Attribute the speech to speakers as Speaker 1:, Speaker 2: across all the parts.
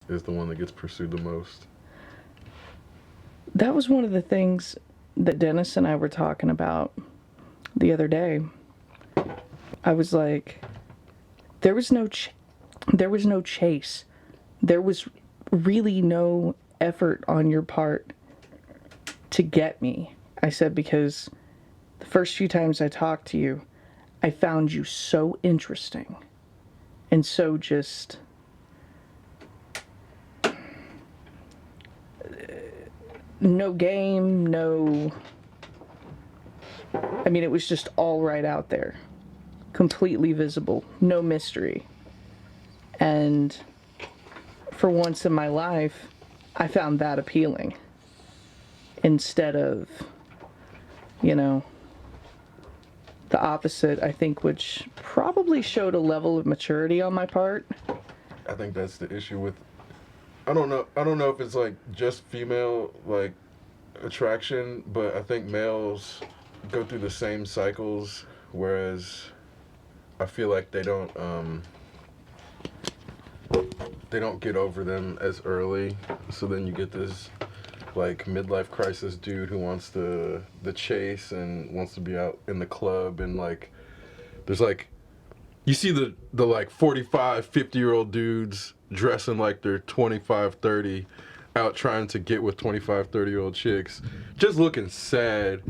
Speaker 1: is the one that gets pursued the most.
Speaker 2: That was one of the things that Dennis and I were talking about the other day. I was like, there was no there was no chase. There was really no effort on your part to get me. I said, because the first few times I talked to you, I found you so interesting and so just no game, no. I mean, it was just all right out there, completely visible, no mystery. And for once in my life, I found that appealing instead of, you know, the opposite, I think, which probably showed a level of maturity on my part.
Speaker 1: I think that's the issue with. I don't know. I don't know if it's like just female like attraction, but I think males go through the same cycles, whereas I feel like they don't get over them as early. So then you get this like midlife crisis dude who wants the chase and wants to be out in the club, and like there's like you see the like 45, 50-year-old dudes dressing like they're 25, 30 out trying to get with 25, 30-year-old chicks, just looking sad.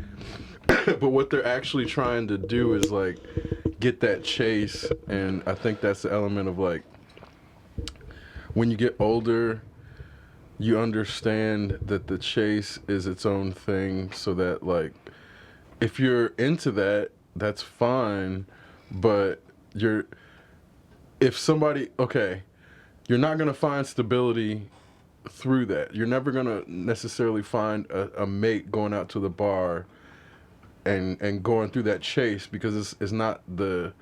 Speaker 1: But what they're actually trying to do is like get that chase, and I think that's the element of like when you get older, you understand that the chase is its own thing, so that like if you're into that, that's fine, but you're if somebody okay, you're not gonna find stability through that. You're never gonna necessarily find a mate going out to the bar and going through that chase, because it's not the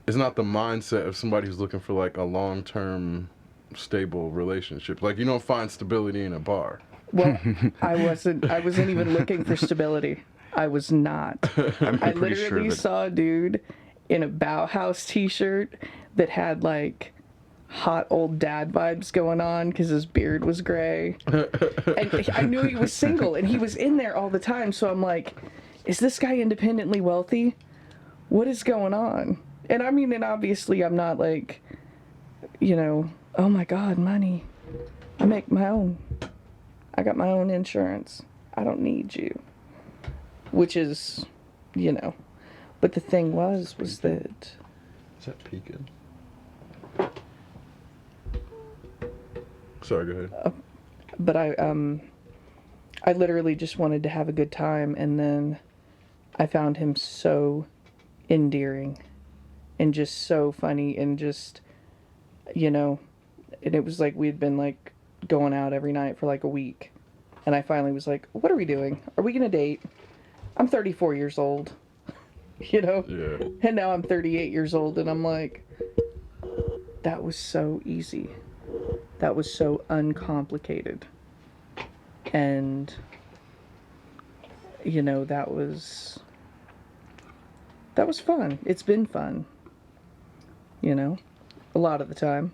Speaker 1: mindset of somebody who's looking for like a long term stable relationship. Like you don't find stability in a bar.
Speaker 2: Well, I wasn't even looking for stability. I was not. I
Speaker 3: I'm pretty sure
Speaker 2: literally
Speaker 3: that
Speaker 2: saw a dude in a Bauhaus t-shirt that had like hot old dad vibes going on because his beard was gray. And I knew he was single and he was in there all the time. So I'm like, is this guy independently wealthy? What is going on? And I mean, and obviously I'm not like, oh my God, money. I make my own. I got my own insurance. I don't need you. Which is, you know. But the thing was that.
Speaker 1: Is that peeking? Sorry, go ahead.
Speaker 2: But I literally just wanted to have a good time, and then I found him so endearing and just so funny and just, and it was like we'd been like going out every night for like a week. And I finally was like, what are we doing? Are we going to date? I'm 34 years old,
Speaker 1: Yeah.
Speaker 2: And now I'm 38 years old, and I'm like, that was so easy. That was so uncomplicated. And, that was fun. It's been fun, a lot of the time.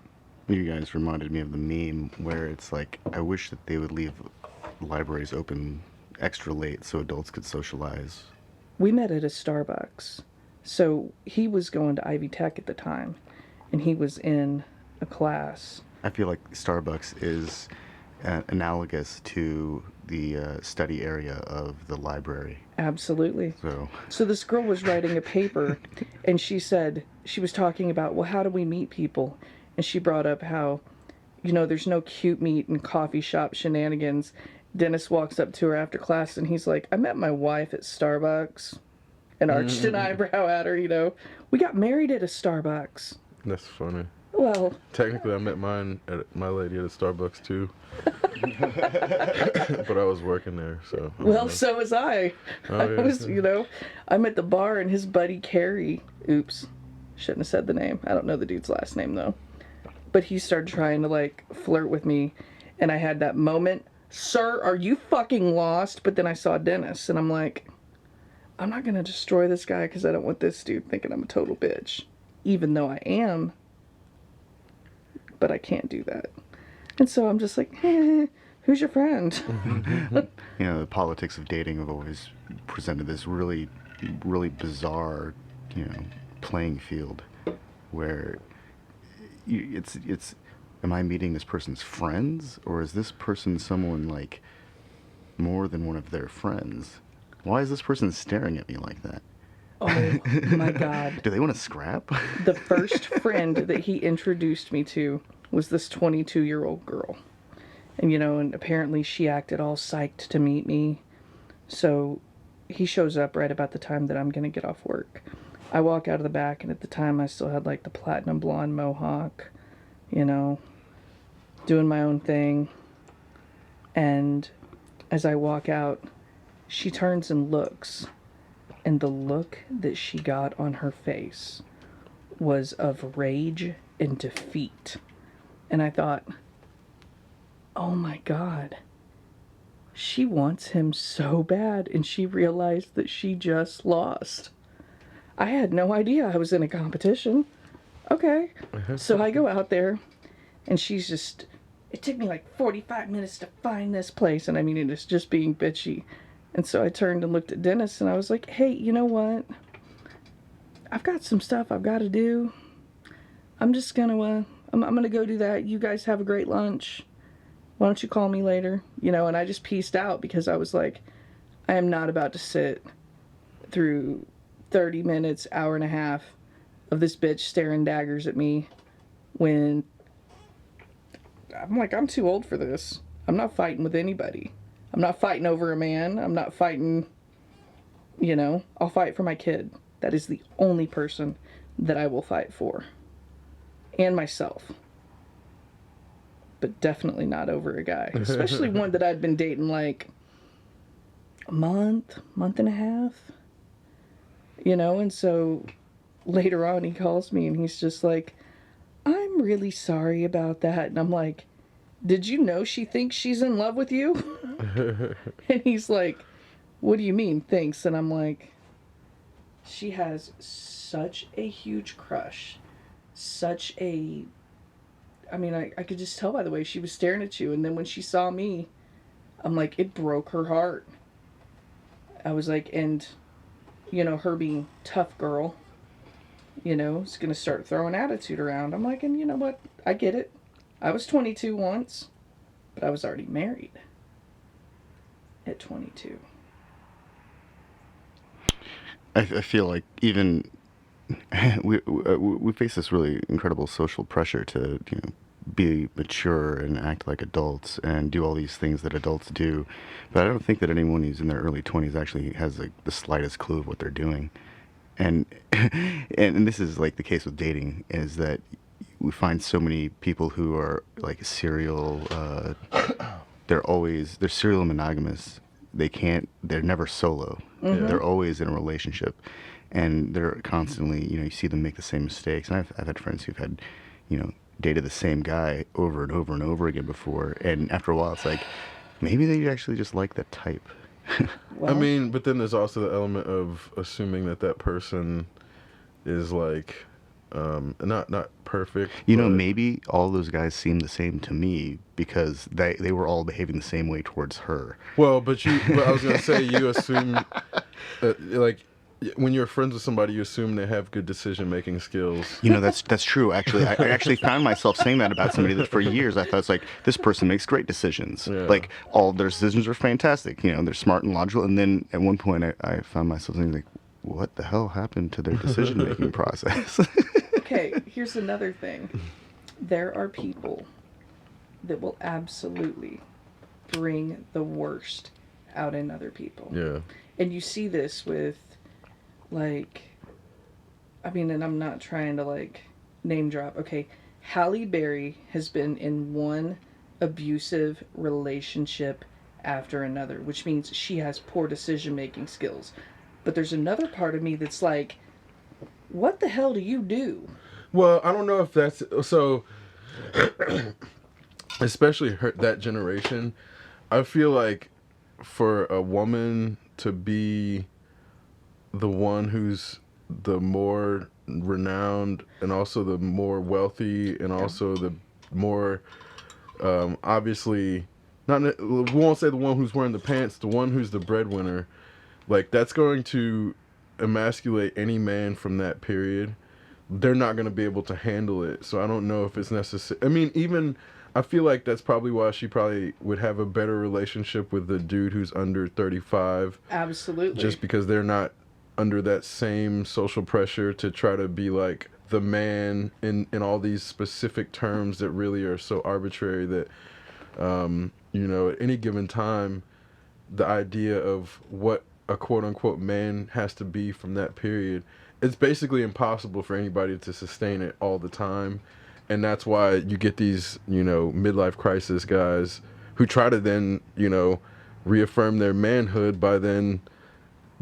Speaker 3: you guys reminded me of the meme where it's like, I wish that they would leave libraries open extra late so adults could socialize.
Speaker 2: We met at a Starbucks. So he was going to Ivy Tech at the time, and he was in a class.
Speaker 3: I feel like Starbucks is analogous to the study area of the library.
Speaker 2: Absolutely.
Speaker 3: So
Speaker 2: So this girl was writing a paper, and she was talking about, well, how do we meet people? And she brought up how, there's no cute meet and coffee shop shenanigans. Dennis walks up to her after class, and he's like, I met my wife at Starbucks, and arched an eyebrow at her, We got married at a Starbucks.
Speaker 1: That's funny.
Speaker 2: Well,
Speaker 1: Technically, I met my lady at a Starbucks too, but I was working there, so.
Speaker 2: well, so was I.
Speaker 1: Oh,
Speaker 2: I
Speaker 1: yeah.
Speaker 2: was, I'm at the bar, and his buddy Carrie, oops, shouldn't have said the name. I don't know the dude's last name, though. But he started trying to, like, flirt with me, and I had that moment, sir, are you fucking lost? But then I saw Dennis, and I'm like, I'm not going to destroy this guy because I don't want this dude thinking I'm a total bitch. Even though I am, but I can't do that. And so I'm just like, who's your friend?
Speaker 3: You know, the politics of dating have always presented this really, really bizarre, you know, playing field where it's am I meeting this person's friends, or is this person someone like more than one of their friends? Why is this person staring at me like that?
Speaker 2: Oh my God.
Speaker 3: Do they want to scrap?
Speaker 2: The first friend that he introduced me to was this 22-year-old girl. And, you know, and apparently she acted all psyched to meet me. So he shows up right about the time that I'm going to get off work. I walk out of the back, and at the time I still had like the platinum blonde mohawk, you know, doing my own thing. And as I walk out, she turns and looks. And the look that she got on her face was of rage and defeat. And I thought, oh my God, she wants him so bad, and she realized that she just lost. I had no idea I was in a competition. Okay. So I go out there, and she's just, it took me like 45 minutes to find this place. And I mean, it's just being bitchy. And so I turned and looked at Dennis, and I was like, hey, you know what? I've got some stuff I've got to do. I'm just going to, I'm going to go do that. You guys have a great lunch. Why don't you call me later? You know, and I just pieced out because I was like, I am not about to sit through 30 minutes, hour and a half of this bitch staring daggers at me when I'm like, I'm too old for this. I'm not fighting with anybody. I'm not fighting over a man. I'm not fighting, you know, I'll fight for my kid. That is the only person that I will fight for. And myself. But definitely not over a guy. Especially one that I'd been dating like a month and a half. You know, and so later on he calls me and he's just like, I'm really sorry about that. And I'm like, did you know she thinks she's in love with you? And he's like, what do you mean, thanks? And I'm like, she has such a huge crush. Such a... I mean, I could just tell by the way she was staring at you. And then when she saw me, I'm like, it broke her heart. I was like, and, you know, her being tough girl, you know, is going to start throwing attitude around. I'm like, and you know what? I get it. I was 22 once, but I was already married at 22.
Speaker 3: I feel like even we face this really incredible social pressure to, you know, be mature and act like adults and do all these things that adults do, but I don't think that anyone who's in their early 20s actually has like the slightest clue of what they're doing. And and this is like the case with dating, is that we find so many people who are like serial they're serial monogamous. They're never solo.
Speaker 2: Mm-hmm.
Speaker 3: They're always in a relationship, and they're constantly, you know, you see them make the same mistakes. And I've had friends who've had, you know, dated the same guy over and over and over again before, and after a while it's like, maybe they actually just like that type.
Speaker 2: Well,
Speaker 1: I mean, but then there's also the element of assuming that that person is like, not perfect.
Speaker 3: You know,
Speaker 1: but-
Speaker 3: maybe all those guys seem the same to me because they were all behaving the same way towards her.
Speaker 1: Well, but I was gonna say, you assume, like, when you're friends with somebody, you assume they have good decision-making skills.
Speaker 3: You know, that's true. Actually, I actually found myself saying that about somebody that for years I thought it's like, this person makes great decisions.
Speaker 1: Yeah.
Speaker 3: Like, all of their decisions are fantastic. You know, they're smart and logical. And then at one point I found myself thinking like, what the hell happened to their decision-making process?
Speaker 2: okay, here's another thing. There are people that will absolutely bring the worst out in other people.
Speaker 1: Yeah.
Speaker 2: And you see this with, like, I mean, and I'm not trying to, like, name drop. Okay, Halle Berry has been in one abusive relationship after another, which means she has poor decision-making skills. But there's another part of me that's like, what the hell do you do?
Speaker 1: Well, I don't know if that's so. Especially that generation, I feel like for a woman to be the one who's the more renowned and also the more wealthy and also the more Obviously, we won't say the one who's wearing the pants, the one who's the breadwinner. Like, that's going to emasculate any man from that period. They're not going to be able to handle it. So I don't know if it's necessary. I mean, even I feel like that's probably why she probably would have a better relationship with the dude who's under 35.
Speaker 2: Absolutely.
Speaker 1: Just because they're not under that same social pressure to try to be like the man in all these specific terms that really are so arbitrary that, at any given time, the idea of what a quote unquote man has to be from that period, it's basically impossible for anybody to sustain it all the time. And that's why you get these, midlife crisis guys who try to then, reaffirm their manhood by then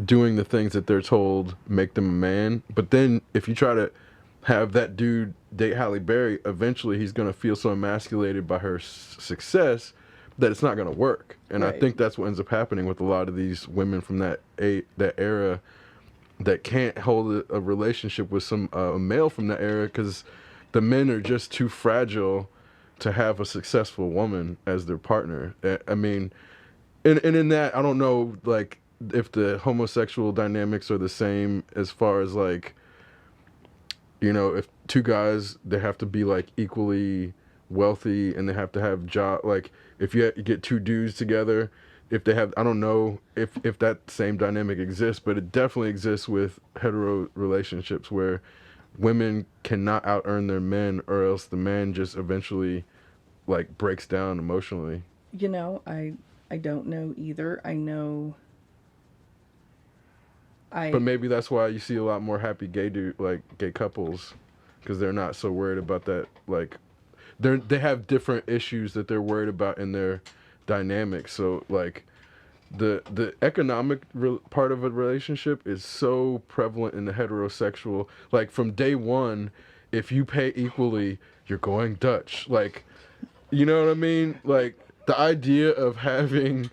Speaker 1: doing the things that they're told make them a man. But then if you try to have that dude date Halle Berry, eventually he's going to feel so emasculated by her success that it's not going to work. And
Speaker 2: Right.
Speaker 1: I think that's what ends up happening with a lot of these women from that era that can't hold a relationship with a male from that era because the men are just too fragile to have a successful woman as their partner. I mean, and in that, I don't know, like, if the homosexual dynamics are the same as far as, like, if two guys, they have to be, like, equally wealthy and they have to have job, like, if you get two dudes together, if they have, I don't know if that same dynamic exists, but it definitely exists with hetero relationships where women cannot out earn their men, or else the man just eventually, like, breaks down emotionally.
Speaker 2: I don't know either. I know.
Speaker 1: But maybe that's why you see a lot more happy gay couples, because they're not so worried about that. Like, they have different issues that they're worried about in their dynamics. So, like, the economic part of a relationship is so prevalent in the heterosexual. Like, from day one, if you pay equally, you're going Dutch. Like, you know what I mean? Like, the idea of having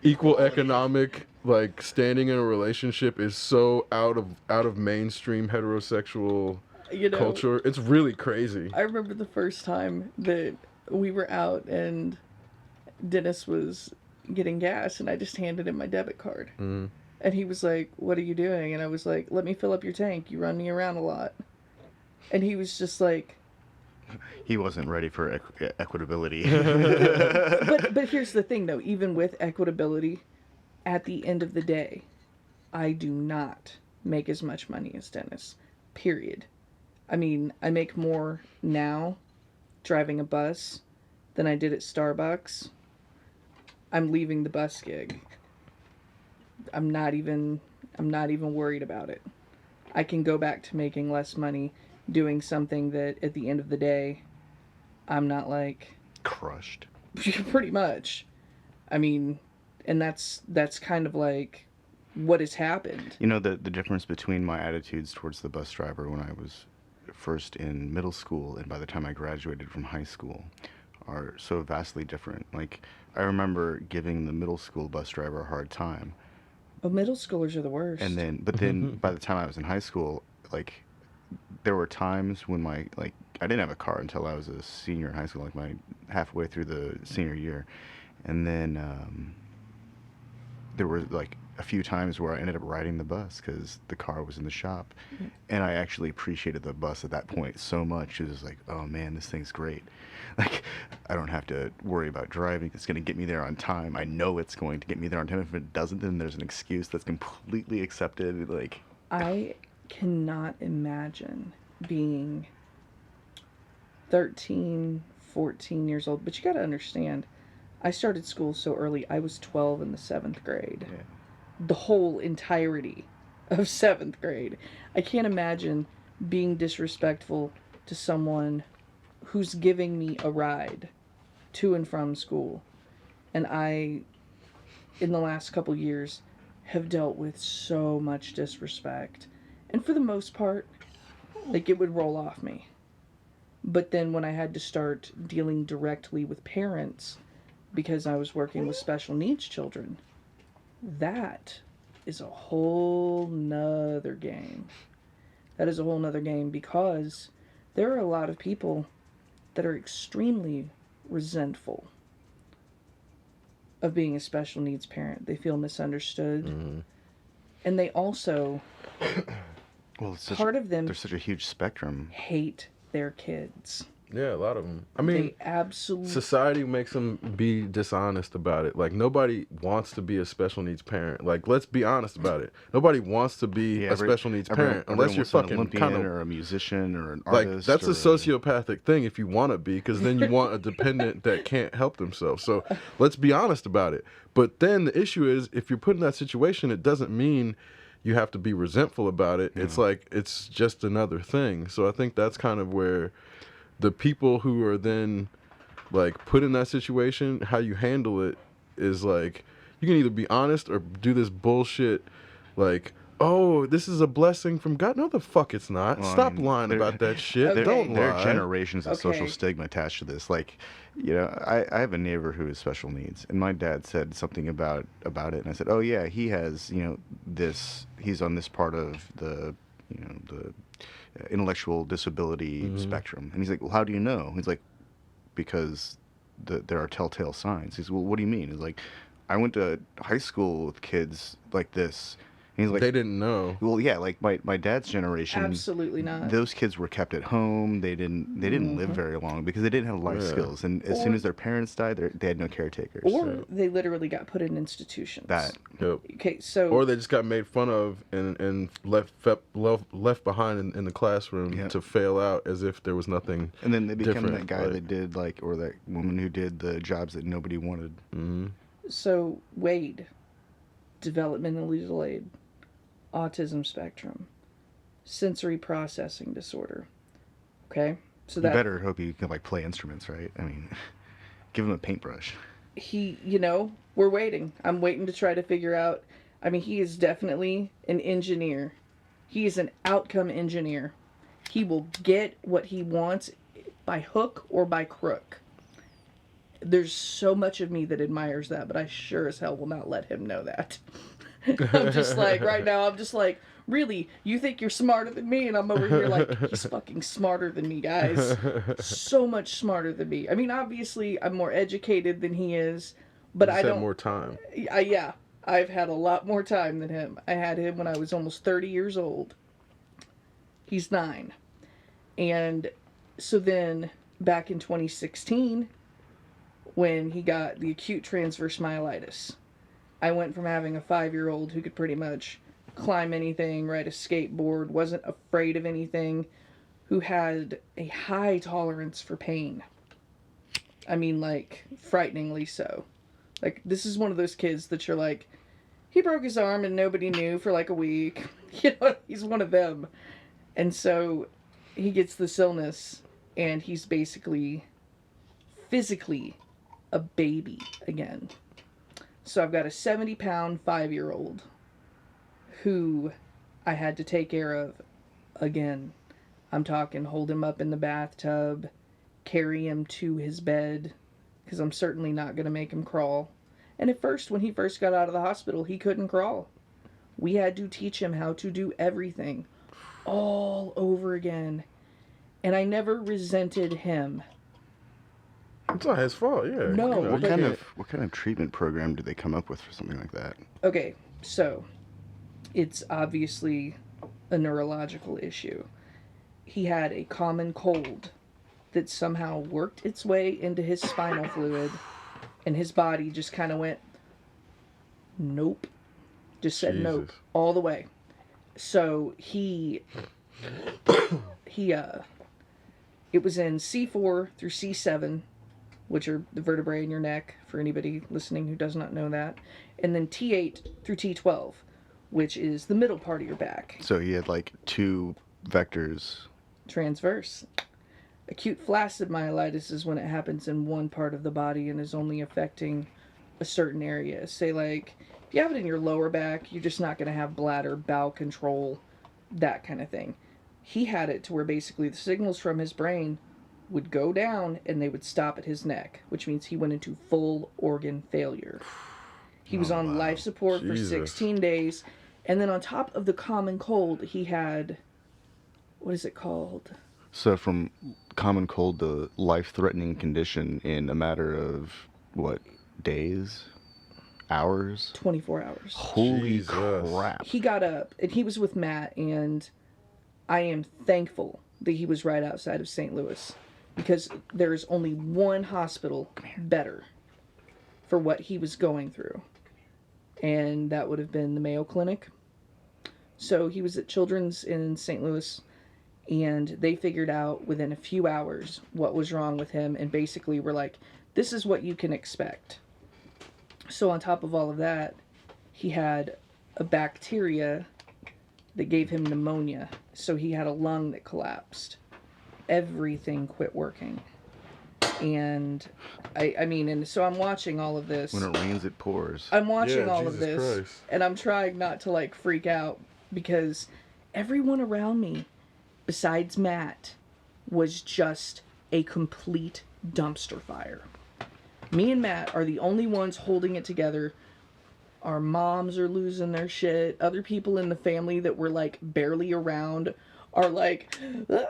Speaker 1: equal economic, like, standing in a relationship is so out of mainstream heterosexual culture. It's really crazy.
Speaker 2: I remember the first time that we were out and Dennis was getting gas and I just handed him my debit card.
Speaker 1: Mm.
Speaker 2: And he was like, "What are you doing?" And I was like, "Let me fill up your tank. You run me around a lot." And he was just like,
Speaker 3: He wasn't ready for equitability.
Speaker 2: but here's the thing though, even with equitability, at the end of the day, I do not make as much money as Dennis. Period. I mean, I make more now driving a bus than I did at Starbucks. I'm leaving the bus gig. I'm not even worried about it. I can go back to making less money doing something that at the end of the day I'm not like
Speaker 3: Crushed.
Speaker 2: pretty much. I mean, and that's kind of like what has happened.
Speaker 3: You know, the difference between my attitudes towards the bus driver when I was first in middle school and by the time I graduated from high school are so vastly different. Like, I remember giving the middle school bus driver a hard time.
Speaker 2: Oh, middle schoolers are the worst.
Speaker 3: But then by the time I was in high school, like, there were times when I didn't have a car until I was a senior in high school, like halfway through the senior year. And then there were like a few times where I ended up riding the bus because the car was in the shop.
Speaker 2: Mm-hmm.
Speaker 3: And I actually appreciated the bus at that point so much. It was like, oh man, this thing's great. Like, I don't have to worry about driving. It's going to get me there on time. I know it's going to get me there on time. If it doesn't, then there's an excuse that's completely accepted. Like,
Speaker 2: I cannot imagine being 13, 14 years old. But you got to understand, I started school so early. I was 12 in the 7th grade.
Speaker 3: yeah.
Speaker 2: The whole entirety of 7th grade. I can't imagine being disrespectful to someone who's giving me a ride to and from school. And I, in the last couple years, have dealt with so much disrespect. And for the most part, like, it would roll off me. But then when I had to start dealing directly with parents because I was working with special needs children, that is a whole nother game. That is a whole nother game because there are a lot of people that are extremely resentful of being a special needs parent. They feel misunderstood.
Speaker 1: Mm-hmm.
Speaker 2: And they also,
Speaker 3: Well,
Speaker 2: part of them
Speaker 3: there's such a huge spectrum.
Speaker 2: hate their kids.
Speaker 1: Yeah, a lot of them. I mean,
Speaker 2: They absolutely...
Speaker 1: society makes them be dishonest about it. Like, nobody wants to be a special needs parent. Like, let's be honest about it. Nobody wants to be a special needs parent unless you're fucking
Speaker 3: an Olympian
Speaker 1: kind of
Speaker 3: or a musician or an
Speaker 1: like
Speaker 3: artist.
Speaker 1: that's a sociopathic thing if you want to be, because then you want a dependent that can't help themselves. So let's be honest about it. But then the issue is, if you're put in that situation, it doesn't mean you have to be resentful about it. It's like it's just another thing. So I think that's kind of where the people who are then like put in that situation, how you handle it is like, you can either be honest or do this bullshit like, oh, this is a blessing from God. No, the fuck it's not.
Speaker 3: Well,
Speaker 1: Stop lying about that shit.
Speaker 2: Okay.
Speaker 1: Don't
Speaker 3: There
Speaker 1: lie.
Speaker 3: are generations of social
Speaker 2: Okay.
Speaker 3: stigma attached to this. Like, you know, I have a neighbor who has special needs, and my dad said something about it, and I said, oh yeah, he has, you know, this. He's on this part of the, you know, the intellectual disability spectrum, and he's like, well, how do you know? He's like, because there are telltale signs. He's, well, what do you mean? He's like, I went to high school with kids like this. And he's like,
Speaker 1: They didn't know.
Speaker 3: well, yeah, like my dad's generation.
Speaker 2: Absolutely not.
Speaker 3: Those kids were kept at home. They didn't live very long because they didn't have life
Speaker 1: Yeah.
Speaker 3: skills. And as soon as their parents died, they had no caretakers.
Speaker 2: Or they literally got put in institutions.
Speaker 3: That.
Speaker 1: Yep.
Speaker 2: Okay, so...
Speaker 1: Or they just got made fun of and left behind in the classroom
Speaker 3: Yeah.
Speaker 1: to fail out as if there was nothing.
Speaker 3: And then they become
Speaker 1: different,
Speaker 3: that guy
Speaker 1: like-
Speaker 3: that did or that woman who did the jobs that nobody wanted.
Speaker 1: Mm-hmm.
Speaker 2: So, Wade, developmentally delayed, autism spectrum, sensory processing disorder. Okay? So
Speaker 3: You
Speaker 2: that
Speaker 3: better hope you can like play instruments, right? I mean, give him a paintbrush.
Speaker 2: he, you know, we're waiting. I'm waiting to try to figure out. I mean, he is definitely an engineer. He is an outcome engineer. He will get what he wants by hook or by crook. There's so much of me that admires that, but I sure as hell will not let him know that. I'm just like, right now, I'm just like, really? You think you're smarter than me? And I'm over here like, he's fucking smarter than me, guys. So much smarter than me. I mean, obviously, I'm more educated than he is, but I
Speaker 1: Just had
Speaker 2: don't...
Speaker 1: more time.
Speaker 2: Yeah, I've had a lot more time than him. I had him when I was almost 30 years old. He's 9. And so then, back in 2016, when he got the acute transverse myelitis, I went from having a 5-year-old who could pretty much climb anything, ride a skateboard, wasn't afraid of anything, who had a high tolerance for pain. I mean, like, frighteningly so. Like, this is one of those kids that you're like, he broke his arm and nobody knew for like a week. You know, he's one of them. And so he gets this illness and he's basically physically a baby again. So I've got a 70-pound 5-year-old who I had to take care of again. I'm talking hold him up in the bathtub, carry him to his bed, because I'm certainly not going to make him crawl. And at first, when he first got out of the hospital, he couldn't crawl. We had to teach him how to do everything all over again. And I never resented him.
Speaker 1: It's not his fault, yeah.
Speaker 2: No,
Speaker 1: You know,
Speaker 3: What
Speaker 1: you
Speaker 3: kind
Speaker 1: can't-
Speaker 3: of treatment program do they come up with for something like that?
Speaker 2: Okay, so it's obviously a neurological issue. He had a common cold that somehow worked its way into his spinal fluid, and his body just kind of went, nope. Just said nope
Speaker 1: Jesus.
Speaker 2: all the way. So it was in C4 through C7, which are the vertebrae in your neck, for anybody listening who does not know that. And then T8 through T12, which is the middle part of your back.
Speaker 3: So he had like 2 vectors.
Speaker 2: Transverse. Acute flaccid myelitis is when it happens in one part of the body and is only affecting a certain area. Say, like, if you have it in your lower back, you're just not going to have bladder, bowel control, that kind of thing. He had it to where basically the signals from his brain would go down and they would stop at his neck, which means he went into full organ failure. He was on life support for
Speaker 1: Jesus.
Speaker 2: 16 days. And then on top of the common cold, he had, what is it called?
Speaker 3: So from common cold to life-threatening condition in a matter of what, days, hours?
Speaker 2: 24 hours.
Speaker 3: Holy
Speaker 1: Jesus.
Speaker 3: crap!
Speaker 2: He got up and he was with Matt, and I am thankful that he was right outside of St. Louis because there's only one hospital better for what he was going through, and that would have been the Mayo Clinic. So he was at Children's in St. Louis, and they figured out within a few hours what was wrong with him, and basically were like, this is what you can expect. So on top of all of that, he had a bacteria that gave him pneumonia. So he had a lung that collapsed. Everything quit working. And I mean, and so I'm watching all of this.
Speaker 3: When it rains, it pours.
Speaker 2: I'm watching
Speaker 1: Yeah,
Speaker 2: all of
Speaker 1: Jesus
Speaker 2: this,
Speaker 1: Christ.
Speaker 2: and I'm trying not to like freak out because everyone around me, besides Matt, was just a complete dumpster fire. Me and Matt are the only ones holding it together. Our moms are losing their shit. Other people in the family that were like barely around are like, "Ah,"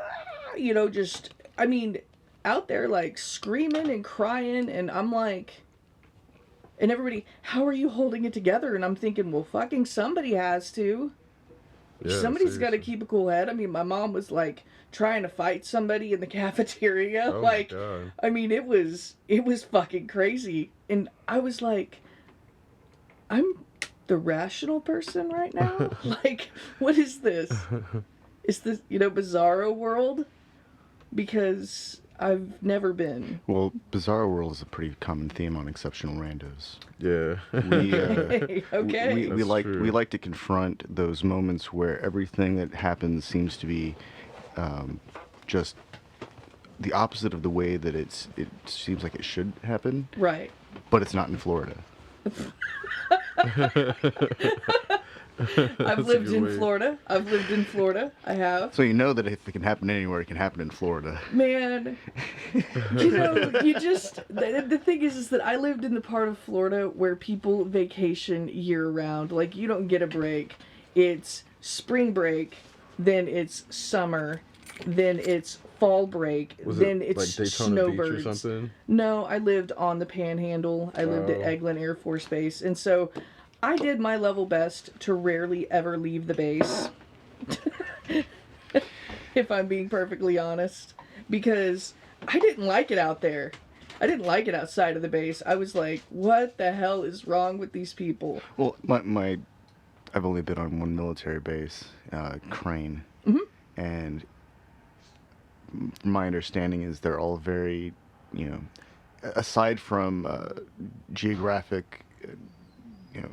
Speaker 2: you know, just, I mean, out there like screaming and crying. And I'm like, and everybody, how are you holding it together? And I'm thinking, well, fucking somebody has to.
Speaker 1: Yeah,
Speaker 2: Somebody's got to
Speaker 1: seriously.
Speaker 2: keep a cool head. I mean, my mom was like trying to fight somebody in the cafeteria.
Speaker 1: Oh
Speaker 2: Like,
Speaker 1: my God.
Speaker 2: I mean, it was fucking crazy. And I was like, I'm the rational person right now? Like, what is this? Is this, bizarro world? Because I've never been.
Speaker 3: Well, Bizarro World is a pretty common theme on Exceptional Randos.
Speaker 1: Yeah.
Speaker 3: We,
Speaker 2: Okay.
Speaker 3: we
Speaker 1: That's
Speaker 3: like
Speaker 1: true.
Speaker 3: we like to confront those moments where everything that happens seems to be just the opposite of the way that it seems like it should happen,
Speaker 2: Right.
Speaker 3: but it's not in Florida.
Speaker 2: I've
Speaker 1: a
Speaker 2: lived
Speaker 1: good
Speaker 2: in
Speaker 1: way.
Speaker 2: Florida. I've lived in Florida. I have.
Speaker 3: So you know that if it can happen anywhere, it can happen in Florida.
Speaker 2: Man, the thing is that I lived in the part of Florida where people vacation year round. Like, you don't get a break. It's spring break, then it's summer, then it's fall break,
Speaker 1: Was
Speaker 2: then
Speaker 1: it
Speaker 2: it's
Speaker 1: like Daytona
Speaker 2: snowbirds.
Speaker 1: Beach or something?
Speaker 2: No, I lived on the Panhandle. I lived at
Speaker 1: Oh.
Speaker 2: Eglin Air Force Base, and so I did my level best to rarely ever leave the base. If I'm being perfectly honest, because I didn't like it out there. I didn't like it outside of the base. I was like, what the hell is wrong with these people?
Speaker 3: Well, I've only been on one military base, Crane, and from my understanding is they're all very, aside from geographic,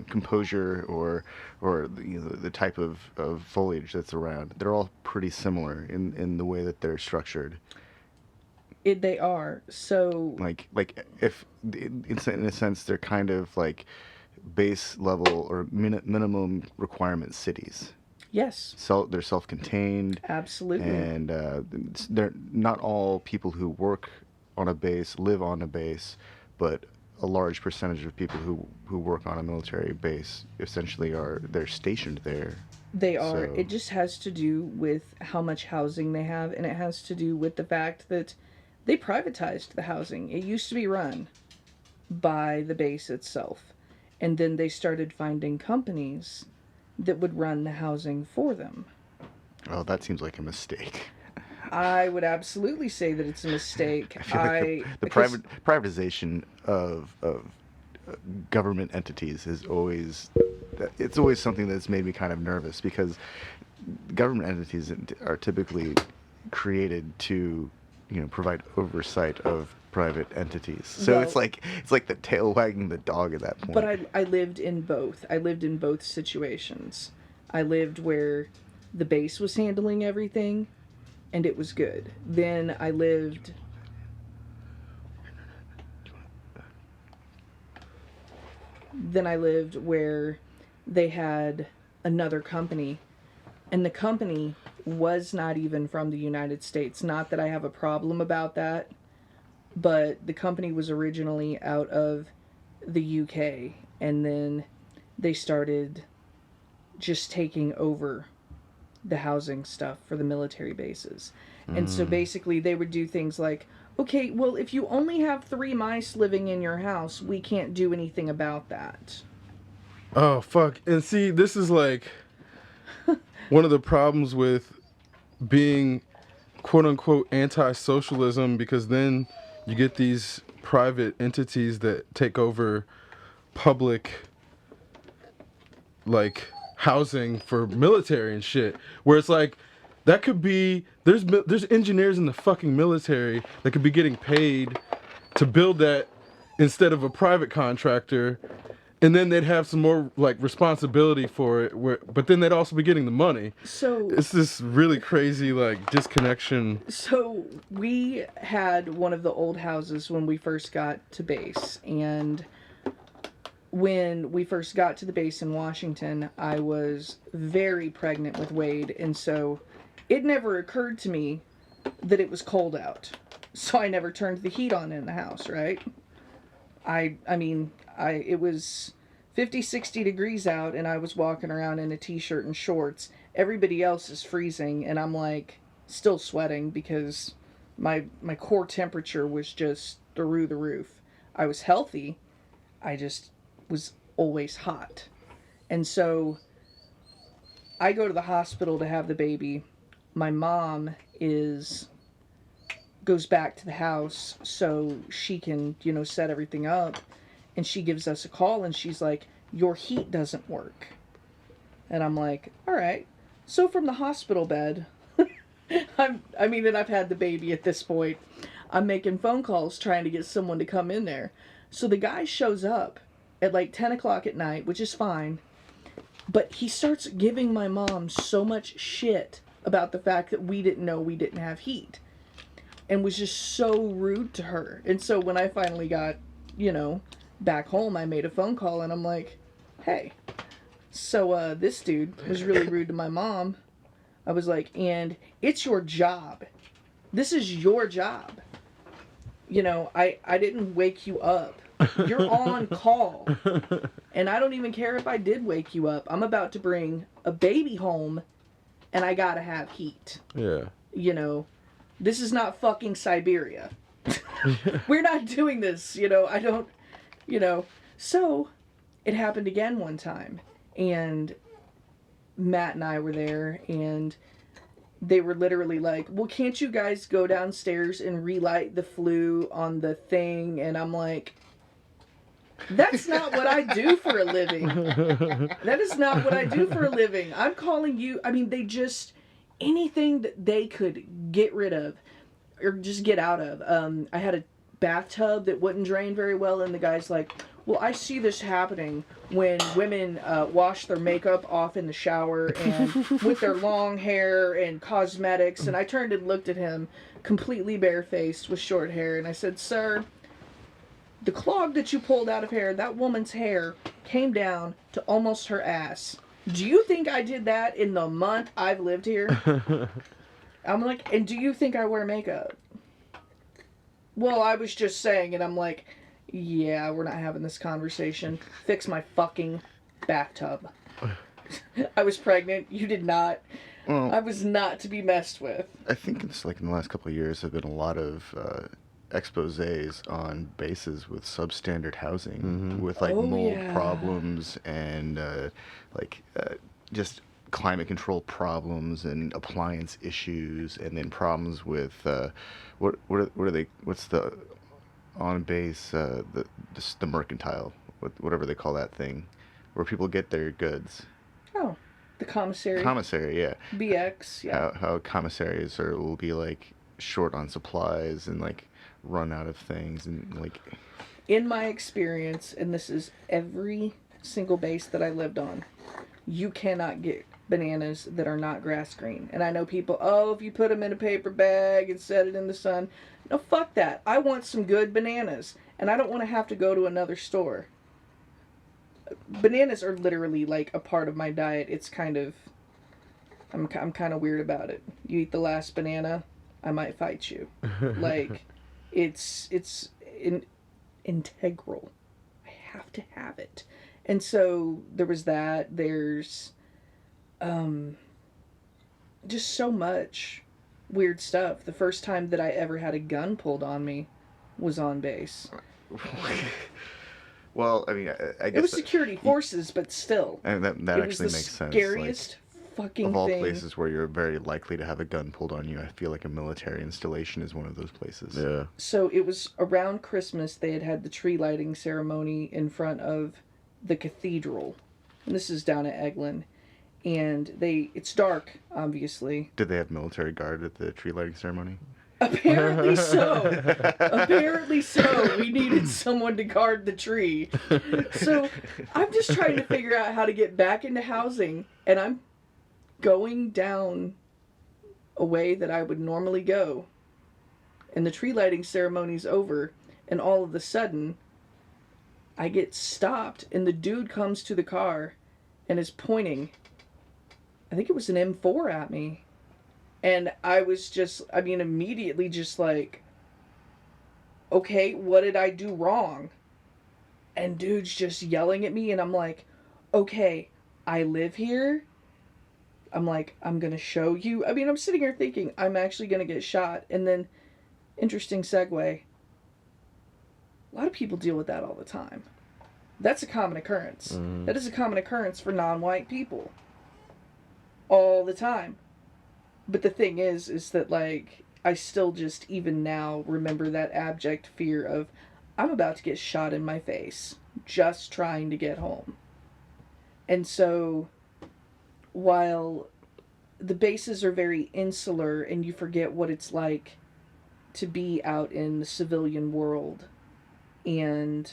Speaker 3: composure or the type of foliage that's around, they're all pretty similar in the way that they're structured.
Speaker 2: They are. So,
Speaker 3: Like if in a sense they're kind of like base level or minimum requirement cities.
Speaker 2: yes,
Speaker 3: So they're self-contained,
Speaker 2: absolutely.
Speaker 3: and they're not all people who work on a base live on a base, but a large percentage of people who work on a military base essentially they're stationed there.
Speaker 2: They are.
Speaker 3: So-
Speaker 2: It just has to do with how much housing they have, and it has to do with the fact that they privatized the housing. It used to be run by the base itself, and then they started finding companies that would run the housing for them.
Speaker 3: Oh, that seems like a mistake.
Speaker 2: I would absolutely say that it's a mistake.
Speaker 3: I feel like the
Speaker 2: because-
Speaker 3: privatization of government entities is always something that's made me kind of nervous, because government entities are typically created to provide oversight of private entities. So
Speaker 2: Well-
Speaker 3: it's like the tail wagging the dog at that point.
Speaker 2: But I lived in both. I lived in both situations. I lived where the base was handling everything, and it was good. Then I lived where they had another company, and the company was not even from the United States. Not that I have a problem about that, but the company was originally out of the UK, and then they started just taking over the housing stuff for the military bases. And so basically they would do things like, okay, well, if you only have 3 mice living in your house, we can't do anything about that.
Speaker 1: Oh, fuck. And see, this is like one of the problems with being quote unquote anti-socialism, because then you get these private entities that take over public like housing for military and shit, where it's like that could be there's engineers in the fucking military that could be getting paid to build that instead of a private contractor, and then they'd have some more like responsibility for it, but then they'd also be getting the money.
Speaker 2: So
Speaker 1: It's this really crazy like disconnection.
Speaker 2: So we had one of the old houses when we first got to base, and when we first got to the base in Washington, I was very pregnant with Wade, and so it never occurred to me that it was cold out. So I never turned the heat on in the house, right? It was 50, 60 degrees out, and I was walking around in a t-shirt and shorts. Everybody else is freezing, and I'm like still sweating because my core temperature was just through the roof. I was healthy. I just was always hot. And so I go to the hospital to have the baby. My mom goes back to the house so she can, set everything up. And she gives us a call and she's like, your heat doesn't work. And I'm like, all right. So from the hospital bed, and I've had the baby at this point. I'm making phone calls trying to get someone to come in there. So the guy shows up at like 10 o'clock at night, which is fine. But he starts giving my mom so much shit about the fact that we didn't know we didn't have heat. And was just so rude to her. And so when I finally got, back home, I made a phone call and I'm like, hey, so this dude was really rude to my mom. I was like, and it's your job. This is your job. I didn't wake you up. You're on call. And I don't even care if I did wake you up. I'm about to bring a baby home and I gotta have heat.
Speaker 1: Yeah.
Speaker 2: This is not fucking Siberia. We're not doing this, I don't, So it happened again one time. And Matt and I were there and they were literally like, well, can't you guys go downstairs and relight the flue on the thing? And I'm like, that's not what I do for a living. That is not what I do for a living. I'm calling you. They just, anything that they could get rid of or just get out of. I had a bathtub that wouldn't drain very well, and the guy's like, well, I see this happening when women wash their makeup off in the shower and with their long hair and cosmetics. And I turned and looked at him, completely barefaced with short hair, and I said, sir, the clog that you pulled out of hair, that woman's hair came down to almost her ass. Do you think I did that in the month I've lived here? I'm like, and do you think I wear makeup? Well, I was just saying, and I'm like, yeah, we're not having this conversation. Fix my fucking bathtub. I was pregnant. You did not. Well, I was not to be messed with.
Speaker 3: I think it's like in the last couple of years, there have been a lot of exposés on bases with substandard housing, with like mold problems and just climate control problems and appliance issues, and then problems with what are they? What's the on base the mercantile, whatever they call that thing, where people get their goods.
Speaker 2: Oh, the commissary.
Speaker 3: Commissary, yeah.
Speaker 2: BX, yeah.
Speaker 3: How commissaries will be like short on supplies and like run out of things and like.
Speaker 2: In my experience, and this is every single base that I lived on, you cannot get bananas that are not grass green. And I know people, if you put them in a paper bag and set it in the sun. No, fuck that. I want some good bananas. And I don't want to have to go to another store. Bananas are literally like a part of my diet. It's kind of, I'm kind of weird about it. You eat the last banana, I might fight you. Like, it's integral. I have to have it. And so there was that. There's just so much weird stuff. The first time that I ever had a gun pulled on me was on base.
Speaker 3: Well, I mean, I
Speaker 2: It
Speaker 3: guess
Speaker 2: was security forces, but still.
Speaker 3: and that
Speaker 2: It was
Speaker 3: actually
Speaker 2: the
Speaker 3: makes sense.
Speaker 2: scariest fucking
Speaker 3: Of all
Speaker 2: thing.
Speaker 3: places where you're very likely to have a gun pulled on you, I feel like a military installation is one of those places.
Speaker 1: Yeah.
Speaker 2: So it was around Christmas. They had the tree lighting ceremony in front of the cathedral, and this is down at Eglin. And it's dark, obviously.
Speaker 3: Did they have military guard at the tree lighting ceremony?
Speaker 2: Apparently so. Apparently so. We needed someone to guard the tree. So I'm just trying to figure out how to get back into housing, and I'm going down a way that I would normally go. And the tree lighting ceremony's over, and all of a sudden, I get stopped, and the dude comes to the car and is pointing. I think it was an M4 at me. And I was just, immediately just like, okay, what did I do wrong? And dude's just yelling at me, and I'm like, okay, I live here. I'm like, I'm going to show you. I'm sitting here thinking I'm actually going to get shot. And then, interesting segue, a lot of people deal with that all the time. That's a common occurrence.
Speaker 1: Mm.
Speaker 2: That is a common occurrence for non-white people. All the time. But the thing is that, like, I still just, even now, remember that abject fear of, I'm about to get shot in my face, just trying to get home. And so, while the bases are very insular and you forget what it's like to be out in the civilian world, and,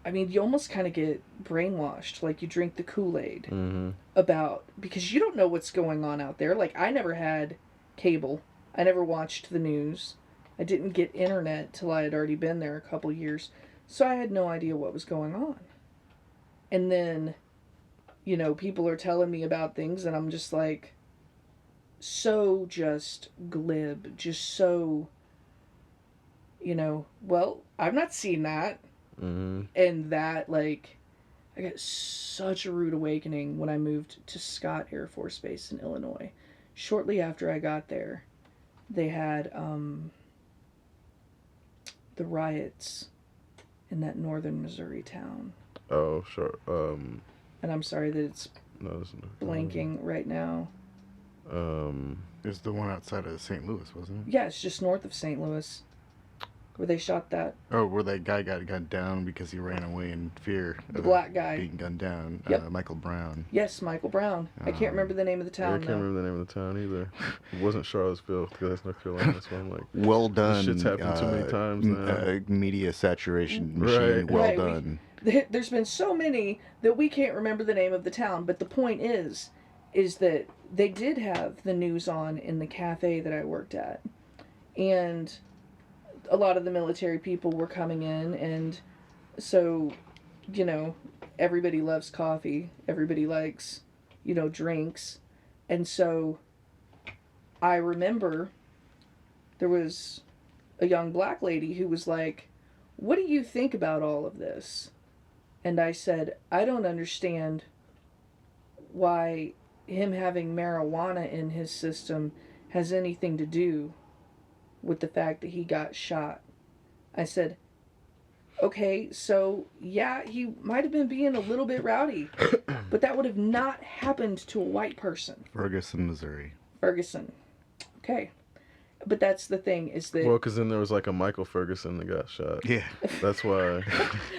Speaker 2: you almost kind of get brainwashed, like you drink the Kool-Aid.
Speaker 1: Mm-hmm.
Speaker 2: Because you don't know what's going on out there. Like, I never had cable. I never watched the news. I didn't get internet till I had already been there a couple years. So I had no idea what was going on. And then, people are telling me about things, and I'm just like, so just glib. Just so, well, I've not seen that.
Speaker 1: Mm-hmm.
Speaker 2: And that, like, I got such a rude awakening when I moved to Scott Air Force Base in Illinois. Shortly after I got there, they had the riots in that northern Missouri town.
Speaker 1: Oh, sure.
Speaker 2: And I'm sorry that it's blanking right now.
Speaker 3: It was the one outside of St. Louis, wasn't it?
Speaker 2: Yeah, it's just north of St. Louis, where they shot that.
Speaker 3: Oh, where that guy got gunned down because he ran away in fear of
Speaker 2: The black guy.
Speaker 3: being gunned down.
Speaker 2: Yep.
Speaker 3: Michael Brown.
Speaker 2: Yes, Michael Brown. I can't remember the name of the
Speaker 1: Yeah, I
Speaker 2: town,
Speaker 1: can't
Speaker 2: though.
Speaker 1: remember the name of the town either. It wasn't Charlottesville, because that's North Carolina. That's why I'm like,
Speaker 3: Well done.
Speaker 1: shit's happened too many times now.
Speaker 3: Media saturation machine.
Speaker 1: Right.
Speaker 3: Well
Speaker 2: Right,
Speaker 3: done.
Speaker 2: There's been so many that we can't remember the name of the town, but the point is that they did have the news on in the cafe that I worked at. And a lot of the military people were coming in, and so, everybody loves coffee. Everybody likes, drinks. And so I remember there was a young black lady who was like, what do you think about all of this? And I said, I don't understand why him having marijuana in his system has anything to do with the fact that he got shot. I said, okay, so yeah, he might have been being a little bit rowdy, but that would have not happened to a white person.
Speaker 3: Ferguson, Missouri.
Speaker 2: Ferguson. Okay. But that's the thing, is that...
Speaker 1: well, because then there was like a Michael Ferguson that got shot.
Speaker 3: Yeah.
Speaker 1: That's why.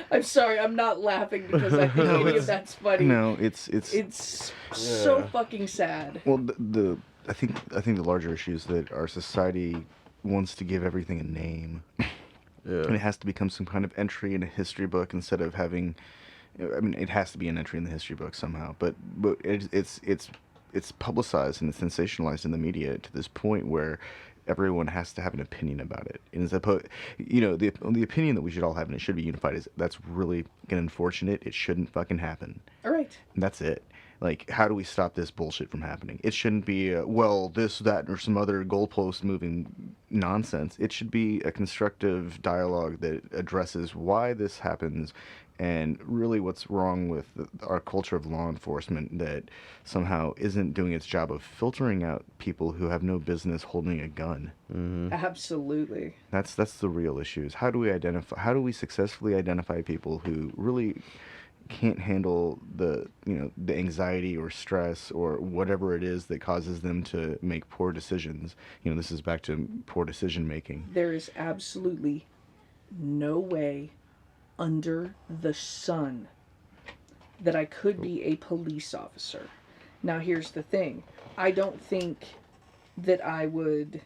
Speaker 2: I'm sorry, I'm not laughing because I think any of that's funny.
Speaker 3: No, it's
Speaker 2: so fucking sad.
Speaker 3: Well, I think the larger issue is that our society wants to give everything a name.
Speaker 1: Yeah.
Speaker 3: And it has to become some kind of entry in a history book instead of having... it has to be an entry in the history book somehow, but it's publicized and it's sensationalized in the media to this point where everyone has to have an opinion about it. And the opinion that we should all have, and it should be unified, is that's really unfortunate. It shouldn't fucking happen.
Speaker 2: All right.
Speaker 3: And that's it. Like, how do we stop this bullshit from happening? It shouldn't be, well, this, that, or some other goalpost moving nonsense. It should be a constructive dialogue that addresses why this happens and really what's wrong with our culture of law enforcement that somehow isn't doing its job of filtering out people who have no business holding a gun.
Speaker 2: Absolutely.
Speaker 3: That's the real issue. Is how do we identify? How do we successfully identify people who really can't handle the anxiety or stress or whatever it is that causes them to make poor decisions? This is back to poor decision making.
Speaker 2: There is absolutely no way under the sun that I could be a police officer. Now, here's the thing. I don't think that I would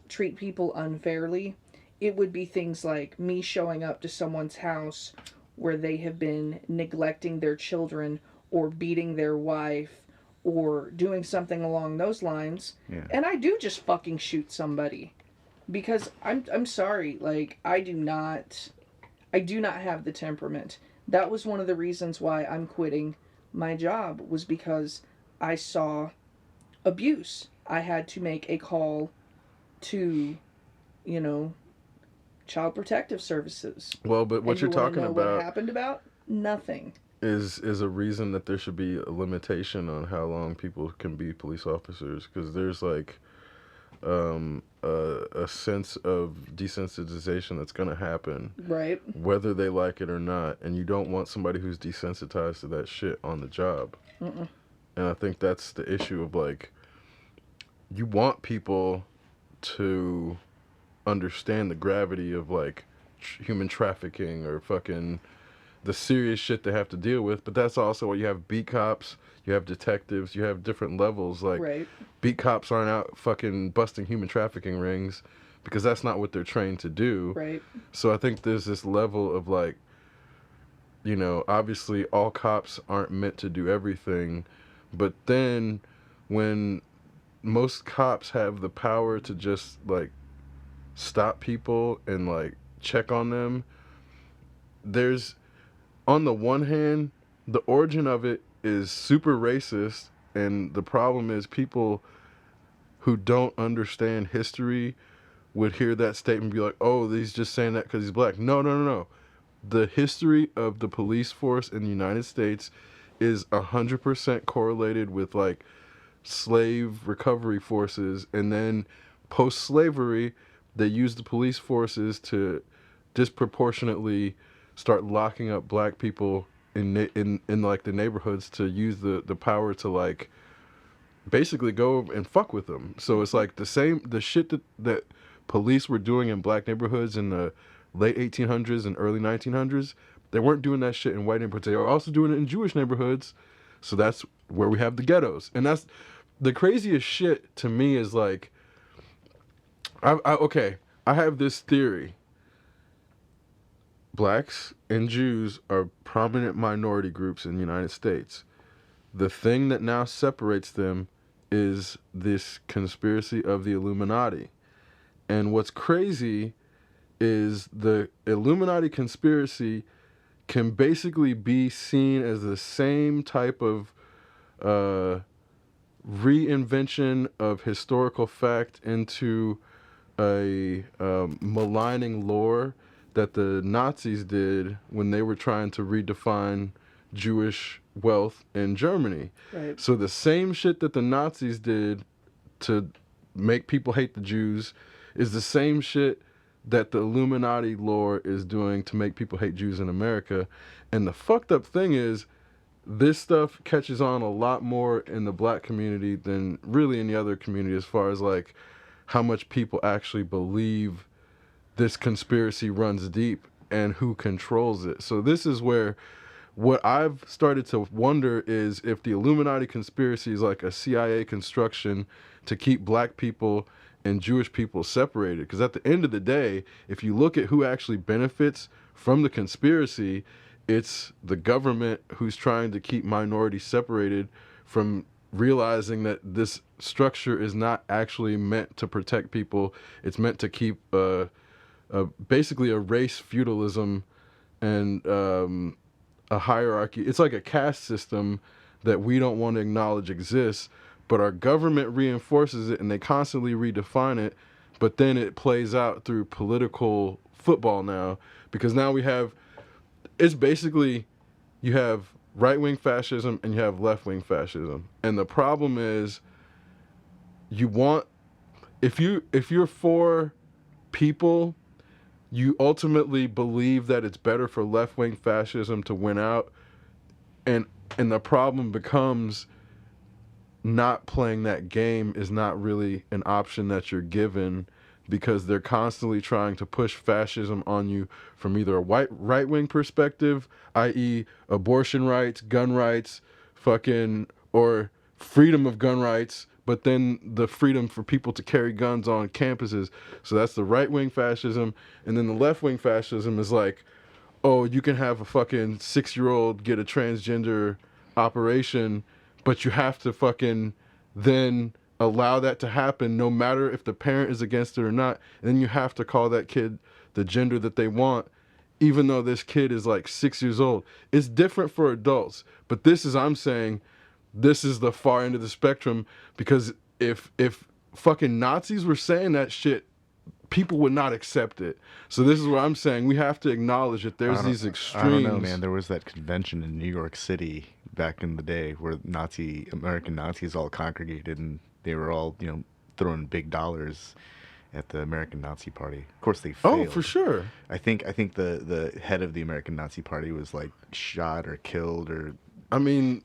Speaker 2: treat people unfairly. It would be things like me showing up to someone's house where they have been neglecting their children or beating their wife or doing something along those lines.
Speaker 3: Yeah.
Speaker 2: And I do just fucking shoot somebody. Because I'm sorry, like I do not have the temperament. That was one of the reasons why I'm quitting my job, was because I saw abuse. I had to make a call to, Child Protective Services.
Speaker 1: Well, but what you're talking about,
Speaker 2: what happened about? Nothing.
Speaker 1: is a reason that there should be a limitation on how long people can be police officers, because there's like a sense of desensitization that's going to happen,
Speaker 2: right?
Speaker 1: Whether they like it or not, and you don't want somebody who's desensitized to that shit on the job.
Speaker 2: Mm-mm.
Speaker 1: And I think that's the issue of like, you want people to understand the gravity of like human trafficking or fucking the serious shit they have to deal with, but that's also why you have beat cops, you have detectives, you have different levels. Like,
Speaker 2: right.
Speaker 1: Beat cops aren't out fucking busting human trafficking rings because that's not what they're trained to do.
Speaker 2: Right.
Speaker 1: So I think there's this level of like, obviously all cops aren't meant to do everything, but then when most cops have the power to just like stop people and like check on them, there's, on the one hand, the origin of it is super racist, and the problem is people who don't understand history would hear that statement and be like, oh, he's just saying that because he's black. No. The history of the police force in the United States is 100% correlated with like slave recovery forces, and then post-slavery they used the police forces to disproportionately start locking up black people in like the neighborhoods to use the power to like basically go and fuck with them. So it's like the shit that police were doing in black neighborhoods in the late 1800s and early 1900s, they weren't doing that shit in white neighborhoods. They were also doing it in Jewish neighborhoods. So that's where we have the ghettos. And that's the craziest shit to me is like, I have this theory. Blacks and Jews are prominent minority groups in the United States. The thing that now separates them is this conspiracy of the Illuminati. And what's crazy is the Illuminati conspiracy can basically be seen as the same type of reinvention of historical fact into a maligning lore that the Nazis did when they were trying to redefine Jewish wealth in Germany.
Speaker 2: Right.
Speaker 1: So the same shit that the Nazis did to make people hate the Jews is the same shit that the Illuminati lore is doing to make people hate Jews in America. And the fucked up thing is, this stuff catches on a lot more in the black community than really any other community, as far as like how much people actually believe this conspiracy runs deep and who controls it. So this is where what I've started to wonder is if the Illuminati conspiracy is like a CIA construction to keep black people and Jewish people separated. Because at the end of the day, if you look at who actually benefits from the conspiracy, it's the government who's trying to keep minorities separated from realizing that this structure is not actually meant to protect people. It's meant to keep basically a race feudalism and a hierarchy. It's like a caste system that we don't want to acknowledge exists, but our government reinforces it and they constantly redefine it, but then it plays out through political football now, because now we have, it's basically, you have right-wing fascism and you have left-wing fascism. And the problem is, you want, if you're for people, you ultimately believe that it's better for left-wing fascism to win out, and the problem becomes, not playing that game is not really an option that you're given, because they're constantly trying to push fascism on you from either a right-wing perspective, i.e. abortion rights, gun rights, fucking, or freedom of gun rights, but then the freedom for people to carry guns on campuses. So that's the right-wing fascism. And then the left-wing fascism is like, oh, you can have a fucking 6-year-old get a transgender operation, but you have to fucking then allow that to happen no matter if the parent is against it or not. And then you have to call that kid the gender that they want, even though this kid is like 6 years old. It's different for adults, but this is, I'm saying, this is the far end of the spectrum, because if fucking Nazis were saying that shit, people would not accept it. So this is what I'm saying. We have to acknowledge that there's these extremes.
Speaker 3: I don't know, man. There was that convention in New York City back in the day where American Nazis all congregated, and they were all, throwing big dollars at the American Nazi Party. Of course, they failed.
Speaker 1: Oh, for sure.
Speaker 3: I think the head of the American Nazi Party was like shot or killed or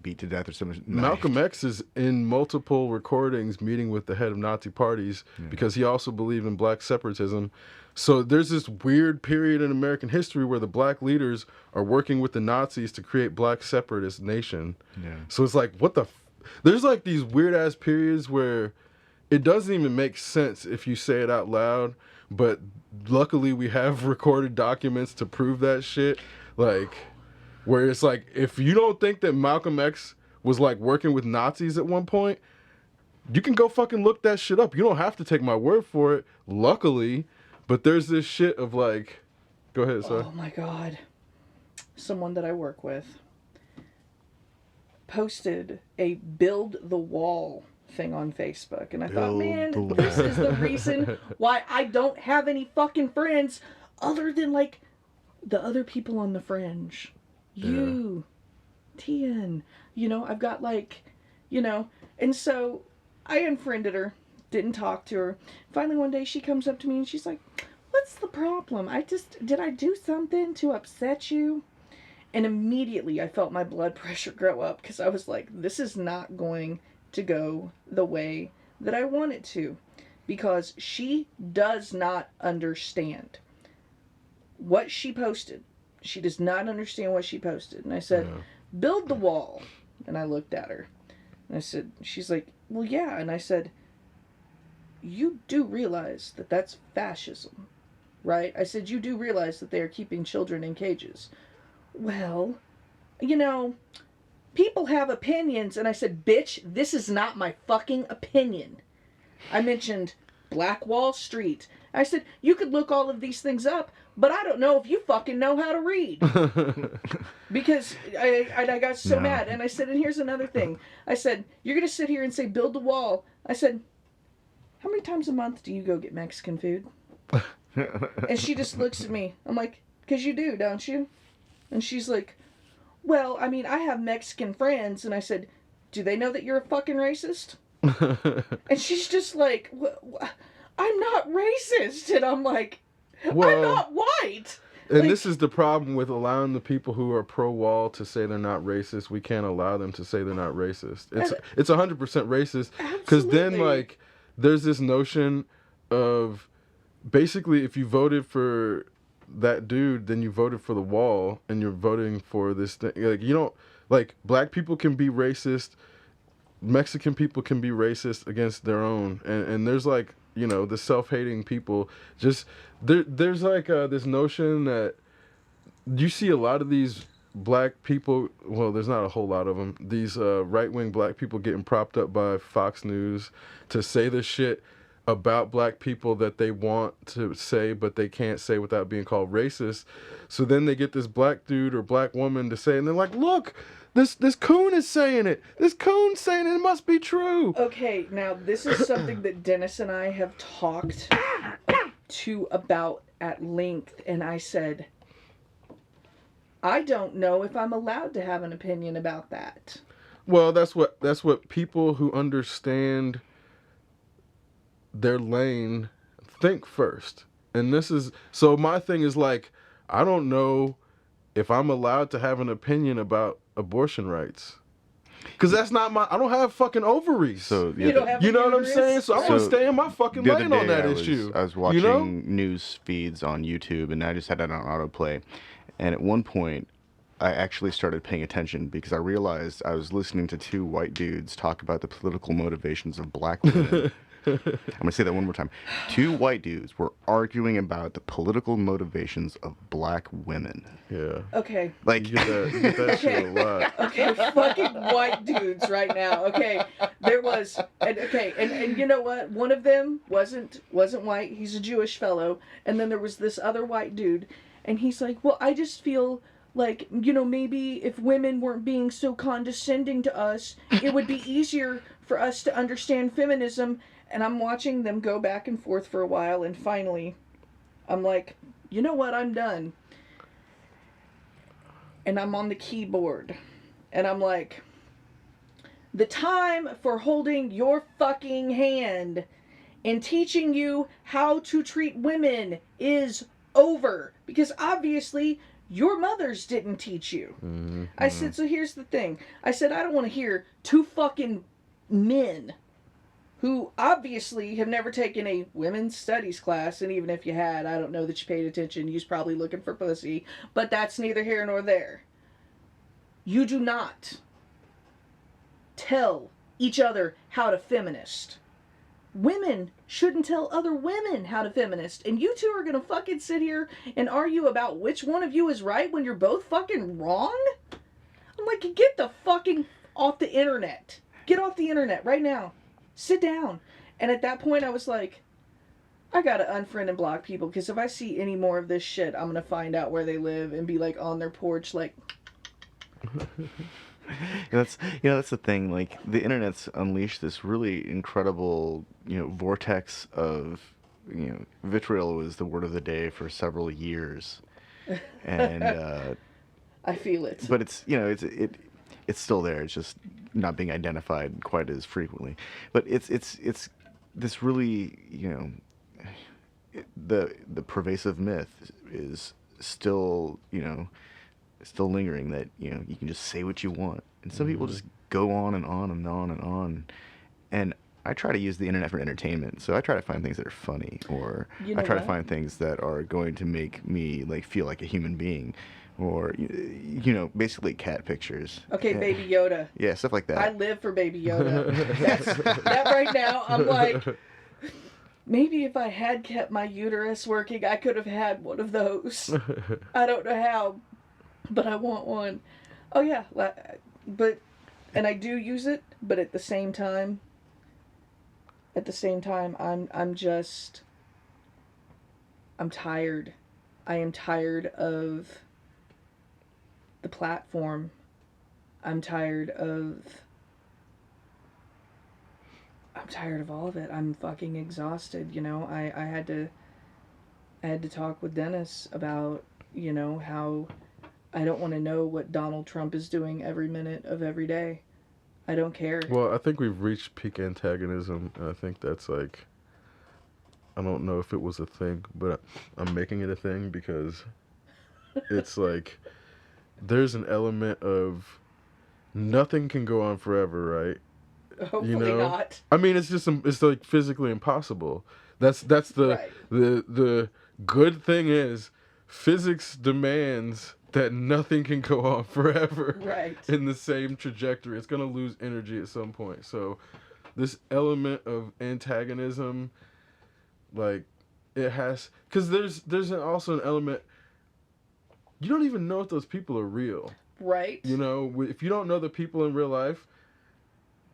Speaker 3: beat to death or something.
Speaker 1: Malcolm X is in multiple recordings meeting with the head of Nazi parties because he also believed in black separatism. So there's this weird period in American history where the black leaders are working with the Nazis to create black separatist nation. Yeah. So it's like, there's like these weird ass periods where it doesn't even make sense if you say it out loud, but luckily we have recorded documents to prove that shit. Like, where it's like, if you don't think that Malcolm X was like working with Nazis at one point, you can go fucking look that shit up. You don't have to take my word for it, luckily. But there's this shit of like, go ahead, sir.
Speaker 2: Oh my God. Someone that I work with posted a build the wall thing on Facebook. And I thought, man, this is the reason why I don't have any fucking friends other than like the other people on the fringe. You, Tian, I've got like, and so I unfriended her, didn't talk to her. Finally one day she comes up to me and she's like, what's the problem? Did I do something to upset you? And immediately I felt my blood pressure go up, because I was like, this is not going to go the way that I want it to, because she does not understand what she posted. She does not understand what she posted. And I said, build the wall. And I looked at her. And I said, she's like, well, yeah. And I said, you do realize that that's fascism, right? I said, you do realize that they are keeping children in cages. Well, people have opinions. And I said, bitch, this is not my fucking opinion. I mentioned Black Wall Street. I said, you could look all of these things up, but I don't know if you fucking know how to read. Because I got so mad. And I said, and here's another thing. I said, you're going to sit here and say, build the wall. I said, how many times a month do you go get Mexican food? And she just looks at me. I'm like, because you do, don't you? And she's like, well, I mean, I have Mexican friends. And I said, do they know that you're a fucking racist? And she's just like, I'm not racist. And I'm like, well, I'm not white.
Speaker 1: And this is the problem with allowing the people who are pro-wall to say they're not racist. We can't allow them to say they're not racist. It's 100% racist. Because then, like, there's this notion of, basically, if you voted for that dude, then you voted for the wall, and you're voting for this thing. Like, you don't, like, black people can be racist, Mexican people can be racist against their own, and there's like, the self-hating people. Just there's like this notion that you see a lot of these black people, well, there's not a whole lot of them, these right-wing black people getting propped up by Fox News to say this shit about black people that they want to say, but they can't say without being called racist. So then they get this black dude or black woman to say, and they're like, look, this coon is saying it. This coon's saying it. It must be true.
Speaker 2: Okay, now this is something that Dennis and I have talked to about at length, and I said, I don't know if I'm allowed to have an opinion about that.
Speaker 1: Well, that's what people who understand their lane think first. And this is, so my thing is like, I don't know if I'm allowed to have an opinion about abortion rights. Because that's not I don't have fucking ovaries.
Speaker 3: So
Speaker 2: You don't have
Speaker 1: you
Speaker 2: a
Speaker 1: know what I'm
Speaker 2: uterus?
Speaker 1: saying? So I'm going to stay in my fucking
Speaker 3: the other
Speaker 1: lane on
Speaker 3: day
Speaker 1: that
Speaker 3: I was,
Speaker 1: issue.
Speaker 3: I was watching
Speaker 1: you know?
Speaker 3: news feeds on YouTube, and I just had it on autoplay. And at one point, I actually started paying attention because I realized I was listening to two white dudes talk about the political motivations of black women. I'm going to say that one more time. Two white dudes were arguing about the political motivations of black women.
Speaker 1: Yeah.
Speaker 2: Okay.
Speaker 3: Like,
Speaker 1: You get that shit a lot.
Speaker 2: Okay, fucking white dudes right now. Okay, there was, and you know what? One of them wasn't white. He's a Jewish fellow, and then there was this other white dude, and he's like, well, I just feel like, you know, maybe if women weren't being so condescending to us, it would be easier for us to understand feminism. And I'm watching them go back and forth for a while, and finally, I'm like, you know what? I'm done. And I'm on the keyboard. And I'm like, the time for holding your fucking hand and teaching you how to treat women is over. Because obviously, your mothers didn't teach you.
Speaker 1: Mm-hmm.
Speaker 2: I said, so here's the thing. I said, I don't want to hear two fucking men who obviously have never taken a women's studies class, and even if you had, I don't know that you paid attention. You was probably looking for pussy, but that's neither here nor there. You do not tell each other how to feminist. Women shouldn't tell other women how to feminist, and you two are gonna fucking sit here and argue about which one of you is right when you're both fucking wrong? I'm like, get the fucking off the internet. Get off the internet right now. Sit down. And at that point, I was like, I gotta unfriend and block people, because if I see any more of this shit, I'm gonna find out where they live and be like on their porch, like.
Speaker 3: that's the thing. Like, the internet's unleashed this really incredible, vortex of, vitriol was the word of the day for several years, and
Speaker 2: I feel it.
Speaker 3: but it's it's still there. It's just not being identified quite as frequently. But it's this really, the pervasive myth is still, still lingering, that, you can just say what you want. And some people just go on and on and on and on. And I try to use the internet for entertainment. So I try to find things that are funny, or I try to find things that are going to make me feel like a human being. Or, basically cat pictures.
Speaker 2: Okay, Baby Yoda.
Speaker 3: Yeah, stuff like that.
Speaker 2: I live for Baby Yoda. That right now, I'm like, maybe if I had kept my uterus working, I could have had one of those. I don't know how, but I want one. Oh yeah, and I do use it, but at the same time, I'm tired. I am tired of the platform. I'm tired of all of it. I'm fucking exhausted, I had to talk with Dennis about, how I don't want to know what Donald Trump is doing every minute of every day. I don't care.
Speaker 1: Well, I think we've reached peak antagonism, and I think that's like, I don't know if it was a thing, but I'm making it a thing because it's like, there's an element of nothing can go on forever, right?
Speaker 2: Hopefully not.
Speaker 1: I mean, it's like physically impossible. That's the
Speaker 2: Right.
Speaker 1: the good thing is, physics demands that nothing can go on forever.
Speaker 2: Right.
Speaker 1: In the same trajectory. It's gonna lose energy at some point. So this element of antagonism, like, it has, because there's also an element, you don't even know if those people are real.
Speaker 2: Right.
Speaker 1: If you don't know the people in real life,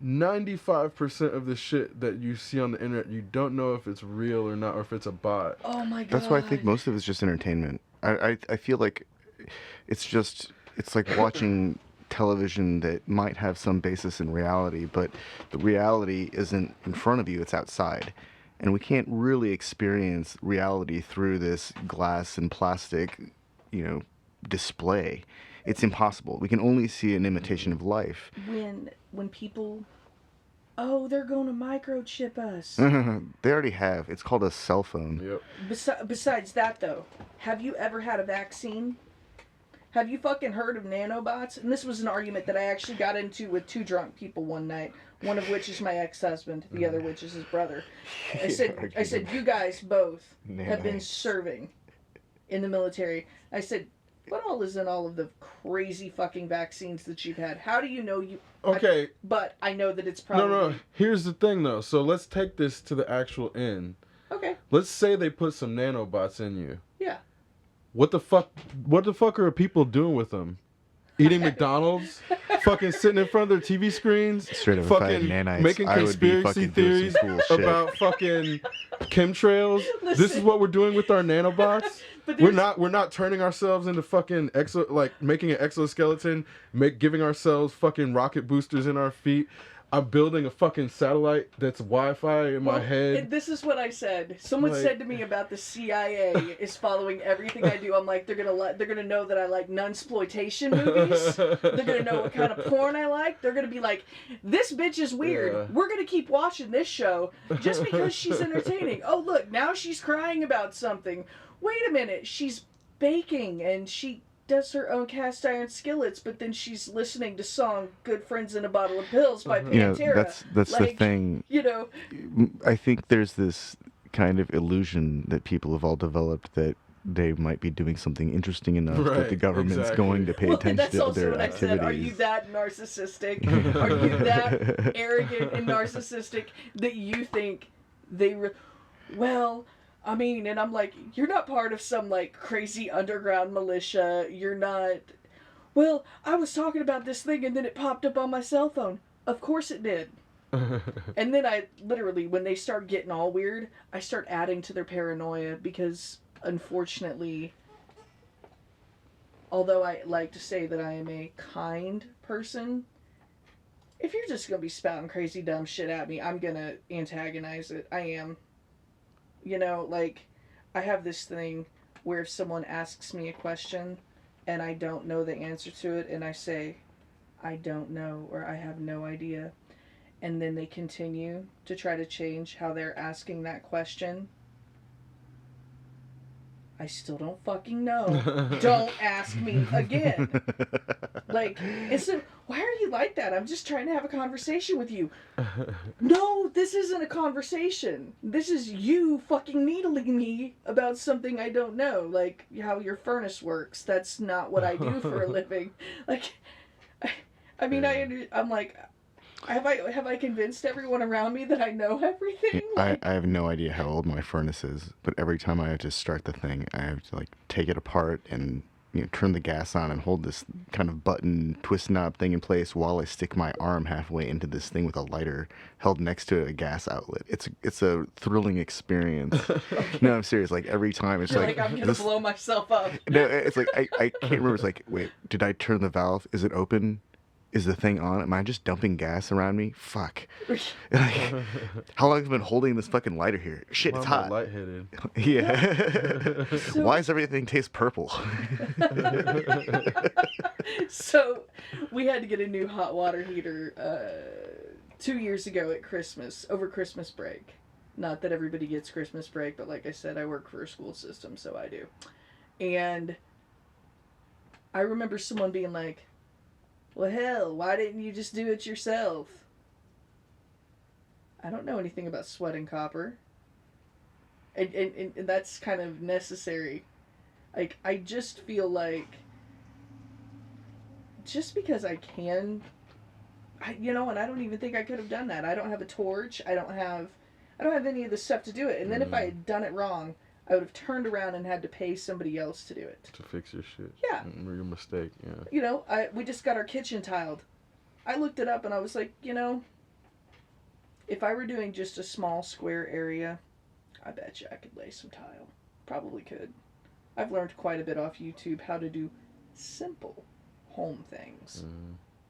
Speaker 1: 95% of the shit that you see on the internet, you don't know if it's real or not, or if it's a bot.
Speaker 2: Oh my god.
Speaker 3: That's why I think most of it's just entertainment. I feel like it's like watching television that might have some basis in reality, but the reality isn't in front of you, it's outside. And we can't really experience reality through this glass and plastic, display. It's impossible. We can only see an imitation of life.
Speaker 2: When people, oh, they're going to microchip us.
Speaker 3: They already have. It's called a cell phone.
Speaker 1: Yep.
Speaker 2: Besides that, though, have you ever had a vaccine? Have you fucking heard of nanobots? And this was an argument that I actually got into with two drunk people one night. One of which is my ex-husband, the other which is his brother. I said, you guys both have been serving in the military. I said, what all is in all of the crazy fucking vaccines that you've had? How do you know you...
Speaker 1: Okay.
Speaker 2: But I know that it's probably...
Speaker 1: No. Here's the thing, though. So let's take this to the actual end.
Speaker 2: Okay.
Speaker 1: Let's say they put some nanobots in you.
Speaker 2: Yeah.
Speaker 1: What the fuck are people doing with them? Eating McDonald's? Fucking sitting in front of their TV screens?
Speaker 3: Straight up,
Speaker 1: fucking
Speaker 3: nanites,
Speaker 1: making conspiracy theories about fucking chemtrails.
Speaker 2: Listen.
Speaker 1: This is what we're doing with our nanobots. We're not turning ourselves into fucking making an exoskeleton, giving ourselves fucking rocket boosters in our feet. I'm building a fucking satellite that's Wi-Fi in my head.
Speaker 2: This is what I said. Someone said to me about the CIA is following everything I do. I'm like, they're gonna know that I like nunsploitation movies. They're gonna know what kind of porn I like. They're gonna be like, this bitch is weird.
Speaker 1: Yeah.
Speaker 2: We're gonna keep watching this show just because she's entertaining. Oh look, now she's crying about something. Wait a minute, she's baking and she does her own cast iron skillets, but then she's listening to song "Good Friends in a Bottle of Pills" by Pantera.
Speaker 3: That's the thing. I think there's this kind of illusion that people have all developed that they might be doing something interesting enough that the government's going to pay attention to their activities.
Speaker 2: Said, are you that narcissistic? Are you that arrogant and narcissistic that you think well, I mean, and I'm like, you're not part of some, like, crazy underground militia. You're not... Well, I was talking about this thing and then it popped up on my cell phone. Of course it did. And then I, literally, when they start getting all weird, I start adding to their paranoia because, unfortunately, although I like to say that I am a kind person, if you're just going to be spouting crazy dumb shit at me, I'm going to antagonize it. I am. I have this thing where if someone asks me a question and I don't know the answer to it and I say, I don't know, or I have no idea, and then they continue to try to change how they're asking that question, I still don't fucking know. Don't ask me again. Why are you like that? I'm just trying to have a conversation with you. No, this isn't a conversation. This is you fucking needling me about something I don't know. Like how your furnace works. That's not what I do for a living. I'm like, have I convinced everyone around me that I know everything?
Speaker 3: I have no idea how old my furnace is, but every time I have to start the thing, I have to take it apart and turn the gas on and hold this kind of button twist knob thing in place while I stick my arm halfway into this thing with a lighter held next to a gas outlet. It's a thrilling experience. No, I'm serious. Every time it's
Speaker 2: I'm gonna blow myself up.
Speaker 3: No, it's I can't remember. It's wait, did I turn the valve? Is it open? Is the thing on? Am I just dumping gas around me? Fuck. How long have I been holding this fucking lighter here? Shit, it's hot.
Speaker 1: Lightheaded.
Speaker 3: Yeah. Why does everything taste purple?
Speaker 2: So, we had to get a new hot water heater 2 years ago at Christmas, over Christmas break. Not that everybody gets Christmas break, but like I said, I work for a school system, so I do. And I remember someone being like, well, hell, why didn't you just do it yourself? I don't know anything about sweating copper. And that's kind of necessary. I just feel like just because I can, and I don't even think I could have done that. I don't have a torch. I don't have any of the stuff to do it. And then if I had done it wrong, I would have turned around and had to pay somebody else to do it.
Speaker 1: To fix your shit.
Speaker 2: Yeah.
Speaker 1: Your mistake, yeah.
Speaker 2: We just got our kitchen tiled. I looked it up and I was like, If I were doing just a small square area, I bet you I could lay some tile. Probably could. I've learned quite a bit off YouTube how to do simple home things.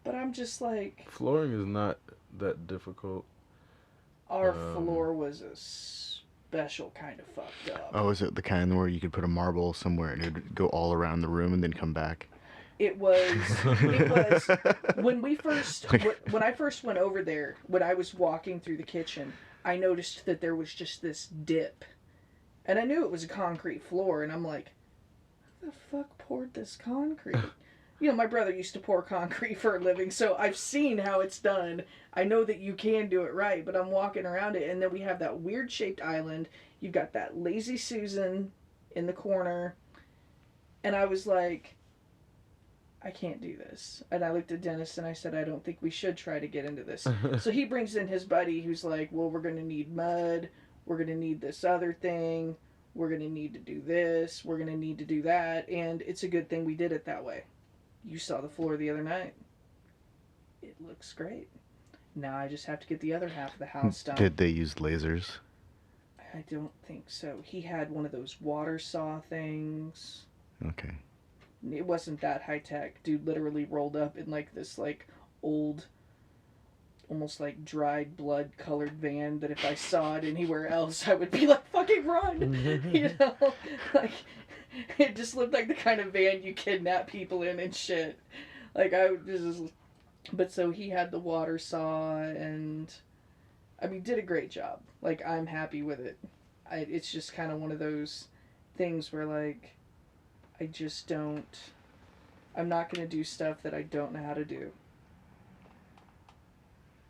Speaker 2: But I'm just like,
Speaker 1: Flooring is not that difficult.
Speaker 2: our floor was a special kind of fucked up.
Speaker 3: Oh, is it the kind where you could put a marble somewhere and it would go all around the room and then come back?
Speaker 2: It was when I first went over there, when I was walking through the kitchen, I noticed that there was just this dip. And I knew it was a concrete floor, and I'm like, who the fuck poured this concrete? You know, my brother used to pour concrete for a living, so I've seen how it's done. I know that you can do it right, but I'm walking around it, and then we have that weird shaped island. You've got that lazy Susan in the corner, and I was like, I can't do this. And I looked at Dennis and I said, I don't think we should try to get into this. So he brings in his buddy who's like, well, we're going to need mud. We're going to need this other thing. We're going to need to do this. We're going to need to do that. And it's a good thing we did it that way. You saw the floor the other night. It looks great. Now I just have to get the other half of the house done.
Speaker 3: Did they use lasers?
Speaker 2: I don't think so. He had one of those water saw things.
Speaker 3: Okay.
Speaker 2: It wasn't that high tech. Dude literally rolled up in like this like old, almost like dried blood colored van that if I saw it anywhere else I would be like, fucking run. You know? Like it just looked like the kind of van you kidnap people in and shit. Like but so he had the water saw and I mean did a great job. Like I'm happy with it. It's just kind of one of those things where like I'm not going to do stuff that I don't know how to do.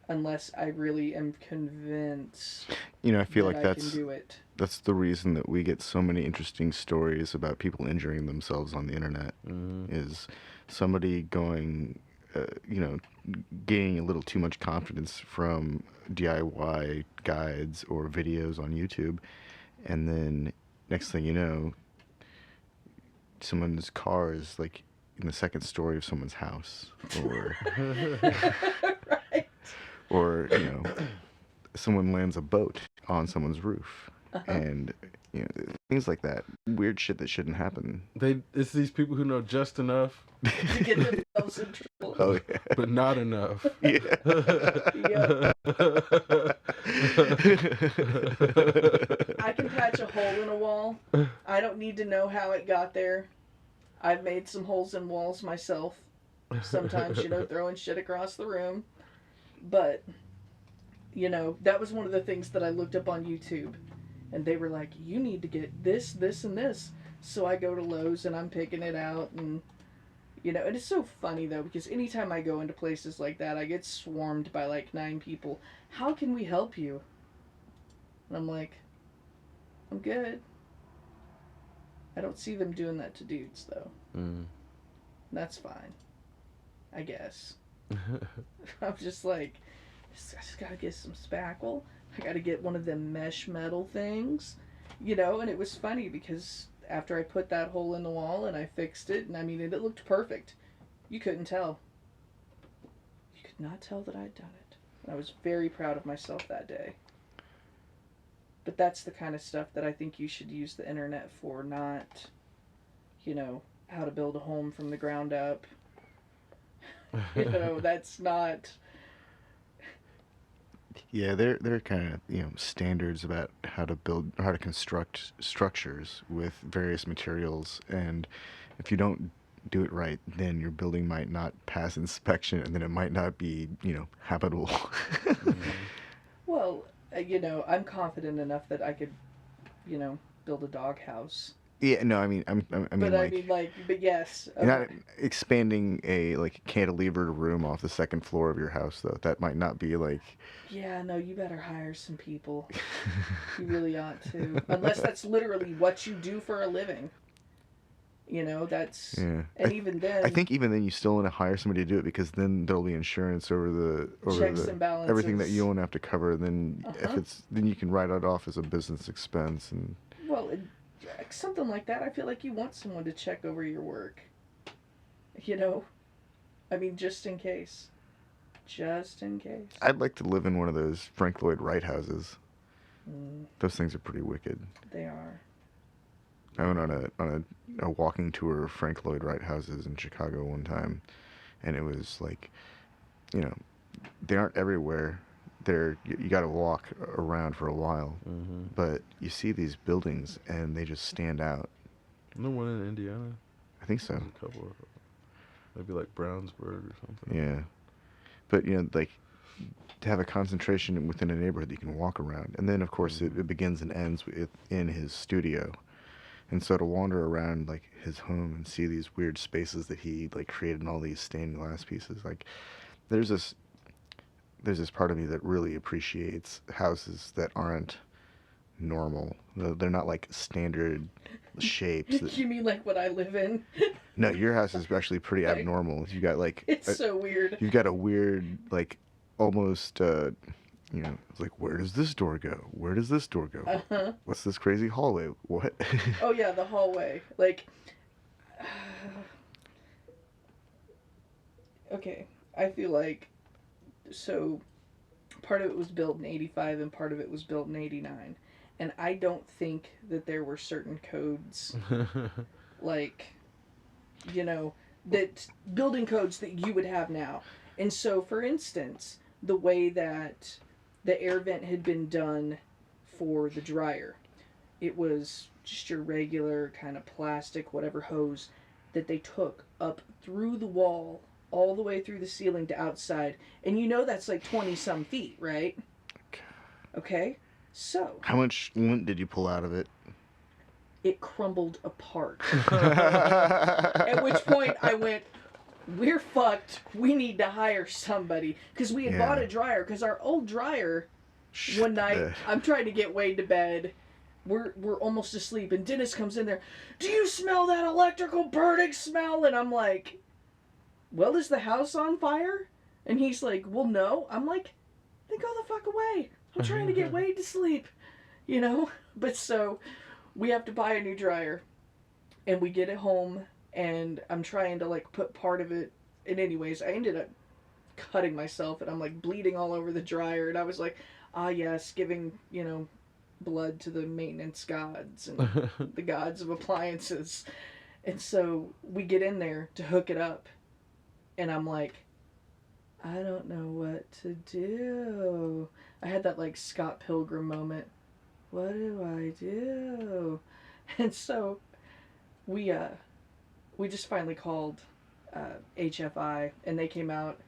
Speaker 2: Unless I really am convinced
Speaker 3: I feel
Speaker 2: that
Speaker 3: like
Speaker 2: I
Speaker 3: that's
Speaker 2: can do it.
Speaker 3: that's the reason that we get so many interesting stories about people injuring themselves on the internet. Is somebody going, gaining a little too much confidence from DIY guides or videos on YouTube, and then next thing you know, someone's car is like in the second story of someone's house, or
Speaker 2: Right.
Speaker 3: or someone lands a boat on someone's roof, and things like that, weird shit that shouldn't happen.
Speaker 1: It's these people who know just enough
Speaker 2: To get themselves in trouble.
Speaker 3: Oh yeah.
Speaker 1: but not enough.
Speaker 3: Yeah.
Speaker 2: Yeah. I can patch a hole in a wall. I don't need to know how it got there. I've made some holes in walls myself. Sometimes, throwing shit across the room. But, that was one of the things that I looked up on YouTube. And they were like, you need to get this, this, and this. So I go to Lowe's and I'm picking it out. And, and it's so funny, though, because anytime I go into places like that, I get swarmed by like 9 people. How can we help you? And I'm like, I'm good. I don't see them doing that to dudes, though. That's fine. I guess. I'm just like, I just gotta get some spackle. I gotta get one of them mesh metal things. And it was funny because after I put that hole in the wall and I fixed it, and I mean, it looked perfect. You couldn't tell. You could not tell that I'd done it. And I was very proud of myself that day. But that's the kind of stuff that I think you should use the internet for, not, how to build a home from the ground up. That's not...
Speaker 3: Yeah, they're kind of, standards about how to construct structures with various materials, and if you don't do it right, then your building might not pass inspection, and then it might not be, habitable.
Speaker 2: Well, I'm confident enough that I could, build a doghouse.
Speaker 3: Yeah, no, I mean,
Speaker 2: but yes.
Speaker 3: You're not expanding a cantilevered room off the second floor of your house, though. That might not be like.
Speaker 2: Yeah, no, you better hire some people. You really ought to, unless that's literally what you do for a living. That's.
Speaker 3: Yeah.
Speaker 2: And even then.
Speaker 3: I think even then you still want to hire somebody to do it, because then there'll be insurance over
Speaker 2: checks and balances.
Speaker 3: Everything that you won't have to cover. And then then you can write it off as a business expense and.
Speaker 2: Well. Something like that, I feel like you want someone to check over your work. I mean, just in case. just in case.
Speaker 3: I'd like to live in one of those Frank Lloyd Wright houses.
Speaker 2: Mm,
Speaker 3: Those things are pretty wicked.
Speaker 2: they are.
Speaker 3: I went on a walking tour of Frank Lloyd Wright houses in Chicago one time, and it was like, you know, they aren't everywhere. You got to walk around for a while, but you see these buildings and they just stand out.
Speaker 1: No one in Indiana.
Speaker 3: I think so.
Speaker 1: There's a couple of maybe like Brownsburg or something.
Speaker 3: Yeah, but like to have a concentration within a neighborhood that you can walk around, and then of course it begins and ends in his studio. And so to wander around like his home and see these weird spaces that he like created in all these stained glass pieces, like there's this part of me that really appreciates houses that aren't normal. They're not like standard shapes.
Speaker 2: You mean like what I live in?
Speaker 3: No, your house is actually pretty
Speaker 2: Like,
Speaker 3: abnormal. You got like
Speaker 2: it's so weird.
Speaker 3: You've got a weird like almost it's like, where does this door go? Where does this door go?
Speaker 2: Uh-huh.
Speaker 3: What's this crazy hallway? What?
Speaker 2: Oh yeah, the hallway. Like, okay, I feel like, so part of it was built in 85 and part of it was built in 89. And I don't think that there were certain codes, like, that building codes that you would have now. And so, for instance, the way that the air vent had been done for the dryer, it was just your regular kind of plastic, whatever hose that they took up through the wall, all the way through the ceiling to outside. And that's like 20 some feet, right? Okay? So.
Speaker 3: How much lint did you pull out of it?
Speaker 2: It crumbled apart. At which point I went, we're fucked. We need to hire somebody. Because we had bought a dryer. Because our old dryer, one night, I'm trying to get Wade to bed. We're almost asleep. And Dennis comes in there. Do you smell that electrical burning smell? And I'm like, well, is the house on fire? And he's like, well, no. I'm like, then go the fuck away. I'm trying to get Wade to sleep. But so we have to buy a new dryer. And we get it home. And I'm trying to like put part of it. And anyways, I ended up cutting myself. And I'm like bleeding all over the dryer. And I was like, ah yes, giving, blood to the maintenance gods. And the gods of appliances. And so we get in there to hook it up. And I'm like, I don't know what to do. I had that like Scott Pilgrim moment. What do I do? And so we just finally called HFI, and they came out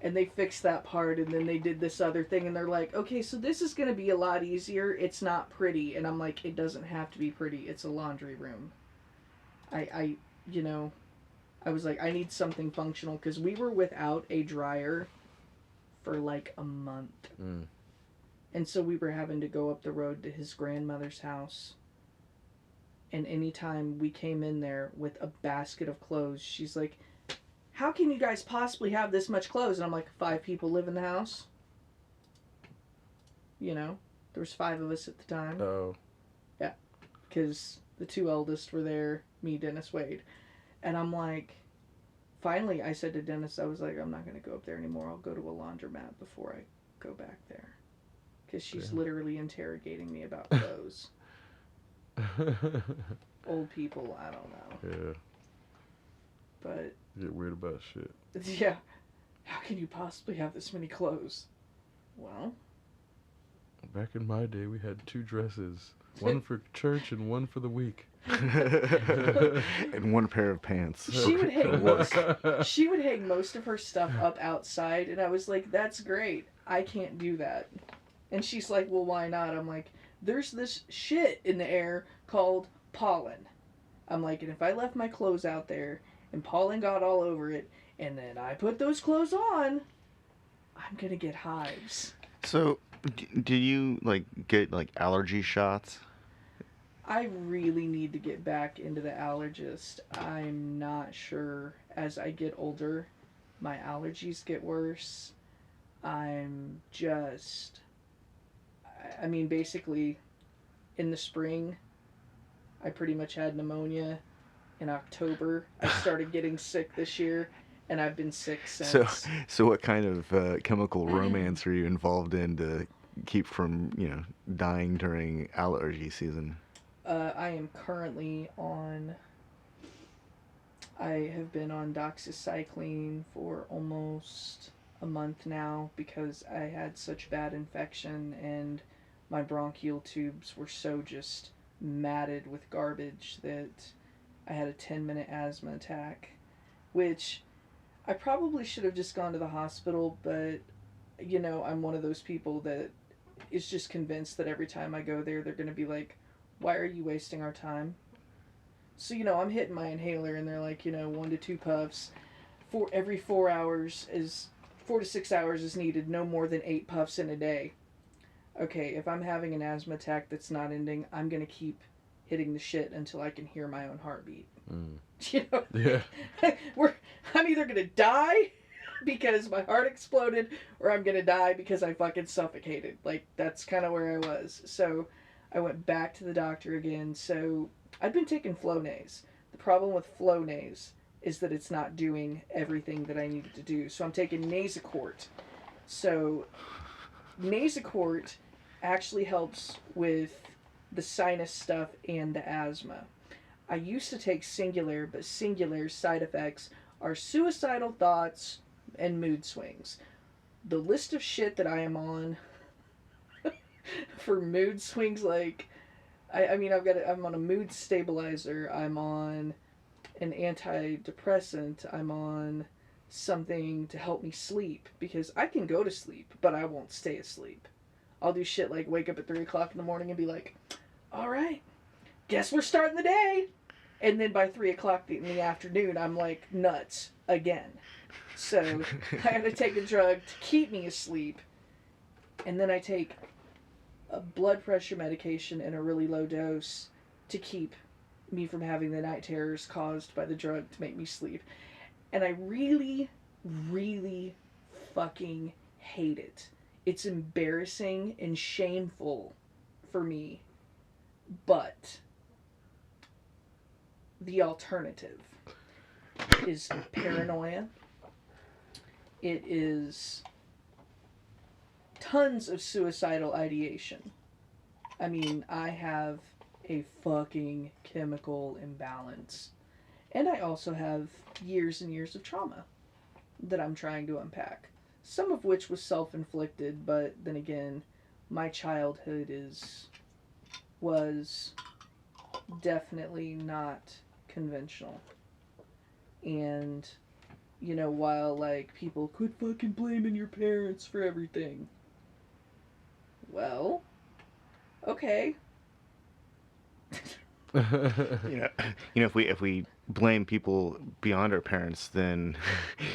Speaker 2: and they fixed that part, and then they did this other thing, and they're like, okay, so this is going to be a lot easier. It's not pretty. And I'm like, it doesn't have to be pretty. It's a laundry room. I was like, I need something functional, because we were without a dryer for like a month. And so we were having to go up the road to his grandmother's house. And anytime we came in there with a basket of clothes, she's like, how can you guys possibly have this much clothes? And I'm like, 5 people live in the house. There was 5 of us at the time.
Speaker 1: Oh.
Speaker 2: Yeah. Because the 2 eldest were there, me, Dennis, Wade. And I'm like, finally I said to Dennis, I was like, I'm not going to go up there anymore. I'll go to a laundromat before I go back there. Because she's literally interrogating me about clothes. Old people, I don't know.
Speaker 1: Yeah.
Speaker 2: But.
Speaker 1: You get weird about shit.
Speaker 2: Yeah. How can you possibly have this many clothes? Well.
Speaker 1: Back in my day, we had 2 dresses. One for church and one for the week.
Speaker 3: And 1 pair of pants.
Speaker 2: She would hang most of her stuff up outside, and I was like, that's great. I can't do that. And she's like, well, why not? I'm like, there's this shit in the air called pollen. I'm like, and if I left my clothes out there and pollen got all over it, and then I put those clothes on, I'm gonna get hives.
Speaker 3: So, do you get allergy shots?
Speaker 2: I really need to get back into the allergist. I'm not sure. As I get older, my allergies get worse. Basically, in the spring, I pretty much had pneumonia. In October, I started getting sick this year. and I've been sick
Speaker 3: So,
Speaker 2: since.
Speaker 3: so what kind of chemical romance are you involved in to keep from, dying during allergy season?
Speaker 2: I am currently on. I have been on doxycycline for almost a month now because I had such bad infection and my bronchial tubes were so just matted with garbage that I had a 10-minute asthma attack, which I probably should have just gone to the hospital, but I'm one of those people that is just convinced that every time I go there, they're going to be like, why are you wasting our time? So, I'm hitting my inhaler and they're like, 1 to 2 puffs. Every 4 hours is 4 to 6 hours is needed, no more than 8 puffs in a day. Okay, if I'm having an asthma attack that's not ending, I'm going to keep hitting the shit until I can hear my own heartbeat.
Speaker 1: Mm.
Speaker 2: Yeah. I'm either going to die because my heart exploded or I'm going to die because I fucking suffocated. Like, that's kind of where I was. So I went back to the doctor again. So I'd been taking Flonase. The problem with Flonase is that it's not doing everything that I needed to do. So I'm taking Nasacort. So Nasacort actually helps with the sinus stuff and the asthma. I used to take Singular, but Singular's side effects are suicidal thoughts and mood swings. The list of shit that I am on for mood swings, like, I'm on a mood stabilizer, I'm on an antidepressant, I'm on something to help me sleep, because I can go to sleep, but I won't stay asleep. I'll do shit like wake up at 3 o'clock in the morning and be like, alright, guess we're starting the day. And then by 3 o'clock in the afternoon, I'm like nuts again. So I have to take a drug to keep me asleep. And then I take a blood pressure medication in a really low dose to keep me from having the night terrors caused by the drug to make me sleep. And I really, really fucking hate it. It's embarrassing and shameful for me. But the alternative is paranoia. It is tons of suicidal ideation. I mean, I have a fucking chemical imbalance. And I also have years and years of trauma that I'm trying to unpack. Some of which was self-inflicted, but then again, my childhood was definitely not conventional. And, while, like, people quit fucking blaming your parents for everything. Well, okay.
Speaker 3: If we blame people beyond our parents, then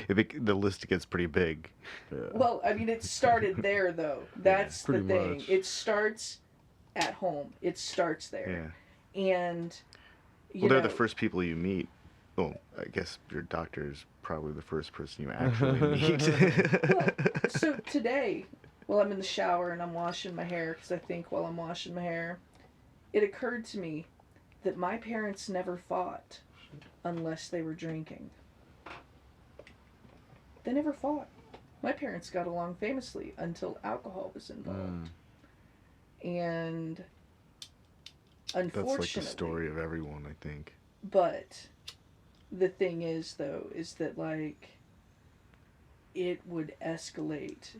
Speaker 3: the list gets pretty big.
Speaker 1: Yeah.
Speaker 2: Well, I mean, it started there, though. That's the thing.
Speaker 1: Much.
Speaker 2: It starts at home. It starts there.
Speaker 3: Yeah.
Speaker 2: And,
Speaker 3: they're the first people you meet. Well, I guess your doctor is probably the first person you actually meet.
Speaker 2: Well, so today, while I'm in the shower and I'm washing my hair, because I think while I'm washing my hair, it occurred to me that my parents never fought unless they were drinking. They never fought. My parents got along famously until alcohol was involved. And unfortunately...
Speaker 3: That's like the story of everyone, I think.
Speaker 2: But the thing is, though, is that, like, it would escalate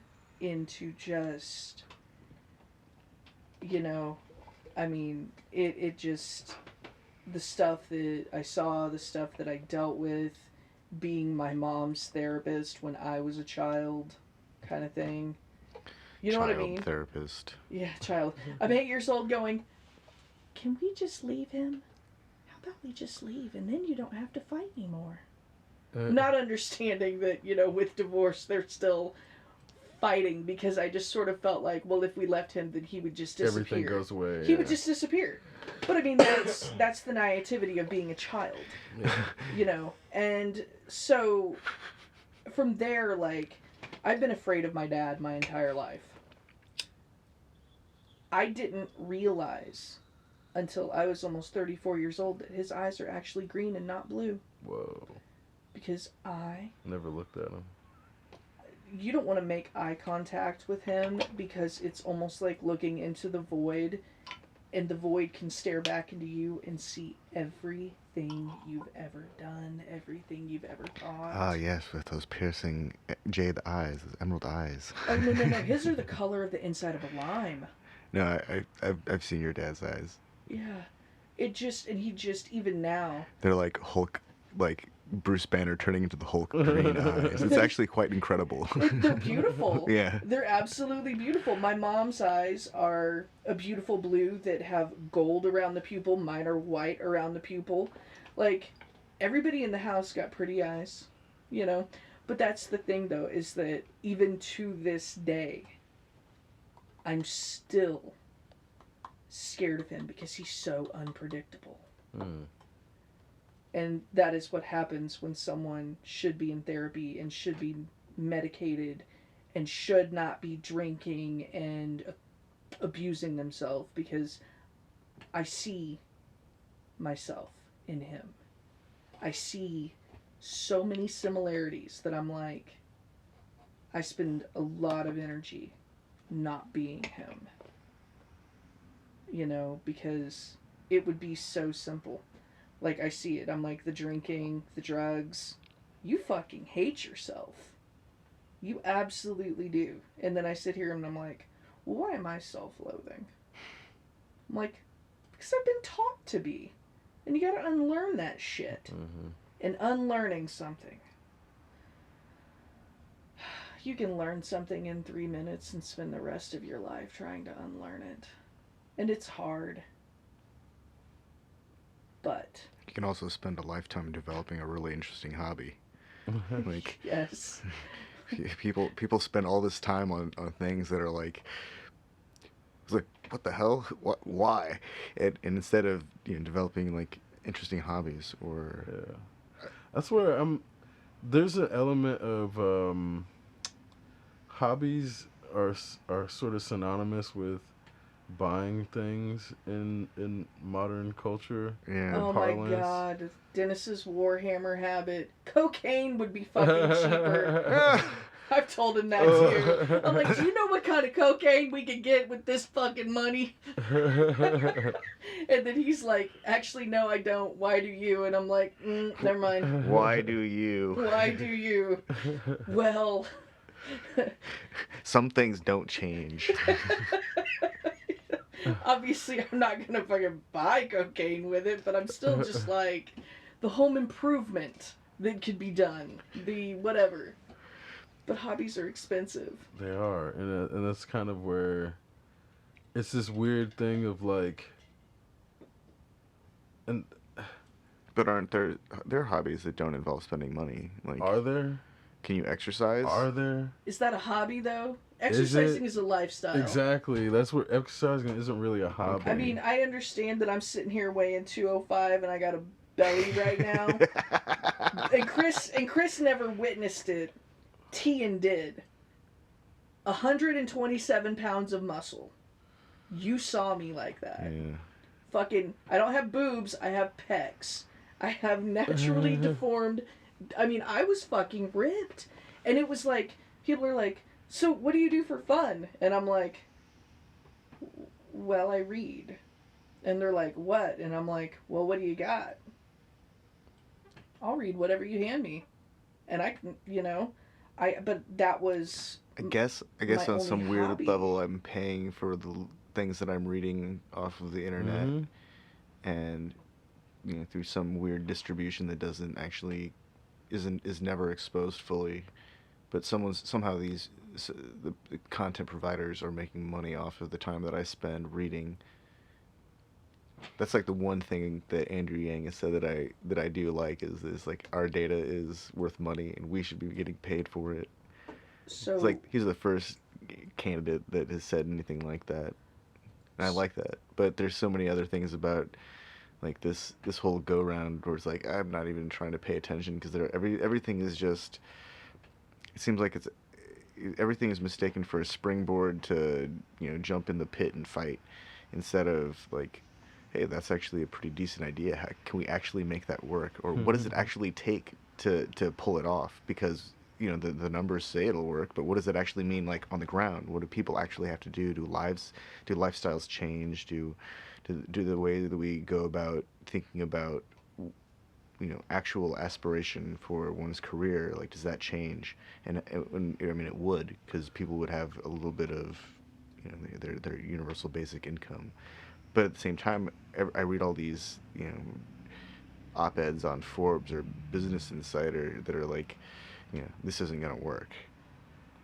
Speaker 2: into just, I mean, it just... The stuff that I saw, the stuff that I dealt with, being my mom's therapist when I was a child, kind of thing. You know what I mean?
Speaker 3: Child therapist.
Speaker 2: Yeah, child. I'm 8 years old going, can we just leave him? How about we just leave and then you don't have to fight anymore? Not understanding that, with divorce, they're still fighting because I just sort of felt like, well, if we left him, then he would just disappear.
Speaker 1: Everything goes away.
Speaker 2: He would just disappear. But I mean, that's the naivety of being a child, And so from there, like, I've been afraid of my dad my entire life. I didn't realize until I was almost 34 years old that his eyes are actually green and not blue.
Speaker 1: Whoa.
Speaker 2: because
Speaker 1: Never looked at him.
Speaker 2: you don't want to make eye contact with him because it's almost like looking into the void, and the void can stare back into you and see everything you've ever done, everything you've ever thought.
Speaker 3: Ah, yes, with those piercing jade eyes, those emerald eyes.
Speaker 2: Oh, no, no, no. His are the color of the inside of a lime.
Speaker 3: No, I've seen your dad's eyes.
Speaker 2: Yeah. And he just, even now.
Speaker 3: They're like Hulk, like Bruce Banner turning into the Hulk green eyes. It's actually quite incredible.
Speaker 2: They're beautiful.
Speaker 3: Yeah.
Speaker 2: They're absolutely beautiful. My mom's eyes are a beautiful blue that have gold around the pupil. Mine are white around the pupil. Like, everybody in the house got pretty eyes, you know? But that's the thing, though, is that even to this day, I'm still scared of him because he's so unpredictable. And that is what happens when someone should be in therapy and should be medicated and should not be drinking and abusing themselves, because I see myself in him. I see so many similarities that I'm like, I spend a lot of energy not being him. You know, because it would be so simple. Like, I see it. I'm like, the drinking, the drugs. You fucking hate yourself. You absolutely do. And then I sit here and I'm like, well, why am I self-loathing? I'm like, because I've been taught to be. And you gotta unlearn that shit.
Speaker 1: Mm-hmm.
Speaker 2: And unlearning something. You can learn something in 3 minutes and spend the rest of your life trying to unlearn it. And it's hard. But
Speaker 3: You can also spend a lifetime developing a really interesting hobby. Like,
Speaker 2: yes.
Speaker 3: people spend all this time on things that are like, it's like, what the hell? What? Why? And instead of developing like interesting hobbies or
Speaker 1: that's where there's an element of hobbies are sort of synonymous with buying things in modern culture.
Speaker 3: yeah.
Speaker 2: Oh
Speaker 1: parlance.
Speaker 2: my god. Dennis's Warhammer habit. Cocaine would be fucking cheaper. I've told him that too. I'm like, do you know what kind of cocaine we could get with this fucking money? And then he's like, actually, no, I don't. Why do you? And I'm like, never mind.
Speaker 3: Why do you?
Speaker 2: Why do you? Well.
Speaker 3: Some things don't change.
Speaker 2: Obviously, I'm not gonna fucking buy cocaine with it, but I'm still just like, the home improvement that could be done, the whatever. But hobbies are expensive.
Speaker 1: They are, and that's kind of where it's this weird thing of like, and
Speaker 3: But aren't there are hobbies that don't involve spending money? Like,
Speaker 1: are there?
Speaker 3: can you exercise?
Speaker 1: Are there?
Speaker 2: Is that a hobby though? Exercising is a lifestyle.
Speaker 1: Exactly. That's where exercising isn't really a hobby.
Speaker 2: I mean, I understand that I'm sitting here weighing 205 and I got a belly right now. and Chris never witnessed it. Tian did. 127 pounds of muscle. You saw me like that.
Speaker 3: Yeah.
Speaker 2: Fucking, I don't have boobs, I have pecs. I have naturally deformed. I mean, I was fucking ripped. And it was like, people are like, so what do you do for fun? And I'm like, well, I read. And they're like, what? And I'm like, well, what do you got? I'll read whatever you hand me. And I can, but that was
Speaker 3: I guess
Speaker 2: my
Speaker 3: on
Speaker 2: only
Speaker 3: some weird
Speaker 2: hobby.
Speaker 3: level, I'm paying for the things that I'm reading off of the internet,
Speaker 1: Mhm.
Speaker 3: and through some weird distribution that doesn't actually is never exposed fully, but somehow the content providers are making money off of the time that I spend reading. That's like the one thing that Andrew Yang has said that I do like is this, like, our data is worth money and we should be getting paid for it.
Speaker 2: so.
Speaker 3: It's like he's the first candidate that has said anything like that. And I like that. But there's so many other things about like this whole go round where it's like I'm not even trying to pay attention because everything is just, it seems like everything is mistaken for a springboard to jump in the pit and fight, instead of like, hey, that's actually a pretty decent idea. How can we actually make that work? Or what does it actually take to pull it off, because the numbers say it'll work, but what does it actually mean, like, on the ground? What do people actually have to do? Do lifestyles change? Do the way that we go about thinking about actual aspiration for one's career, like, does that change? And I mean, it would, because people would have a little bit of their universal basic income. But at the same time, I read all these op-eds on Forbes or Business Insider that are like, this isn't going to work.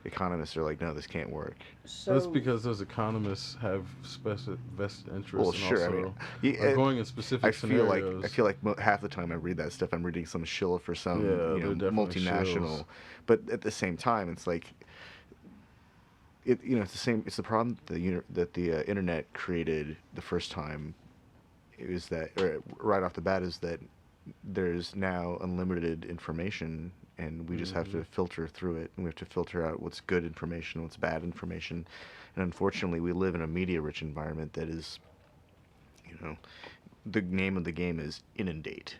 Speaker 3: Economists are like, no, this can't work.
Speaker 2: So
Speaker 1: That's because those economists have vested interests,
Speaker 3: Well,
Speaker 1: and
Speaker 3: sure.
Speaker 1: also
Speaker 3: I mean,
Speaker 1: are going in specific scenarios.
Speaker 3: I feel like half the time I read that stuff, I'm reading some shill for some
Speaker 1: they're definitely
Speaker 3: multinational.
Speaker 1: shills.
Speaker 3: But at the same time, it's like, it's the same. It's the problem that the internet created the first time. It was that, or right off the bat, is that there's now unlimited information, and we just have to filter through it, and we have to filter out what's good information, what's bad information. And unfortunately, we live in a media-rich environment that is, the name of the game is inundate,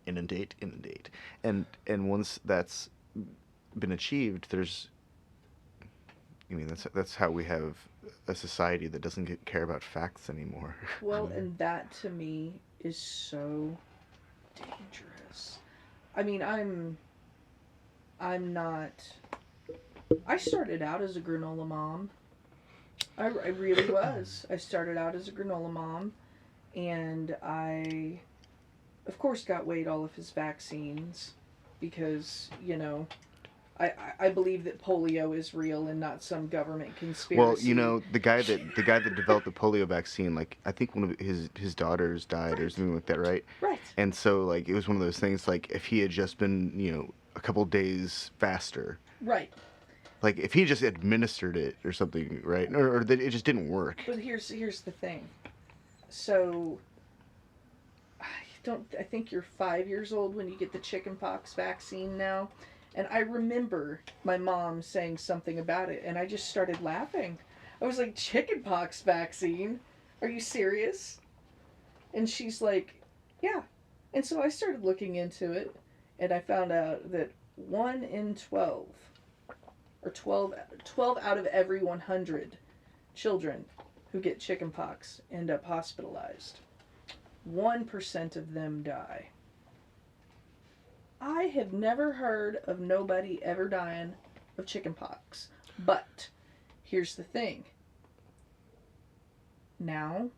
Speaker 3: inundate, inundate. And once that's been achieved, that's how we have a society that doesn't care about facts anymore.
Speaker 2: well, and that to me is so dangerous. I mean, I'm not. I started out as a granola mom. I really was. I started out as a granola mom, and I, of course, got Wade all of his vaccines because, I believe that polio is real and not some government conspiracy.
Speaker 3: Well, the guy that developed the polio vaccine, like, I think one of his daughters died or something like that, right?
Speaker 2: Right.
Speaker 3: And so, like, it was one of those things, like, if he had just been, a couple days faster.
Speaker 2: Right.
Speaker 3: Like, if he just administered it or something, right? Or that it just didn't work.
Speaker 2: But here's the thing. So, I think you're 5 years old when you get the chickenpox vaccine now. And I remember my mom saying something about it, and I just started laughing. I was like, chickenpox vaccine? Are you serious? And she's like, yeah. And so I started looking into it, and I found out that 1 in 12, or 12 out of every 100 children who get chickenpox end up hospitalized. 1% of them die. I have never heard of nobody ever dying of chickenpox. But here's the thing. Now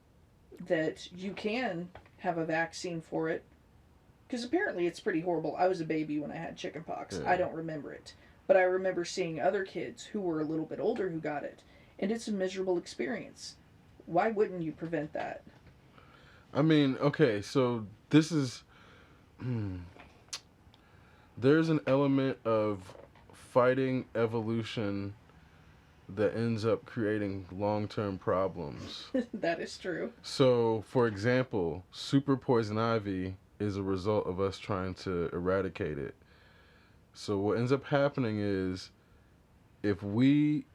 Speaker 2: that you can have a vaccine for it, because apparently it's pretty horrible. I was a baby when I had chickenpox.
Speaker 1: Yeah.
Speaker 2: I don't remember it. But I remember seeing other kids who were a little bit older who got it. And it's a miserable experience. Why wouldn't you prevent that?
Speaker 1: I mean, okay, so this is... There's an element of fighting evolution that ends up creating long-term problems.
Speaker 2: That is true.
Speaker 1: So, for example, super poison ivy is a result of us trying to eradicate it. So what ends up happening is, if we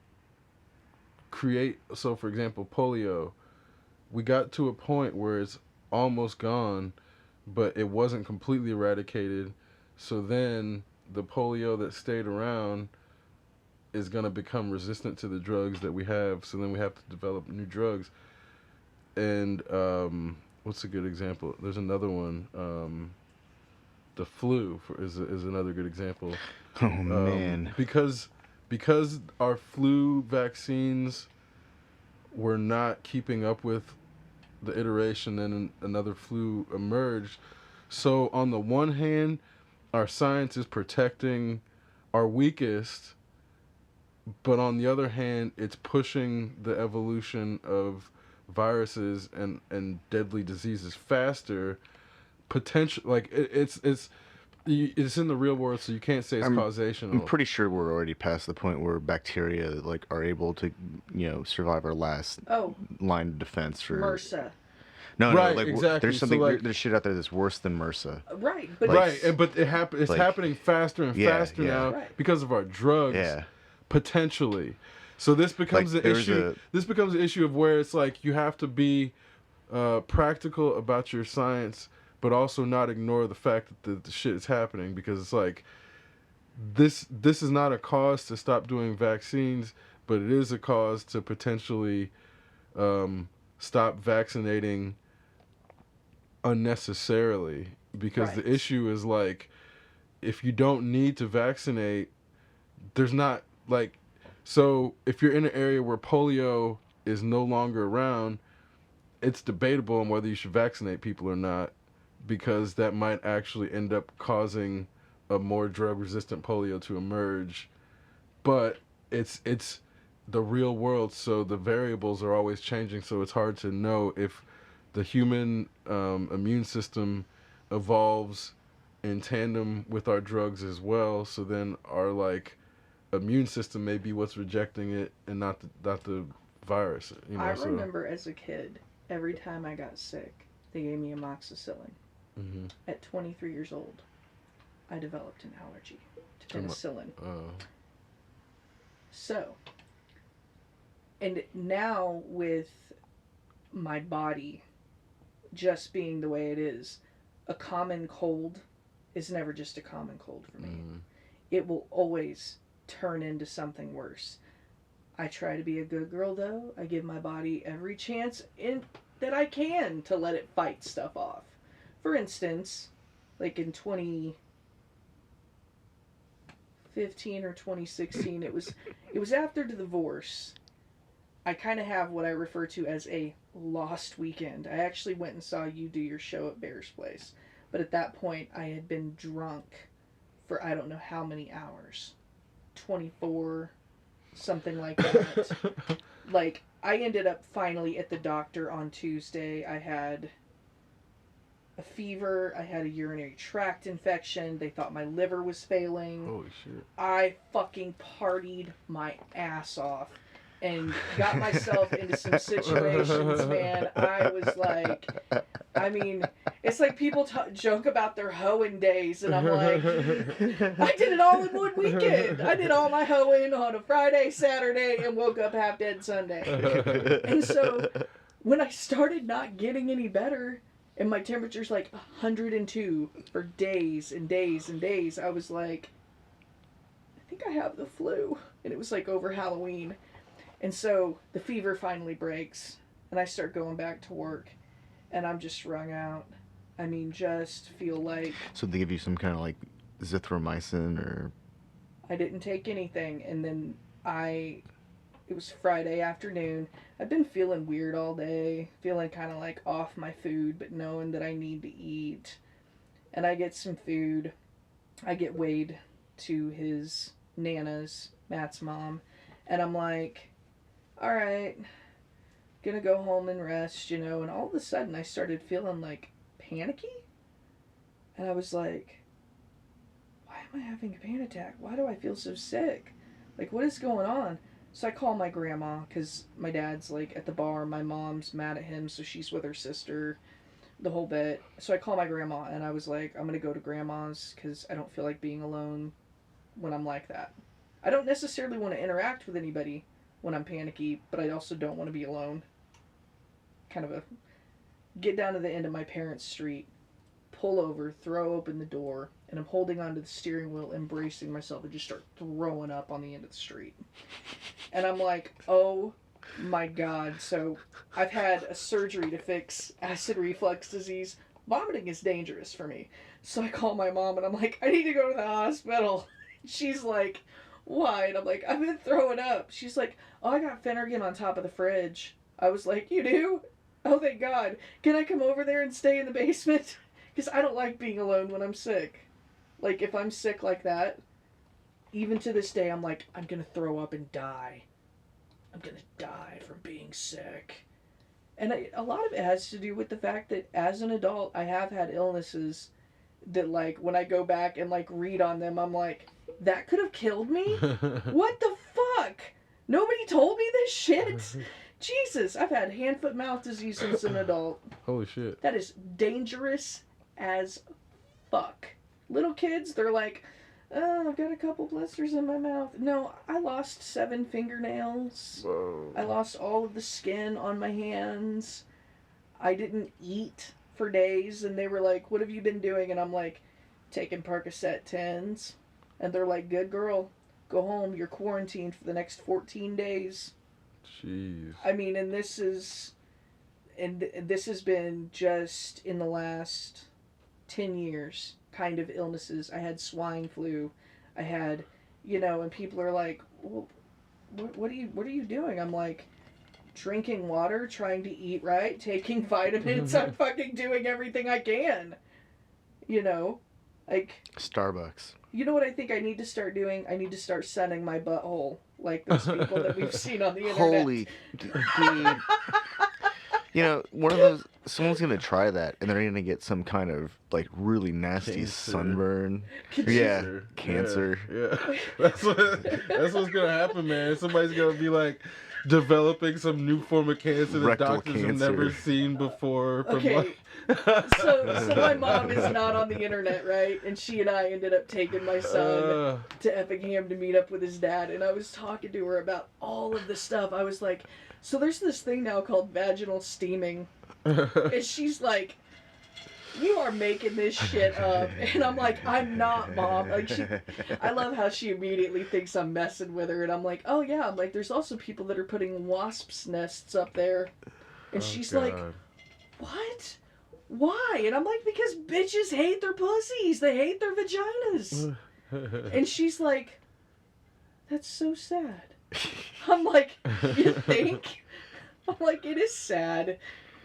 Speaker 1: create, so for example, polio, we got to a point where it's almost gone, but it wasn't completely eradicated. So then the polio that stayed around is going to become resistant to the drugs that we have. So then we have to develop new drugs. And what's a good example? There's another one. The flu is another good example.
Speaker 3: Oh, man.
Speaker 1: Because our flu vaccines were not keeping up with the iteration, and another flu emerged. So on the one hand, our science is protecting our weakest, but on the other hand, it's pushing the evolution of viruses and deadly diseases faster. Potential, like it's in the real world, so you can't say it's causational.
Speaker 3: I'm pretty sure we're already past the point where bacteria like are able to survive our last line of defense for
Speaker 2: MRSA.
Speaker 3: No,
Speaker 1: right,
Speaker 3: like
Speaker 1: exactly.
Speaker 3: there's something
Speaker 1: So, like,
Speaker 3: there's shit out there that's worse than MRSA.
Speaker 2: Right, but
Speaker 1: but it's happening faster and faster now
Speaker 2: Right.
Speaker 1: because of our drugs.
Speaker 3: Yeah.
Speaker 1: Potentially. So this becomes
Speaker 3: Like,
Speaker 1: the issue. This becomes the issue of where it's like you have to be practical about your science, but also not ignore the fact that the shit is happening, because it's like this is not a cause to stop doing vaccines, but it is a cause to potentially stop vaccinating unnecessarily, because
Speaker 2: Right.
Speaker 1: the issue is like, if you don't need to vaccinate, there's not like, so if you're in an area where polio is no longer around, it's debatable on whether you should vaccinate people or not, because that might actually end up causing a more drug resistant polio to emerge. But it's the real world, so the variables are always changing, so it's hard to know if the human immune system evolves in tandem with our drugs as well. So then our like immune system may be what's rejecting it, and not the virus.
Speaker 2: I
Speaker 1: So.
Speaker 2: remember as a kid, every time I got sick, they gave me amoxicillin.
Speaker 1: Mm-hmm.
Speaker 2: At 23 years old, I developed an allergy to penicillin. So, and now with my body just being the way it is, a common cold is never just a common cold for me. It will always turn into something worse. I try to be a good girl, though. I give my body every chance that I can to let it fight stuff off. For instance, like in 2015 or 2016, it was after the divorce. I kind of have what I refer to as a lost weekend. I actually went and saw you do your show at Bear's Place, but at that point I had been drunk for I don't know how many hours. 24, something like that. Like, I ended up finally at the doctor on Tuesday. I had a fever. I had a urinary tract infection. They thought my liver was failing.
Speaker 1: Holy shit.
Speaker 2: I fucking partied my ass off and got myself into some situations, man. I was like, I mean, it's like people joke about their hoeing days, and I'm like, I did it all in one weekend. I did all my hoeing on a Friday, Saturday, and woke up half dead Sunday. And so when I started not getting any better, and my temperature's like 102 for days and days and days, I was like, I think I have the flu. And it was like over Halloween. And so the fever finally breaks, and I start going back to work, and I'm just wrung out. I mean, just feel like...
Speaker 3: So they give you some kind of like zithromycin or...
Speaker 2: I didn't take anything, and then it was Friday afternoon. I've been feeling weird all day, feeling kind of like off my food, but knowing that I need to eat. And I get some food. I get Wade to his Nana's, Matt's mom, and I'm like, all right, gonna go home and rest, and all of a sudden I started feeling like panicky, and I was like, why am I having a panic attack? Why do I feel so sick? Like, what is going on? So I call my grandma, because my dad's like at the bar, my mom's mad at him, so she's with her sister, the whole bit. So I call my grandma, and I was like, I'm gonna go to grandma's, because I don't feel like being alone when I'm like that. I don't necessarily want to interact with anybody when I'm panicky, but I also don't want to be alone. Kind of get down to the end of my parents' street, pull over, throw open the door, and I'm holding onto the steering wheel, embracing myself, and just start throwing up on the end of the street. And I'm like, oh my God. So I've had a surgery to fix acid reflux disease. Vomiting is dangerous for me. So I call my mom, and I'm like, I need to go to the hospital. She's like, why? And I'm like, I've been throwing up. She's like, oh, I got Phenergan on top of the fridge. I was like, you do? Oh, thank God. Can I come over there and stay in the basement? Because I don't like being alone when I'm sick. Like, if I'm sick like that, even to this day, I'm like, I'm going to throw up and die. I'm going to die from being sick. And a lot of it has to do with the fact that as an adult, I have had illnesses that, like, when I go back and, like, read on them, I'm like, that could have killed me? What the fuck? Nobody told me this shit? Jesus, I've had hand, foot, mouth disease since an adult.
Speaker 1: Holy shit.
Speaker 2: That is dangerous as fuck. Little kids, they're like, oh, I've got a couple blisters in my mouth. No, I lost 7 fingernails.
Speaker 1: Whoa.
Speaker 2: I lost all of the skin on my hands. I didn't eat for days, and they were like, "What have you been doing?" And I'm like, "Taking Percocet 10s." And they're like, "Good girl, go home. You're quarantined for the next 14 days."
Speaker 1: Jeez.
Speaker 2: I mean, and this has been just in the last 10 years kind of illnesses. I had swine flu. I had, and people are like, well, what are you doing? I'm like, drinking water, trying to eat right, taking vitamins. I'm fucking doing everything I can. Like
Speaker 3: Starbucks.
Speaker 2: you know what I think I need to start doing? I need to start sunning my butthole like those people that we've seen on the internet.
Speaker 3: Holy, dude. One of those. Someone's gonna try that, and they're gonna get some kind of like really nasty
Speaker 1: Cancer.
Speaker 3: sunburn.
Speaker 1: Cancer.
Speaker 3: Cancer.
Speaker 1: Yeah. That's what's gonna happen, man. Somebody's gonna be like developing some new form of cancer that
Speaker 3: Rectal
Speaker 1: doctors have never seen before. From
Speaker 2: Okay. So my mom is not on the internet, right? And she and I ended up taking my son to Effingham to meet up with his dad, and I was talking to her about all of this stuff. I was like, so there's this thing now called vaginal steaming. And she's like, "You are making this shit up." And I'm like, "I'm not, Mom." Like I love how she immediately thinks I'm messing with her, and I'm like, "Oh yeah." I'm like, "There's also people that are putting wasps' nests up there," and she's
Speaker 1: God.
Speaker 2: like, "What? Why?" And I'm like, "Because bitches hate their pussies. They hate their vaginas." And she's like, "That's so sad." I'm like, "You think?" I'm like, "It is sad.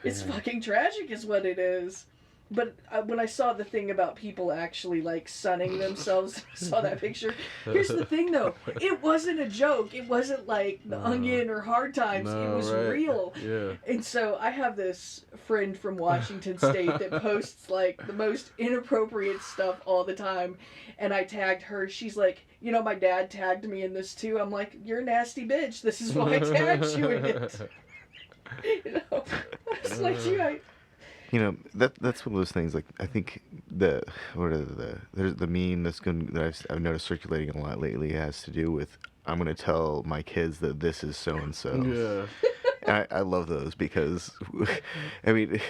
Speaker 2: It's fucking tragic is what it is." But when I saw the thing about people actually, like, sunning themselves, I saw that picture. Here's the thing, though. It wasn't a joke. It wasn't, like, The Onion or Hard Times.
Speaker 1: No,
Speaker 2: it was
Speaker 1: right.
Speaker 2: real.
Speaker 1: Yeah.
Speaker 2: And so I have this friend from Washington State that posts, like, the most inappropriate stuff all the time. And I tagged her. She's like, "My dad tagged me in this, too." I'm like, "You're a nasty bitch. This is why I tagged you in it." I was like,
Speaker 3: that's one of those things. Like I think there's the meme that I've noticed circulating a lot lately has to do with I'm gonna tell my kids that this is so and so.
Speaker 1: Yeah.
Speaker 3: And I love those because, I mean,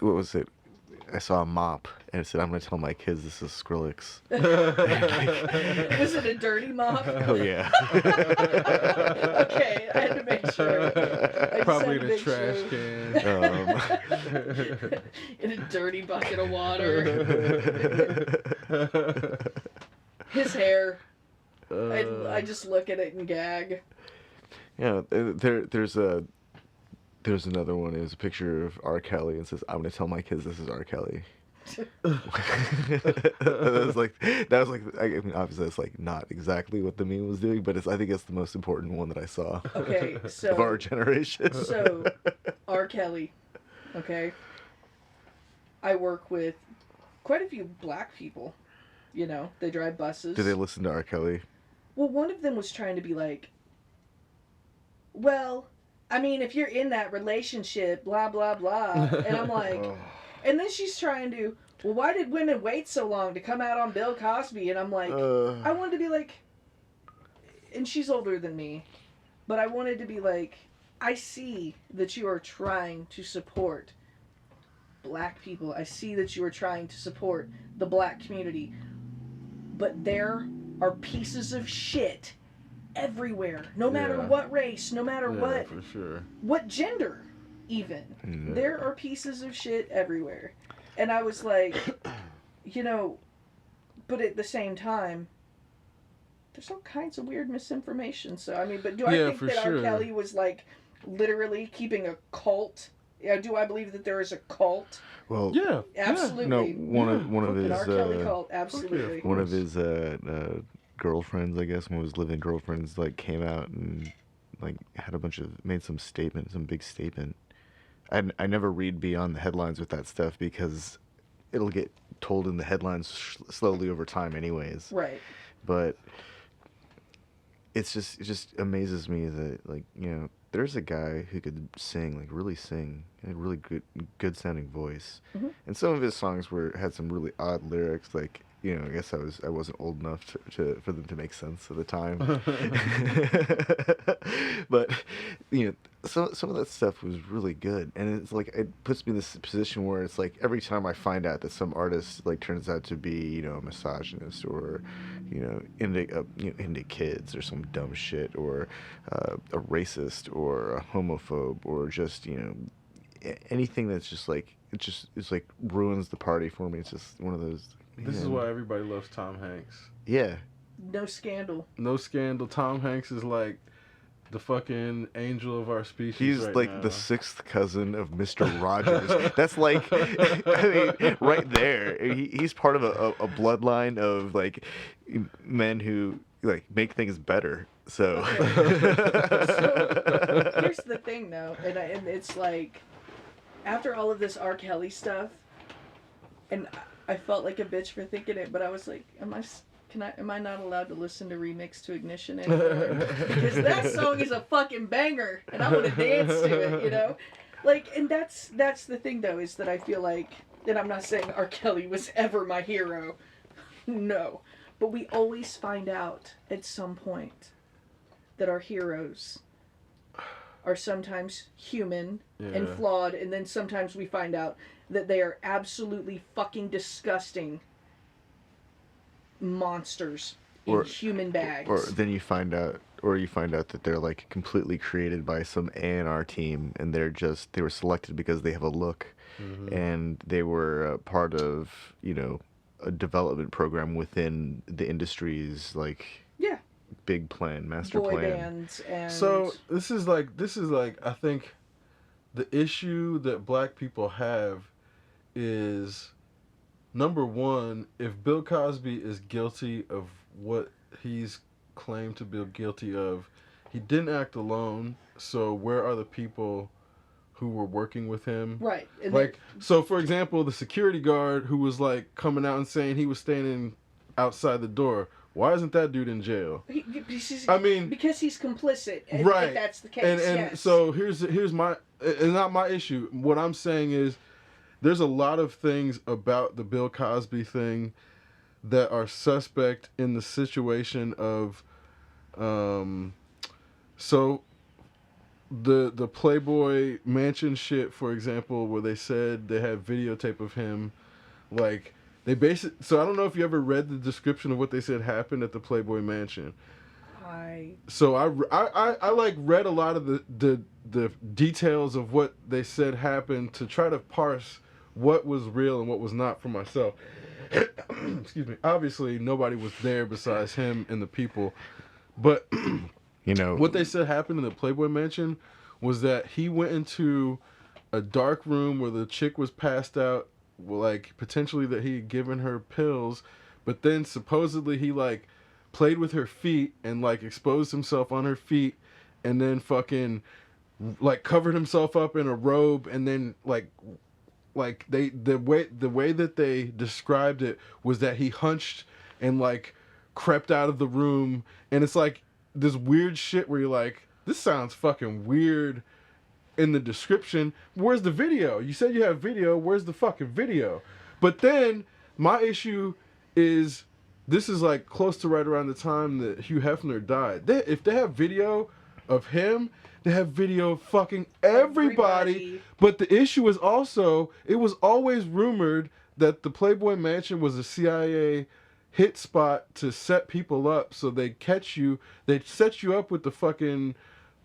Speaker 3: what was it? I saw a mop and it said, "I'm gonna tell my kids this is Skrillex."
Speaker 2: Was it a dirty mop?
Speaker 3: Oh yeah.
Speaker 2: Okay, I had to make sure. I
Speaker 1: Probably
Speaker 2: just
Speaker 1: in a
Speaker 2: had to
Speaker 1: trash
Speaker 2: make
Speaker 1: can.
Speaker 2: In a dirty bucket of water. His hair. I just look at it and gag.
Speaker 3: Yeah, there's another one. It was a picture of R. Kelly and says, "I'm gonna tell my kids this is R. Kelly." that was like, I mean, obviously that's like not exactly what the meme was doing, but I think it's the most important one that I saw.
Speaker 2: Okay, so
Speaker 3: of our generation.
Speaker 2: So R. Kelly, okay. I work with quite a few black people. They drive buses.
Speaker 3: Do they listen to R. Kelly?
Speaker 2: Well, one of them was trying to be like, "Well, I mean, if you're in that relationship, blah, blah, blah." And I'm like, and then she's trying to, "Well, why did women wait so long to come out on Bill Cosby?" And I'm like, I wanted to be like, and she's older than me, but I wanted to be like, I see that you are trying to support black people. I see that you are trying to support the black community. But there are pieces of shit everywhere, no matter what race, no matter what,
Speaker 1: for sure.
Speaker 2: what gender, even. There are pieces of shit everywhere. And I was like, but at the same time, there's all kinds of weird misinformation. So, I mean, but do I think that R. Kelly was, like, literally keeping a cult? Do I believe that there is a cult?
Speaker 3: Well,
Speaker 1: yeah,
Speaker 2: absolutely.
Speaker 3: No, one of his
Speaker 2: R. Kelly cult, absolutely.
Speaker 3: One of his girlfriends, I guess, one of his living girlfriends, like came out and like had made some big statement. I never read beyond the headlines with that stuff because it'll get told in the headlines slowly over time, anyways.
Speaker 2: Right.
Speaker 3: But it just amazes me that, like, there's a guy who could sing, like really sing, a really good sounding voice, and some of his songs had some really odd lyrics, like I guess I wasn't old enough for them to make sense at the time. But some of that stuff was really good, and it's like it puts me in this position where it's like every time I find out that some artist like turns out to be a misogynist or into kids or some dumb shit or a racist or a homophobe or just anything that's just like it's like ruins the party for me. It's just one of those.
Speaker 1: This is why everybody loves Tom Hanks.
Speaker 3: Yeah.
Speaker 2: No scandal.
Speaker 1: No scandal. Tom Hanks is like the fucking angel of our species.
Speaker 3: He's
Speaker 1: right
Speaker 3: like
Speaker 1: now.
Speaker 3: the sixth cousin of Mr. Rogers. That's like, I mean, right there. He's part of a bloodline of like men who like make things better. So,
Speaker 2: So here's the thing, though, and it's like after all of this R. Kelly stuff, and I felt like a bitch for thinking it, but I was like, am I not allowed to listen to Remix to Ignition anymore? Because that song is a fucking banger, and I want to dance to it, Like, and that's the thing, though, is that I feel like, and I'm not saying R. Kelly was ever my hero, no, but we always find out at some point that our heroes are sometimes human and flawed, and then sometimes we find out that they are absolutely fucking disgusting monsters in human bags.
Speaker 3: Or then you find out that they're like completely created by some A&R team, and they were selected because they have a look, and they were part of a development program within the industry's like big plan, master
Speaker 2: boy
Speaker 3: plan.
Speaker 2: Bands and
Speaker 1: So this is like I think the issue that black people have is, number one, if Bill Cosby is guilty of what he's claimed to be guilty of, he didn't act alone. So where are the people who were working with him?
Speaker 2: right, and
Speaker 1: Like, so for example, the security guard who was like coming out and saying he was standing outside the door. Why isn't that dude in jail? I mean,
Speaker 2: because he's complicit.
Speaker 1: Right.
Speaker 2: If that's the case.
Speaker 1: And
Speaker 2: yes.
Speaker 1: so here's my, it's not my issue. What I'm saying is, there's a lot of things about the Bill Cosby thing that are suspect in the situation of, so the Playboy Mansion shit, for example, where they said they had videotape of him, like they so I don't know if you ever read the description of what they said happened at the Playboy Mansion. So I like read a lot of the details of what they said happened to try to parse what was real and what was not for myself. Excuse me. Obviously, nobody was there besides him and the people. But what they said happened in the Playboy Mansion was that he went into a dark room where the chick was passed out, like potentially that he had given her pills, but then supposedly he like played with her feet and like exposed himself on her feet, and then fucking like covered himself up in a robe, and then like the way that they described it was that he hunched and like crept out of the room, and it's like this weird shit where you're like, this sounds fucking weird in the description. Where's the video? You said you have video. Where's the fucking video? But then my issue is, this is like close to right around the time that Hugh Hefner died. If they have video of him, they have video of fucking everybody. But the issue is also, it was always rumored that the Playboy Mansion was a CIA hit spot to set people up, so they'd catch you, they'd set you up with the fucking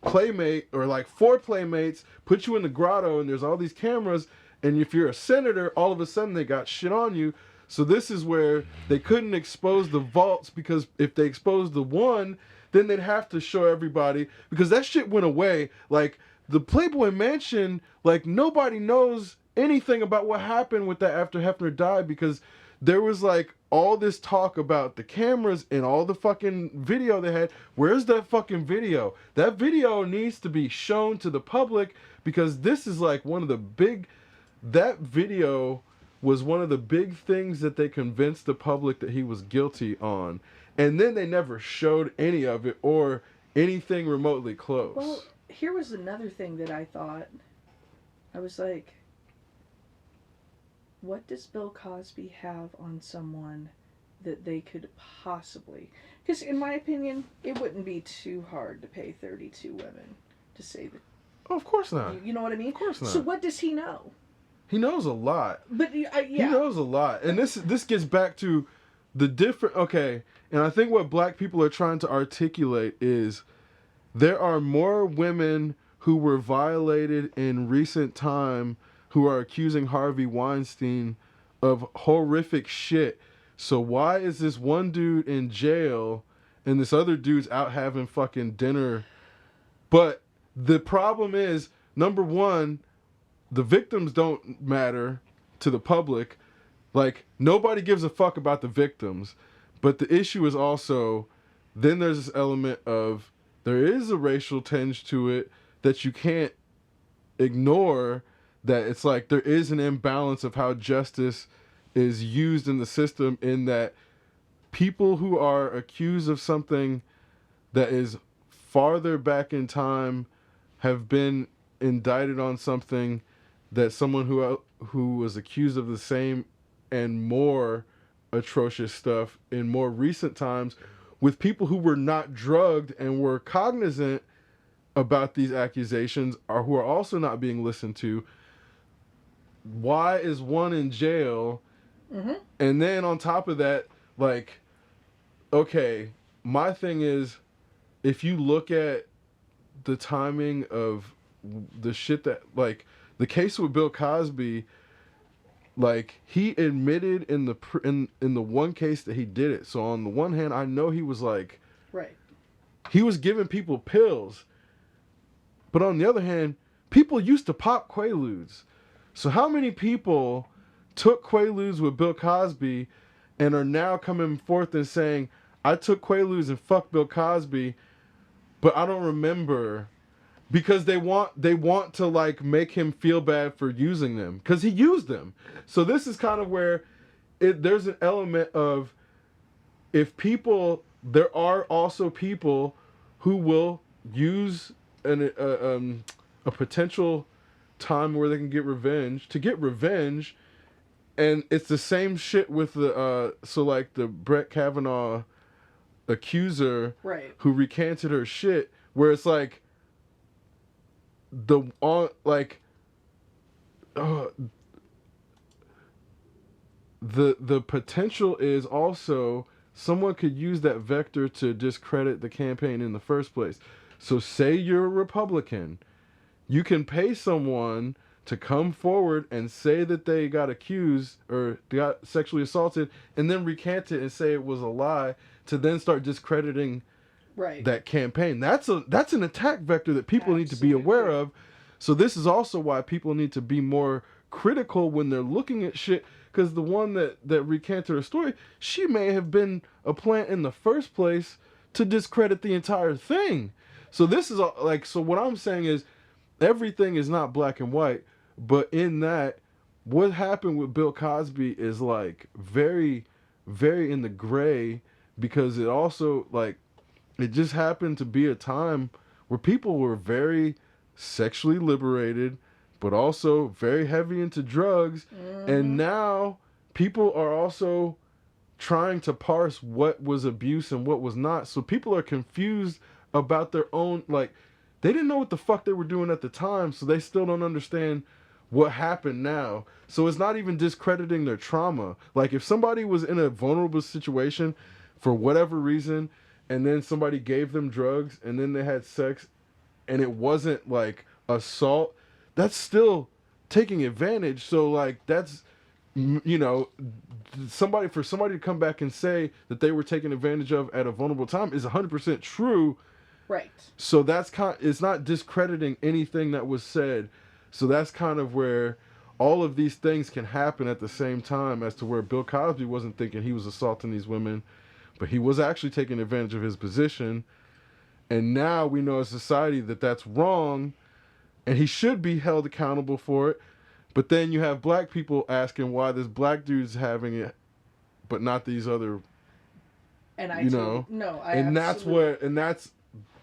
Speaker 1: playmate, or like 4 playmates, put you in the grotto, and there's all these cameras, and if you're a senator, all of a sudden they got shit on you. So this is where they couldn't expose the vaults, because if they exposed the one, then they'd have to show everybody, because that shit went away. Like, the Playboy Mansion, like, nobody knows anything about what happened with that after Hefner died, because there was like all this talk about the cameras and all the fucking video they had. Where's that fucking video? That video needs to be shown to the public, because this is like one of the big, that video was one of the big things that they convinced the public that he was guilty on. And then they never showed any of it or anything remotely close.
Speaker 2: Well, here was another thing that I thought. I was like, what does Bill Cosby have on someone that they could possibly, because in my opinion, it wouldn't be too hard to pay 32 women to say that.
Speaker 1: Oh, of course not.
Speaker 2: You know what I mean?
Speaker 1: Of course not.
Speaker 2: So what does he know?
Speaker 1: He knows a lot.
Speaker 2: But yeah,
Speaker 1: He knows a lot, and this gets back to the different. Okay, and I think what black people are trying to articulate is there are more women who were violated in recent time who are accusing Harvey Weinstein of horrific shit. So why is this one dude in jail and this other dude's out having fucking dinner? But the problem is, number one, the victims don't matter to the public. Like, nobody gives a fuck about the victims. But the issue is also, then there's this element of, there is a racial tinge to it that you can't ignore, that it's like there is an imbalance of how justice is used in the system, in that people who are accused of something that is farther back in time have been indicted on something that someone who was accused of the same and more atrocious stuff in more recent times, with people who were not drugged and were cognizant about these accusations, or who are also not being listened to. Why is one in jail? Mm-hmm. And then on top of that, like, okay, my thing is, if you look at the timing of the shit that, like, the case with Bill Cosby, like, he admitted in the one case that he did it. So on the one hand, I know he was like,
Speaker 2: right,
Speaker 1: he was giving people pills, but on the other hand, people used to pop Quaaludes. So how many people took Quaaludes with Bill Cosby and are now coming forth and saying, I took Quaaludes and fucked Bill Cosby, but I don't remember, because they want to, like, make him feel bad for using them, because he used them. So this is kind of where there's an element of, if people, there are also people who will use a potential time where they can get revenge, and it's the same shit with the so like the Brett Kavanaugh accuser,
Speaker 2: right,
Speaker 1: who recanted her shit, where it's like the potential is also someone could use that vector to discredit the campaign in the first place. So say you're a Republican, you can pay someone to come forward and say that they got accused or they got sexually assaulted, and then recant it and say it was a lie, to then start discrediting that campaign. That's an attack vector that people need to be aware of. So this is also why people need to be more critical when they're looking at shit, because the one that recanted her story, she may have been a plant in the first place to discredit the entire thing. So this is like, so what I'm saying is, everything is not black and white, but in that, what happened with Bill Cosby is like very, very in the gray, because it also, like, it just happened to be a time where people were very sexually liberated, but also very heavy into drugs. Mm-hmm. And now people are also trying to parse what was abuse and what was not. So people are confused about their own, like, they didn't know what the fuck they were doing at the time, so they still don't understand what happened now. So it's not even discrediting their trauma. Like, if somebody was in a vulnerable situation for whatever reason, and then somebody gave them drugs, and then they had sex, and it wasn't like assault, that's still taking advantage. So, like, that's, you know, somebody to come back and say that they were taken advantage of at a vulnerable time is 100% true.
Speaker 2: Right.
Speaker 1: So that's it's not discrediting anything that was said. So that's kind of where all of these things can happen at the same time, as to where Bill Cosby wasn't thinking he was assaulting these women, but he was actually taking advantage of his position. And now we know as a society that that's wrong, and he should be held accountable for it. But then you have black people asking why this black dude's having it, but not these other,
Speaker 2: and I
Speaker 1: you know.
Speaker 2: No, I
Speaker 1: and
Speaker 2: absolutely.
Speaker 1: that's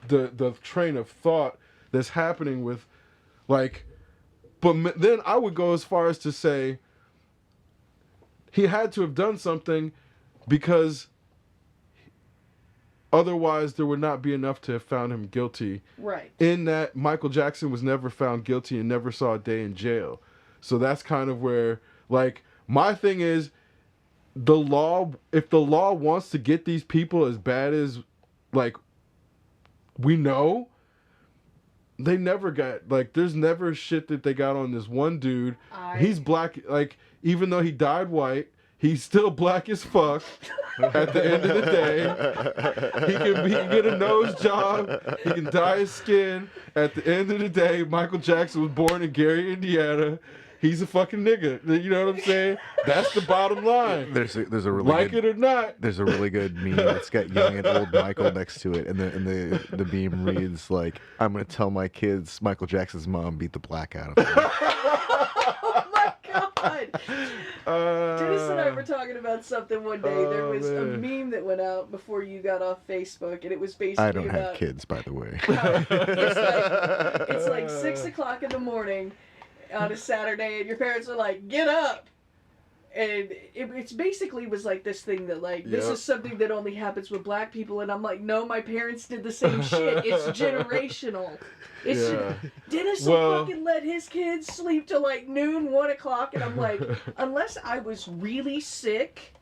Speaker 1: the train of thought that's happening with, like, but then I would go as far as to say he had to have done something, because otherwise there would not be enough to have found him guilty.
Speaker 2: Right.
Speaker 1: In that Michael Jackson was never found guilty and never saw a day in jail. So that's kind of where, like, my thing is, the law, if the law wants to get these people as bad as, like, we know, they never got, like, there's never shit that they got on this one dude. He's black, like, even though he died white, he's still black as fuck. At the end of the day, he can get a nose job. He can dye his skin. At the end of the day, Michael Jackson was born in Gary, Indiana. He's a fucking nigga. You know what I'm saying? That's the bottom line.
Speaker 3: There's a really
Speaker 1: like
Speaker 3: good,
Speaker 1: it or not.
Speaker 3: There's a really good meme that's got young and old Michael next to it, and the meme reads like, "I'm gonna tell my kids Michael Jackson's mom beat the black out of him."
Speaker 2: Oh my god! Dennis and I were talking about something one day. There was a meme that went out before you got off Facebook, and it was basically
Speaker 3: I don't have kids, by the way.
Speaker 2: It's like 6 o'clock in the morning on a Saturday, and your parents are like, "Get up!" And it's basically was like this thing that like this is something that only happens with black people, and I'm like, no, my parents did the same shit. It's generational. Dennis will fucking let his kids sleep till like noon, 1 o'clock, and I'm like, unless I was really sick,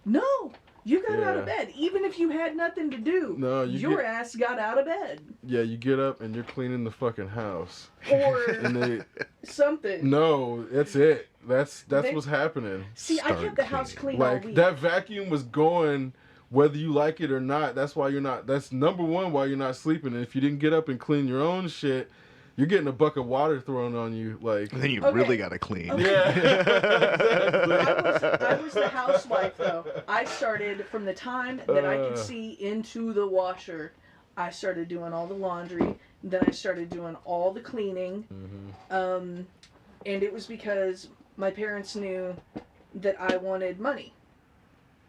Speaker 2: no. You got out of bed, even if you had nothing to do. No, your ass got out of bed.
Speaker 1: Yeah, you get up and you're cleaning the fucking house,
Speaker 2: or something.
Speaker 1: No, that's it. That's what's happening.
Speaker 2: See, I kept the house clean
Speaker 1: like
Speaker 2: all week.
Speaker 1: That vacuum was going, whether you like it or not. That's why you're not. That's number one why you're not sleeping. And if you didn't get up and clean your own shit, you're getting a bucket of water thrown on you. Like,
Speaker 3: and then you really gotta clean.
Speaker 2: Okay. Yeah. I was the housewife though. I started from the time that I could see into the washer. I started doing all the laundry. Then I started doing all the cleaning. Mm-hmm. And it was because my parents knew that I wanted money.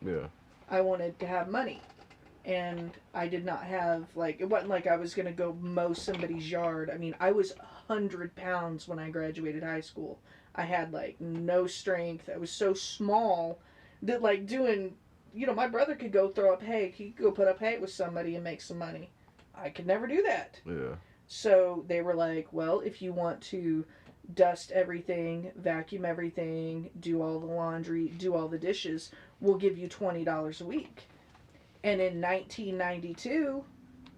Speaker 2: Yeah. I wanted to have money. And I did not have, like, it wasn't like I was going to go mow somebody's yard. I mean, I was 100 pounds when I graduated high school. I had, like, no strength. I was so small that, like, doing, you know, my brother could go throw up hay. He could go put up hay with somebody and make some money. I could never do that. Yeah. So they were like, well, if you want to dust everything, vacuum everything, do all the laundry, do all the dishes, we'll give you $20 a week. And in 1992,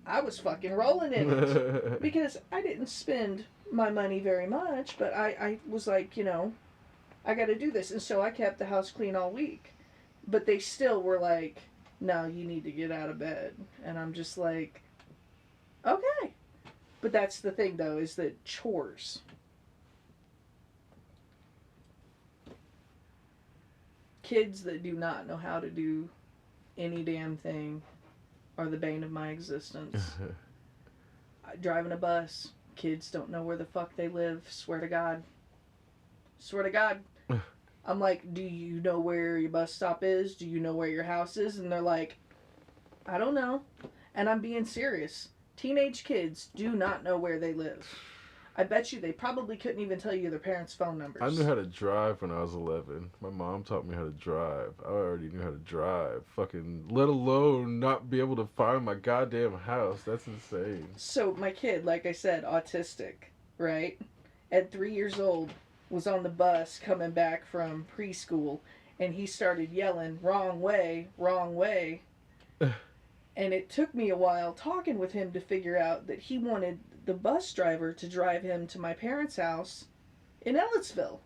Speaker 2: I was fucking rolling in it. Because I didn't spend my money very much, but I was like, you know, I got to do this. And so I kept the house clean all week. But they still were like, no, you need to get out of bed. And I'm just like, okay. But that's the thing, though, is that chores. Kids that do not know how to do any damn thing are the bane of my existence. Driving a bus, kids don't know where the fuck they live. Swear to God. Swear to God. I'm like, do you know where your bus stop is? Do you know where your house is? And they're like, I don't know. And I'm being serious. Teenage kids do not know where they live. I bet you they probably couldn't even tell you their parents' phone numbers.
Speaker 1: I knew how to drive when I was 11. My mom taught me how to drive. I already knew how to drive. Fucking, let alone not be able to find my goddamn house. That's insane.
Speaker 2: So my kid, like I said, autistic, right? At 3 years old, was on the bus coming back from preschool, and he started yelling, wrong way, wrong way. And it took me a while talking with him to figure out that he wanted the bus driver to drive him to my parents' house in Ellettsville,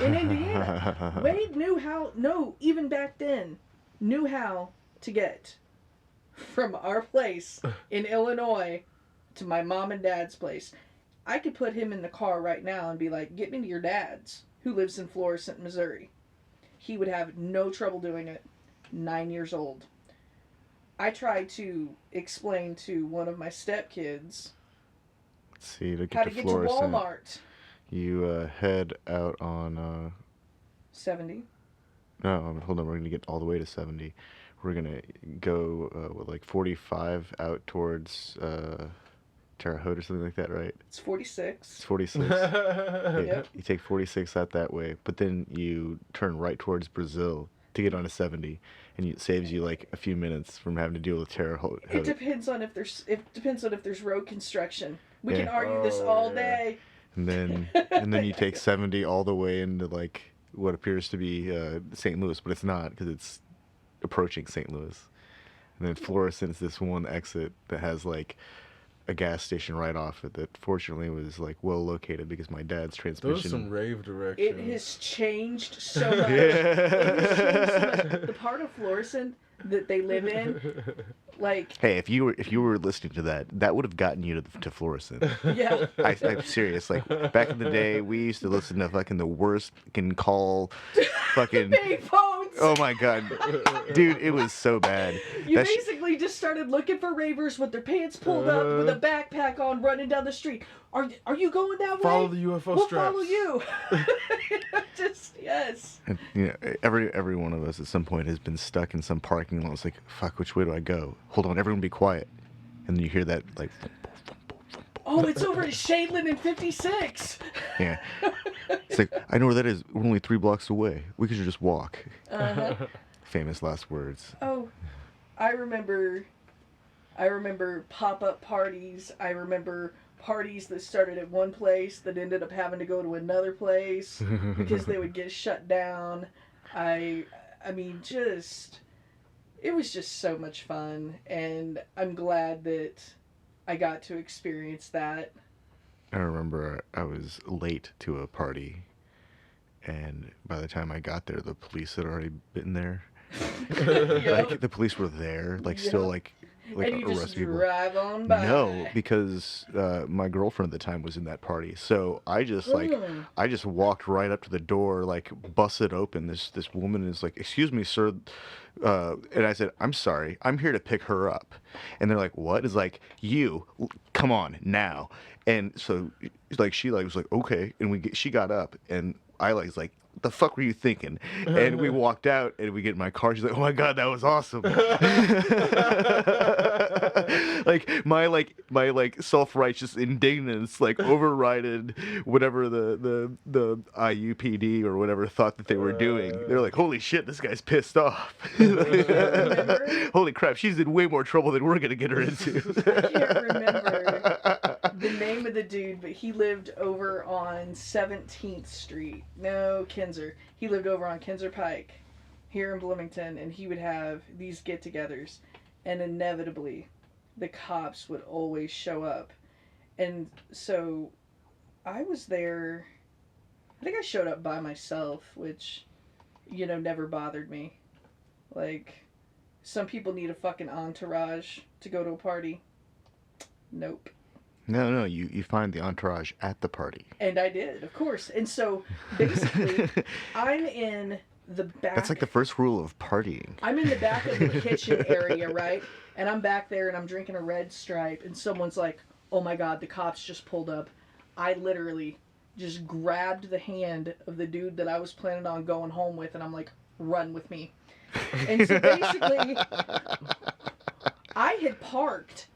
Speaker 2: in Indiana. Wade knew how, even back then, knew how to get from our place in Illinois to my mom and dad's place. I could put him in the car right now and be like, get me to your dad's, who lives in Florissant, Missouri. He would have no trouble doing it. 9 years old. I tried to explain to one of my stepkids how to get to Walmart.
Speaker 3: You head out on
Speaker 2: 70.
Speaker 3: No, hold on. We're gonna get all the way to 70. We're gonna go with like 45 out towards Terre Haute or something like that, right?
Speaker 2: It's 46.
Speaker 3: It's 46.
Speaker 2: Yep.
Speaker 3: You take 46 out that way, but then you turn right towards Brazil. to get on a 70, and it saves you like a few minutes from having to deal with Terre Haute.
Speaker 2: It depends on if there's road construction. We can
Speaker 3: Yeah.
Speaker 2: argue this all day.
Speaker 3: And then you take 70 all the way into like what appears to be St. Louis, but it's not because it's approaching St. Louis. And then Florissant's this one exit that has like a gas station right off it that fortunately was like well located because my dad's transmission.
Speaker 1: Those are some rave directions.
Speaker 2: It has changed so much. It has changed so much. The part of Florissant that they live in, like,
Speaker 3: Hey, if you were listening to that would have gotten you to Florissant.
Speaker 2: yeah.
Speaker 3: I'm serious. Like back in the day, we used to listen to fucking the worst can call, fucking.
Speaker 2: Payphones.
Speaker 3: Oh my god, dude, it was so bad.
Speaker 2: You
Speaker 3: That sh-
Speaker 2: basically just started looking for ravers with their pants pulled up, with a backpack on, running down the street. Are you going that way?
Speaker 1: Follow the UFO
Speaker 2: we'll
Speaker 1: straps.
Speaker 2: follow you. Just yes.
Speaker 3: And, every one of us at some point has been stuck in some parking lot. It's like, fuck, which way do I go? Hold on, everyone be quiet. And then you hear that, like,
Speaker 2: Oh, it's over at Shadeland in 56.
Speaker 3: yeah. It's like, I know where that is. We're only 3 blocks away. We could just walk.
Speaker 2: Uh-huh.
Speaker 3: Famous last words.
Speaker 2: Oh, I remember pop-up parties. I remember parties that started at one place that ended up having to go to another place because they would get shut down. I mean, it was just so much fun, and I'm glad that I got to experience that.
Speaker 3: I remember I was late to a party, and by the time I got there, the police had already been there.
Speaker 2: Yep.
Speaker 3: Like the police were there, like
Speaker 2: Yep.
Speaker 3: still like
Speaker 2: And you just
Speaker 3: arrest people.
Speaker 2: drive on by.
Speaker 3: No, because my girlfriend at the time was in that party, so I just I just walked right up to the door, like busted open. This woman is like, "Excuse me, sir," and I said, "I'm sorry, I'm here to pick her up." And they're like, "What?" It's like, come on now. And so like she like was like, "Okay," and she got up, and I was like, the fuck were you thinking? And we walked out, and we get in my car. She's like, "Oh my god, that was awesome!" my self-righteous indignance like overrided whatever the IUPD or whatever thought that they were doing. They're like, "Holy shit, this guy's pissed off." Holy crap, she's in way more trouble than we're gonna get her into.
Speaker 2: I can't remember the name of the dude, but he lived over on 17th Street. No, Kinzer. He lived over on Kinzer Pike here in Bloomington, and he would have these get-togethers, and inevitably the cops would always show up. And so I was there. I think I showed up by myself, which, never bothered me. Like, some people need a fucking entourage to go to a party. Nope.
Speaker 3: No, you find the entourage at the party.
Speaker 2: And I did, of course. And so, basically, I'm in the back.
Speaker 3: That's like the first rule of partying.
Speaker 2: I'm in the back of the kitchen area, right? And I'm back there and I'm drinking a Red Stripe, and someone's like, "Oh my god, the cops just pulled up." I literally just grabbed the hand of the dude that I was planning on going home with, and I'm like, "Run with me." And so basically, I had parked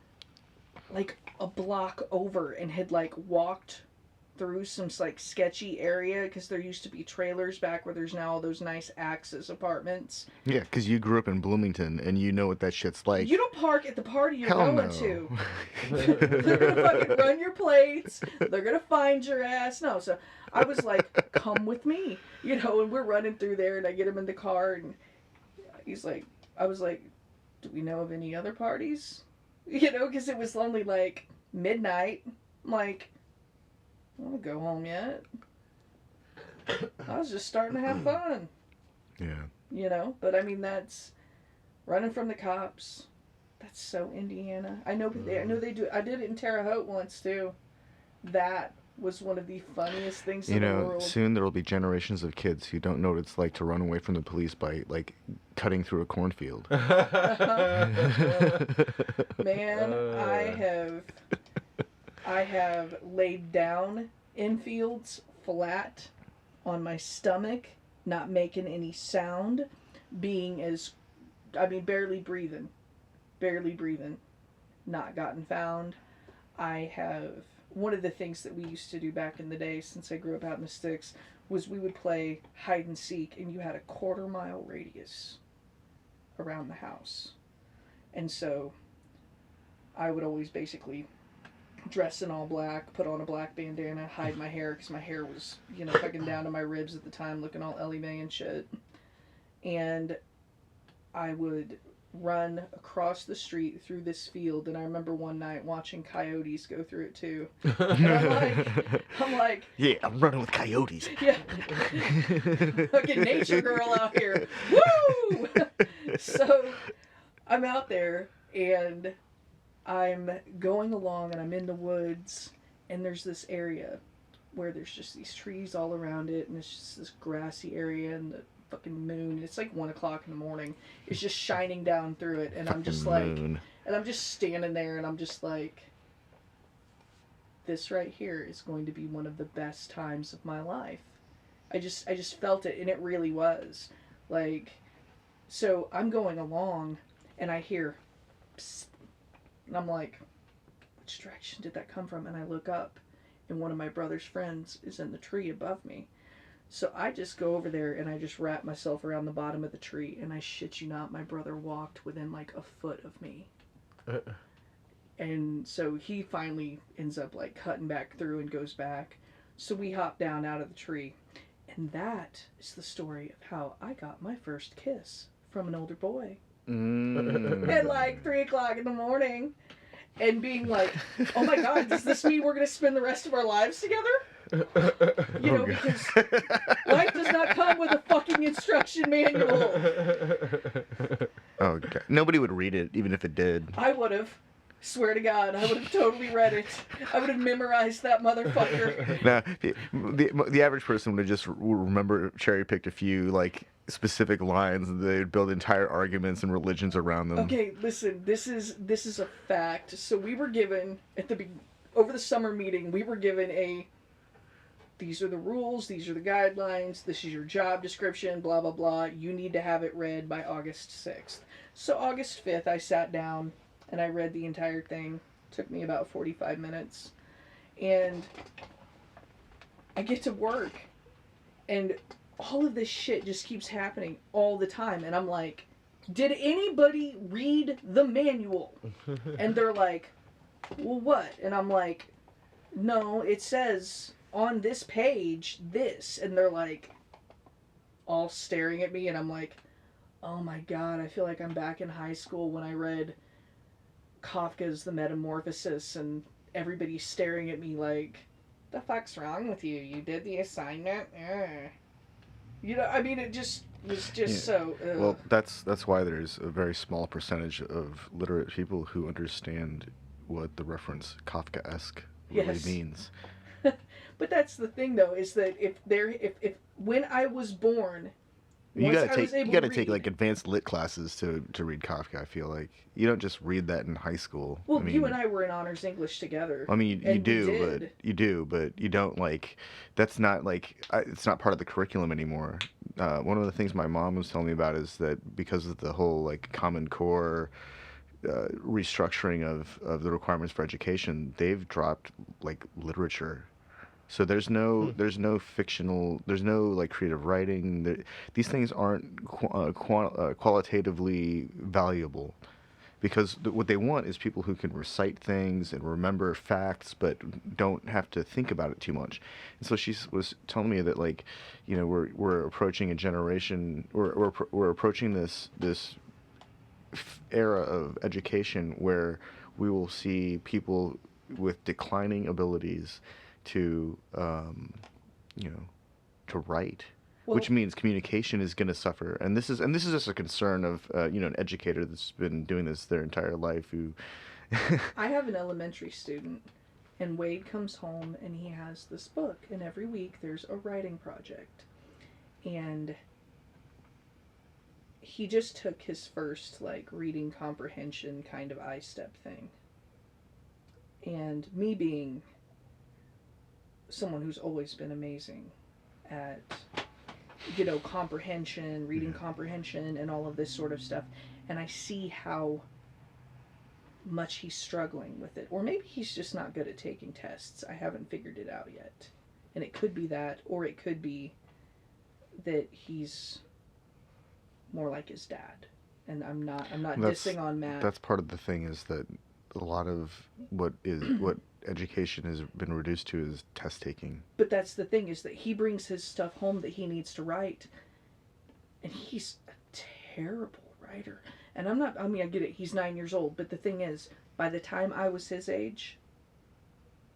Speaker 2: like a block over and had like walked through some like sketchy area because there used to be trailers back where there's now all those nice Axis apartments.
Speaker 3: Yeah, because you grew up in Bloomington and you know what that shit's like.
Speaker 2: You don't park at the party you're
Speaker 3: Hell
Speaker 2: going
Speaker 3: no.
Speaker 2: to. They're gonna fucking run your plates. They're gonna find your ass. No, so I was like, "Come with me," and we're running through there, and I get him in the car, and I was like, "Do we know of any other parties?" Because it was only like midnight. I'm like, I don't want to go home yet. I was just starting to have fun.
Speaker 3: Yeah.
Speaker 2: But I mean, that's running from the cops. That's so Indiana. I know they do. I did it in Terre Haute once too. That was one of the funniest things in the world.
Speaker 3: Soon there will be generations of kids who don't know what it's like to run away from the police by like cutting through a cornfield.
Speaker 2: Man, I have laid down in fields flat on my stomach, not making any sound, barely breathing, not gotten found. One of the things that we used to do back in the day, since I grew up out in the sticks, was we would play hide and seek, and you had a 1/4 mile radius around the house. And so I would always basically dress in all black, put on a black bandana, hide my hair, because my hair was, fucking down to my ribs at the time, looking all Ellie Mae and shit. And I would run across the street through this field, and I remember one night watching coyotes go through it too. And I'm like,
Speaker 3: yeah, I'm running with coyotes.
Speaker 2: Yeah, fucking nature girl out here, woo! So I'm out there, and I'm going along, and I'm in the woods, and there's this area where there's just these trees all around it, and it's just this grassy area, and the fucking moon, it's like 1 o'clock in the morning, it's just shining down through it, and I'm just like, and I'm just standing there, and I'm just like, this right here is going to be one of the best times of my life. I just felt it, and it really was. Like, so I'm going along, and I hear, psst, and I'm like, which direction did that come from? And I look up, and one of my brother's friends is in the tree above me. So I just go over there, and I just wrap myself around the bottom of the tree, and I shit you not, my brother walked within like a foot of me. And so he finally ends up like cutting back through and goes back. So we hop down out of the tree. And that is the story of how I got my first kiss from an older boy. At like 3 o'clock in the morning. And being like, oh my God, does this mean we're going to spend the rest of our lives together? Because life does not come with a fucking instruction manual.
Speaker 3: Oh, God. Nobody would read it, even if it did.
Speaker 2: I would have. Swear to God, I would have totally read it. I would have memorized that motherfucker.
Speaker 3: Now, the average person would have just remember cherry-picked a few, like, specific lines, and they'd build entire arguments and religions around them.
Speaker 2: Okay, listen, this is a fact. So we were given, over the summer meeting, we were given these are the rules, these are the guidelines, this is your job description, blah, blah, blah. You need to have it read by August 6th. So August 5th, I sat down, and I read the entire thing. It took me about 45 minutes. And I get to work, and all of this shit just keeps happening all the time. And I'm like, did anybody read the manual? And they're like, well, what? And I'm like, no, it says on this page this. And they're like, all staring at me, and I'm like, oh my God, I feel like I'm back in high school when I read Kafka's The Metamorphosis, and everybody's staring at me like, the fuck's wrong with you? You did the assignment? I mean, it just was just so...
Speaker 3: Well, that's why there's a very small percentage of literate people who understand what the reference Kafka-esque really means.
Speaker 2: But that's the thing, though, is that if when I was born...
Speaker 3: You gotta take like advanced lit classes to read Kafka. I feel like you don't just read that in high school.
Speaker 2: Well, you and I were in honors English together.
Speaker 3: I mean, you do, but you don't like. That's not like it's not part of the curriculum anymore. One of the things my mom was telling me about is that because of the whole like Common Core restructuring of the requirements for education, they've dropped like literature. So there's no fictional, there's no like creative writing. These things aren't qualitatively valuable, because what they want is people who can recite things and remember facts, but don't have to think about it too much. And so she was telling me that like, we're approaching a generation, we're approaching this era of education where we will see people with declining abilities to write, which means communication is going to suffer, and this is just a concern of an educator that's been doing this their entire life. Who
Speaker 2: I have an elementary student, and Wade comes home and he has this book, and every week there's a writing project, and he just took his first like reading comprehension kind of I-step thing, and me being someone who's always been amazing at, comprehension, reading comprehension, and all of this sort of stuff. And I see how much he's struggling with it. Or maybe he's just not good at taking tests. I haven't figured it out yet. And it could be that, or it could be that he's more like his dad. And I'm not
Speaker 3: That's
Speaker 2: dissing on Matt.
Speaker 3: that's part of the thing is that a lot of what education has been reduced to is test taking.
Speaker 2: But that's the thing, is that he brings his stuff home that he needs to write, and he's a terrible writer. And I mean, I get it, he's 9 years old, but the thing is, by the time I was his age,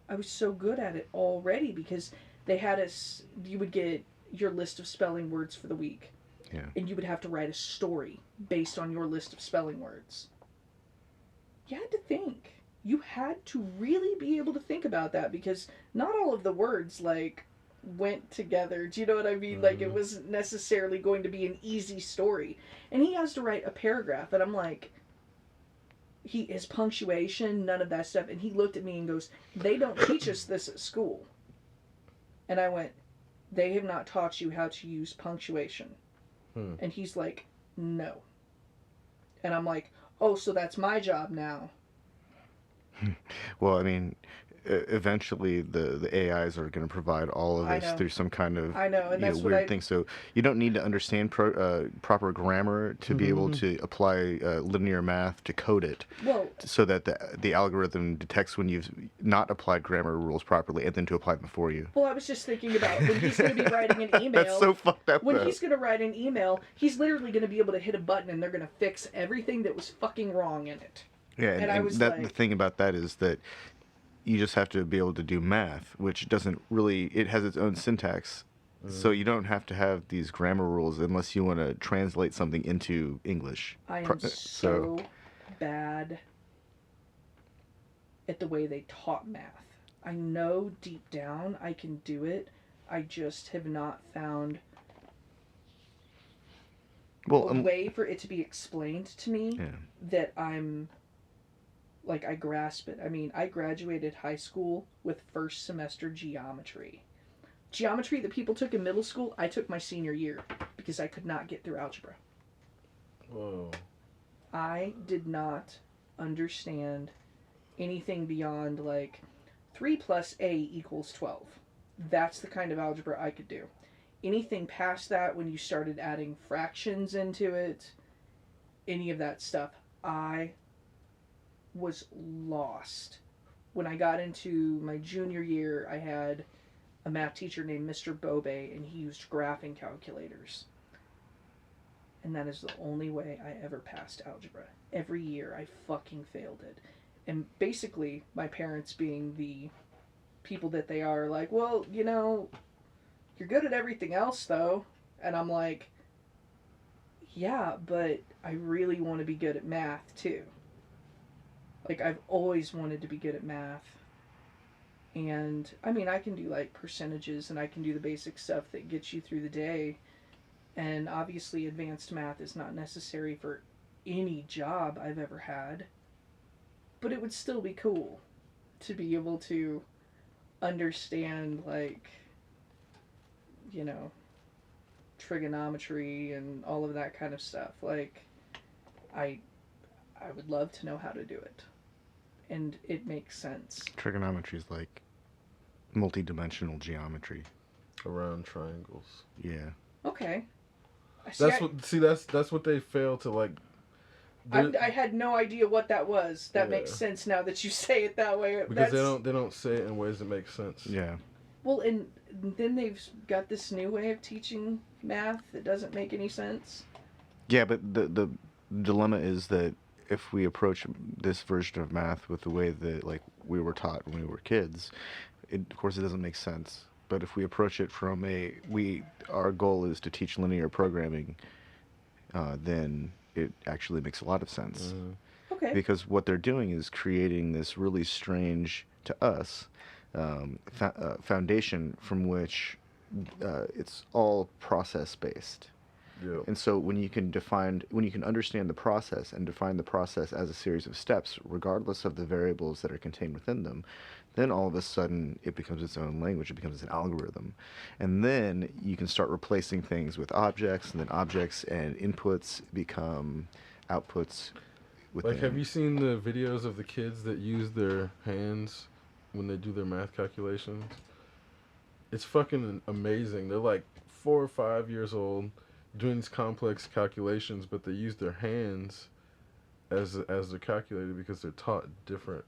Speaker 2: I was so good at it already, because they had us, you would get your list of spelling words for the week.
Speaker 3: Yeah.
Speaker 2: And you would have to write a story based on your list of spelling words. You had to think. You had to really be able to think about that, because not all of the words, like, went together. Do you know what I mean? Like, it wasn't necessarily going to be an easy story. And he has to write a paragraph, and I'm like, his punctuation, none of that stuff. And he looked at me and goes, "They don't teach us this at school." And I went, "They have not taught you how to use punctuation." And he's like, "No." And I'm like, "Oh, so that's my job now."
Speaker 3: Well, I mean, eventually the AIs are going to provide all of this through some kind of
Speaker 2: I know, and that's what
Speaker 3: weird thing. So you don't need to understand proper grammar to be able to apply linear math to code it.
Speaker 2: Well,
Speaker 3: so that the algorithm detects when you've not applied grammar rules properly, and then to apply them for you.
Speaker 2: Well, I was just thinking about when he's going to be writing an email.
Speaker 3: That's so fucked up.
Speaker 2: When he's going to write an email, he's literally going to be able to hit a button, and they're going to fix everything that was fucking wrong in it.
Speaker 3: Yeah, and
Speaker 2: I was
Speaker 3: the thing about that is that you just have to be able to do math, which doesn't really, it has its own syntax. So you don't have to have these grammar rules unless you want to translate something into English.
Speaker 2: I am so bad at the way they taught math. I know deep down I can do it. I just have not found a way for it to be explained to me that I'm... like, I grasp it. I mean, I graduated high school with first semester geometry. Geometry that people took in middle school, I took my senior year because I could not get through algebra.
Speaker 1: Whoa.
Speaker 2: I did not understand anything beyond, like, 3 plus A equals 12. That's the kind of algebra I could do. Anything past that, when you started adding fractions into it, any of that stuff, I was lost. When I got into my junior year, I had a math teacher named Mr. Bobe, and he used graphing calculators. And that is the only way I ever passed algebra. Every year I fucking failed it. And basically, my parents, being the people that they are, like, "Well, you know, you're good at everything else, though." And I'm like, "Yeah, but I really want to be good at math, too." Like, I've always wanted to be good at math. And, I mean, I can do, like, percentages, and I can do the basic stuff that gets you through the day. And obviously advanced math is not necessary for any job I've ever had. But it would still be cool to be able to understand, like, you know, trigonometry and all of that kind of stuff. Like, I would love to know how to do it. And it makes sense.
Speaker 3: Trigonometry is like multi-dimensional geometry.
Speaker 1: Around triangles.
Speaker 3: Yeah.
Speaker 2: Okay.
Speaker 1: That's what they fail to, like.
Speaker 2: I had no idea what that was. That makes sense now that you say it that way.
Speaker 1: Because they don't say it in ways that make sense.
Speaker 3: Yeah.
Speaker 2: Well, and then they've got this new way of teaching math that doesn't make any sense.
Speaker 3: Yeah, but the dilemma is that if we approach this version of math with the way that, like, we were taught when we were kids, of course it doesn't make sense. But if we approach it from our goal is to teach linear programming, then it actually makes a lot of sense.
Speaker 2: Okay.
Speaker 3: Because what they're doing is creating this really strange, to us, foundation from which it's all process based.
Speaker 1: Yeah.
Speaker 3: And so when you can understand the process and define the process as a series of steps, regardless of the variables that are contained within them, then all of a sudden it becomes its own language. It becomes an algorithm. And then you can start replacing things with objects, and then objects and inputs become outputs.
Speaker 1: Like, have you seen the videos of the kids that use their hands when they do their math calculations? It's fucking amazing. They're like 4 or 5 years old doing these complex calculations, but they use their hands as their calculator because they're taught different.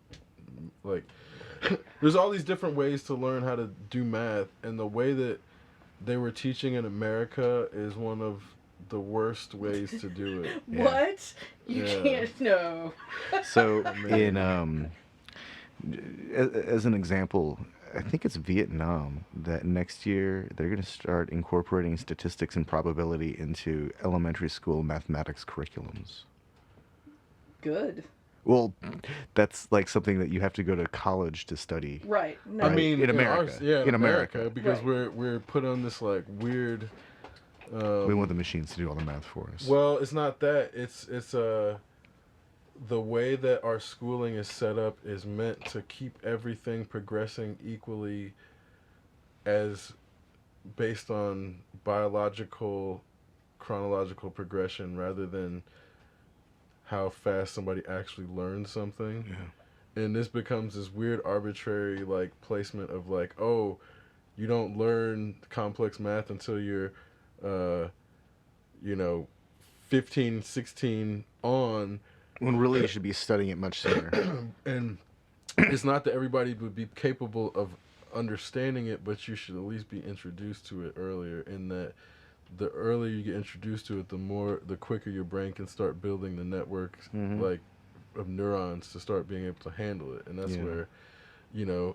Speaker 1: Like, there's all these different ways to learn how to do math, and the way that they were teaching in America is one of the worst ways to do it.
Speaker 3: Yeah.
Speaker 2: What? You
Speaker 1: Yeah.
Speaker 2: can't know.
Speaker 3: So
Speaker 1: Man.
Speaker 3: as an example, I think it's Vietnam that next year they're going to start incorporating statistics and probability into elementary school mathematics curriculums.
Speaker 2: Good.
Speaker 3: Well, that's like something that you have to go to college to study.
Speaker 2: Right. No.
Speaker 1: I
Speaker 3: Right.
Speaker 1: mean,
Speaker 3: In America.
Speaker 1: in
Speaker 3: In
Speaker 1: America,
Speaker 3: America.
Speaker 1: because
Speaker 2: Right.
Speaker 1: we're put on this like weird.
Speaker 3: We want the machines to do all the math for us.
Speaker 1: Well, it's not that. It's the way that our schooling is set up is meant to keep everything progressing equally, as based on biological, chronological progression, rather than how fast somebody actually learns something.
Speaker 3: Yeah.
Speaker 1: And this becomes this weird arbitrary like placement of like, oh, you don't learn complex math until you're 15, 16 on.
Speaker 3: When really you should be studying it much sooner.
Speaker 1: And it's not that everybody would be capable of understanding it, but you should at least be introduced to it earlier, in that the earlier you get introduced to it, the quicker your brain can start building the networks like of neurons to start being able to handle it. And that's where,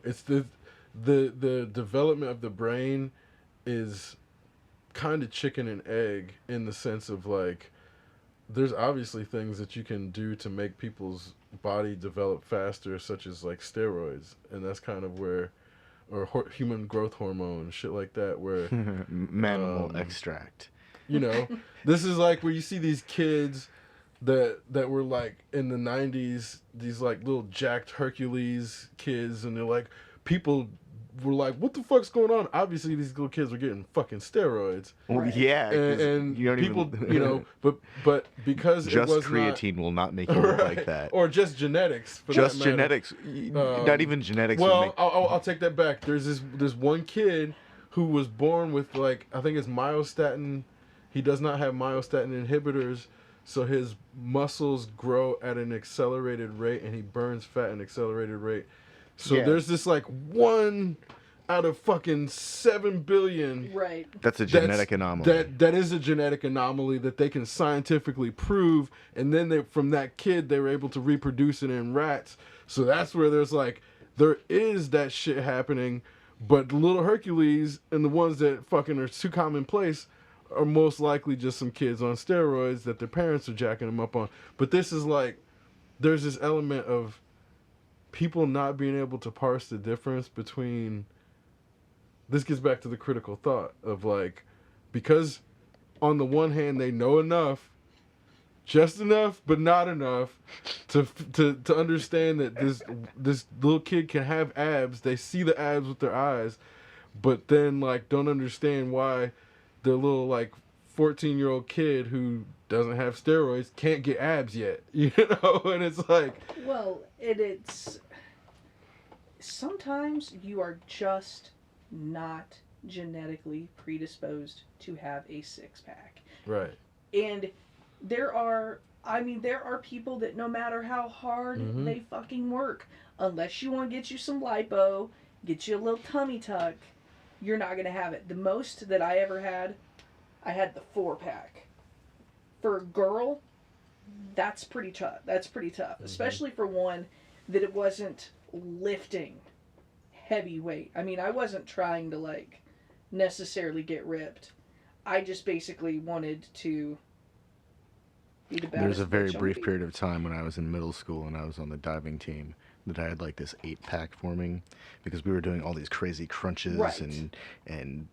Speaker 1: it's the development of the brain is kind of chicken and egg, in the sense of like, there's obviously things that you can do to make people's body develop faster, such as like steroids, and that's kind of where, or human growth hormone, shit like that, where
Speaker 3: Manimal extract.
Speaker 1: this is like where you see these kids that were like in the 90s, these like little jacked Hercules kids, and they're like, people were like, what the fuck's going on? Obviously these little kids were getting fucking steroids.
Speaker 3: Well,
Speaker 2: Right.
Speaker 3: yeah, 'cause
Speaker 1: And
Speaker 3: you don't
Speaker 1: people,
Speaker 3: even,
Speaker 1: but because
Speaker 3: just
Speaker 1: it was
Speaker 3: creatine will not make you look like that.
Speaker 1: or just genetics, for
Speaker 3: Just
Speaker 1: that matter.
Speaker 3: genetics, not even genetics. will
Speaker 1: Well,
Speaker 3: make,
Speaker 1: I'll take that back. There's this one kid who was born with like, I think it's myostatin. He does not have myostatin inhibitors, so his muscles grow at an accelerated rate, and he burns fat at an accelerated rate. So
Speaker 3: Yeah.
Speaker 1: there's this like 1 out of fucking 7 billion.
Speaker 2: Right.
Speaker 3: that's a genetic anomaly.
Speaker 1: That is a genetic anomaly that they can scientifically prove, and then from that kid they were able to reproduce it in rats. So that's where there is that shit happening, but the little Hercules and the ones that fucking are too commonplace are most likely just some kids on steroids that their parents are jacking them up on. But this is like, there's this element of people not being able to parse the difference between. This gets back to the critical thought of like, because on the one hand they know enough, just enough but not enough to understand that this little kid can have abs. They see the abs with their eyes, but then like don't understand why their little like 14-year-old kid who doesn't have steroids can't get abs yet. And it's like,
Speaker 2: Well, it's sometimes you are just not genetically predisposed to have a six-pack.
Speaker 1: right.
Speaker 2: And there are people that no matter how hard they fucking work, unless you want to get you some lipo, get you a little tummy tuck, you're not going to have it. The most that I ever had, I had the 4-pack. For a girl, that's pretty tough. Especially for one that it wasn't lifting heavy weight. I mean, I wasn't trying to like necessarily get ripped. I just basically wanted to be the best.
Speaker 3: There's a very brief period of time when I was in middle school and I was on the diving team that I had like this 8-pack forming, because we were doing all these crazy crunches
Speaker 2: Right.
Speaker 3: and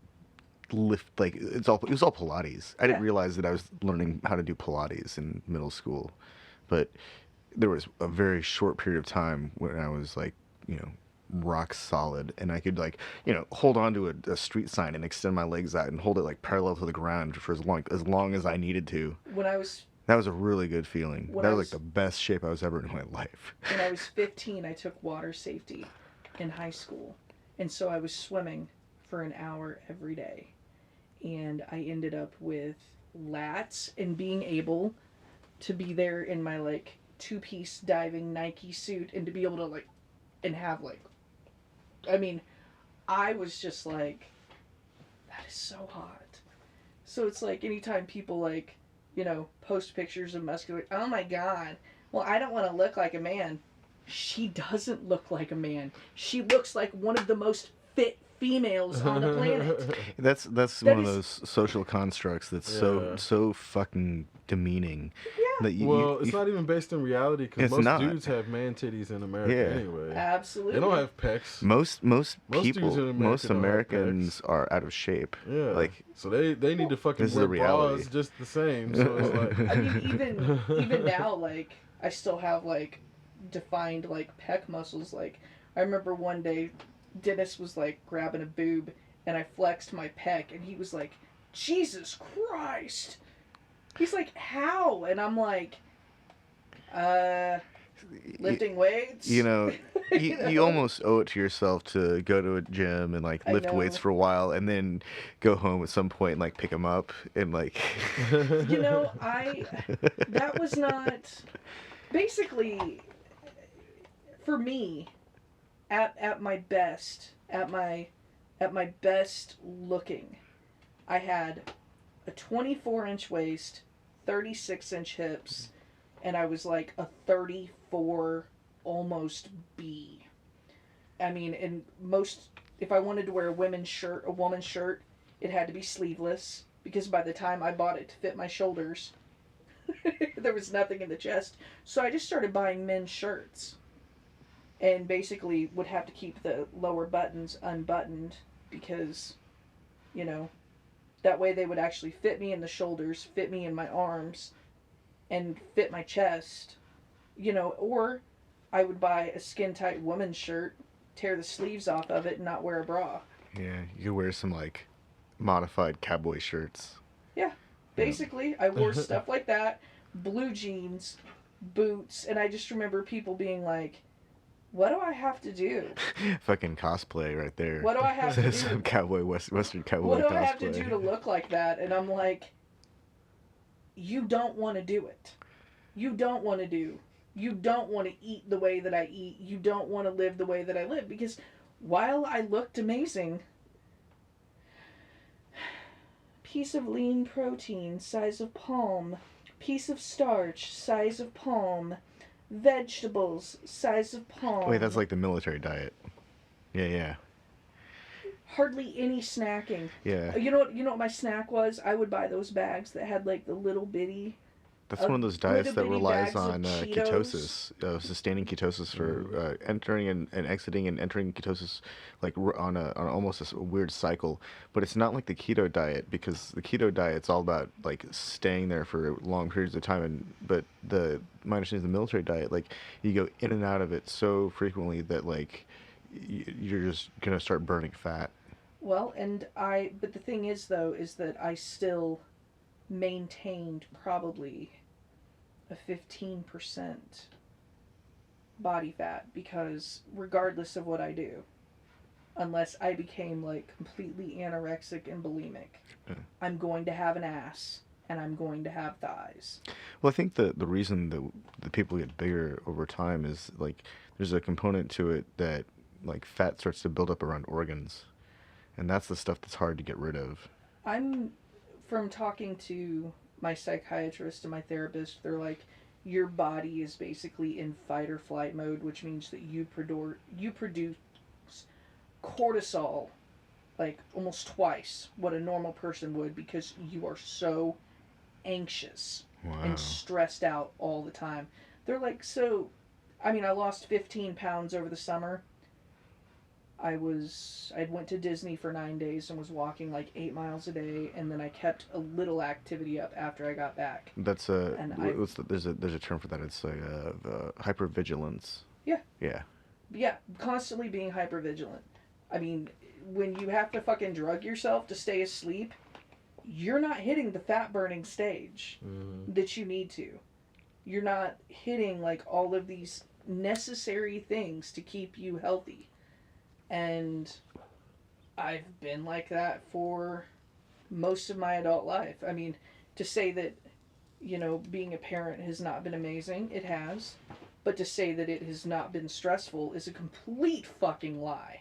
Speaker 3: lift, like it was all Pilates. I didn't
Speaker 2: Yeah.
Speaker 3: realize that I was learning how to do Pilates in middle school, but there was a very short period of time when I was like, rock solid, and I could like, hold on to a street sign and extend my legs out and hold it like parallel to the ground for as long as I needed to.
Speaker 2: When I was
Speaker 3: That was a really good feeling.
Speaker 2: When
Speaker 3: That
Speaker 2: I
Speaker 3: was
Speaker 2: was-
Speaker 3: like the best shape I was ever in my life.
Speaker 2: 15, I took water safety in high school. And so I was swimming for an hour every day. and I ended up with lats and being able to be there in my like two-piece diving Nike suit and to be able to like and have like I mean, I was just like that is so hot. So it's like anytime people like, post pictures of muscular, oh my god. Well, I don't want to look like a man. She doesn't look like a man. She looks like one of the most fit females on the planet.
Speaker 3: That's
Speaker 2: That
Speaker 3: one of
Speaker 2: is-
Speaker 3: those social constructs that's
Speaker 1: Yeah.
Speaker 3: so fucking demeaning.
Speaker 2: Yeah.
Speaker 3: That
Speaker 1: Well, it's not even based in reality because
Speaker 3: It's
Speaker 1: most
Speaker 3: not.
Speaker 1: dudes have man titties in America
Speaker 3: Yeah.
Speaker 1: anyway.
Speaker 2: Absolutely.
Speaker 1: They don't have pecs.
Speaker 3: Most
Speaker 1: Most
Speaker 3: people,
Speaker 1: dudes in America
Speaker 3: most
Speaker 1: don't have
Speaker 3: Americans are out of shape.
Speaker 1: Yeah.
Speaker 3: Like,
Speaker 1: so they need to fucking
Speaker 3: This is
Speaker 1: wear
Speaker 3: the reality.
Speaker 1: bras just the same. So it's like
Speaker 2: I mean, even now, like I still have like defined like pec muscles. Like I remember one day, Dennis was like grabbing a boob, and I flexed my pec, and he was like, "Jesus Christ!" He's like, "How?" And I'm like, lifting weights."
Speaker 3: you know, you
Speaker 2: know?
Speaker 3: almost owe it to yourself to go to a gym and like
Speaker 2: I
Speaker 3: lift
Speaker 2: know.
Speaker 3: weights for a while, and then go home at some point and like pick them up and like.
Speaker 2: That was not basically for me at my best at my best looking. I had a 24-inch waist, 36-inch hips, and I was like a 34 almost B. I mean, and most if I wanted to wear a woman's shirt, it had to be sleeveless because by the time I bought it to fit my shoulders, there was nothing in the chest. So I just started buying men's shirts and basically would have to keep the lower buttons unbuttoned because, that way they would actually fit me in the shoulders, fit me in my arms, and fit my chest, or I would buy a skin tight woman's shirt, tear the sleeves off of it, and not wear a bra.
Speaker 3: Yeah, you could wear some like modified cowboy shirts.
Speaker 2: Yeah, basically, I wore stuff like that, blue jeans, boots, and I just remember people being like, "What do I have to do?
Speaker 3: Fucking cosplay right there.
Speaker 2: What do I have to do?
Speaker 3: Some cowboy western cowboy
Speaker 2: What do
Speaker 3: cosplay.
Speaker 2: I have to do to look like that?" And I'm like, "You don't want to do it. You don't want to do. You don't want to eat the way that I eat. You don't want to live the way that I live because while I looked amazing, piece of lean protein, size of palm, piece of starch, size of palm, vegetables, size of palm."
Speaker 3: Wait, that's like the military diet. Yeah.
Speaker 2: Hardly any snacking.
Speaker 3: Yeah.
Speaker 2: You know what my snack was? I would buy those bags that had like the little bitty.
Speaker 3: That's one of those diets that
Speaker 2: bitty
Speaker 3: relies
Speaker 2: bags of
Speaker 3: on
Speaker 2: Cheetos.
Speaker 3: ketosis, sustaining ketosis for entering and exiting and entering ketosis, like on almost a weird cycle. But it's not like the keto diet because the keto diet's all about like staying there for long periods of time. But my understanding is the military diet, like you go in and out of it so frequently that like you're just gonna start burning fat.
Speaker 2: Well, but the thing is though, is that I still maintained probably a 15% body fat because regardless of what I do, unless I became like completely anorexic and bulimic, I'm going to have an ass and I'm going to have thighs.
Speaker 3: Well, I think the reason that the people get bigger over time is like there's a component to it that like fat starts to build up around organs, and that's the stuff that's hard to get rid of.
Speaker 2: I'm from talking to my psychiatrist and my therapist, they're like, your body is basically in fight or flight mode, which means that you produce cortisol like almost twice what a normal person would because you are so anxious and stressed out all the time. They're like, I lost 15 pounds over the summer. I went to Disney for 9 days and was walking like 8 miles a day, and then I kept a little activity up after I got back.
Speaker 3: There's a term for that. It's like hypervigilance.
Speaker 2: Yeah.
Speaker 3: Yeah.
Speaker 2: Yeah, constantly being hypervigilant. I mean, when you have to fucking drug yourself to stay asleep, you're not hitting the fat burning stage that you need to. You're not hitting like all of these necessary things to keep you healthy. And I've been like that for most of my adult life. I mean, to say that, being a parent has not been amazing, it has. But to say that it has not been stressful is a complete fucking lie.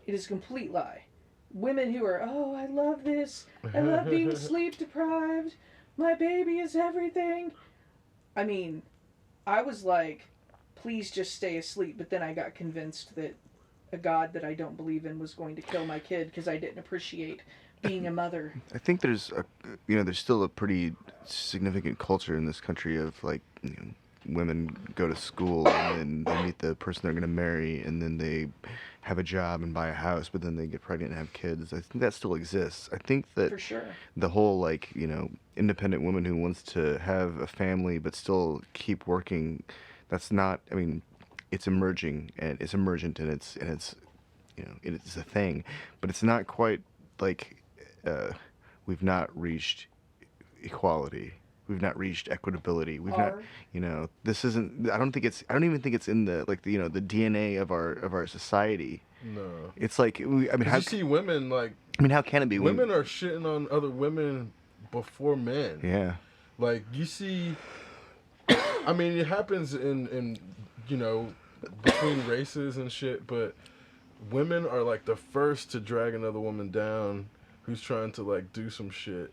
Speaker 2: It is a complete lie. Women who are, oh, I love this. I love being sleep deprived. My baby is everything. I mean, I was like, please just stay asleep. But then I got convinced that a God that I don't believe in was going to kill my kid because I didn't appreciate being a mother.
Speaker 3: I think there's still a pretty significant culture in this country of like, women go to school and then they meet the person they're going to marry and then they have a job and buy a house, but then they get pregnant and have kids. I think that still exists. I think that
Speaker 2: For sure.
Speaker 3: the whole like, independent woman who wants to have a family but still keep working, that's not, I mean, it's emerging and it's emergent and it's it's a thing, but it's not quite like we've not reached equality. We've not reached equitability. We've not, this isn't. I don't even think it's in the the DNA of our society.
Speaker 1: No.
Speaker 3: It's like I mean, how
Speaker 1: you see women like.
Speaker 3: I mean, how can it be?
Speaker 1: Women are shitting on other women before men.
Speaker 3: Yeah.
Speaker 1: Like you see. I mean, it happens in between races and shit, but women are like the first to drag another woman down who's trying to like do some shit.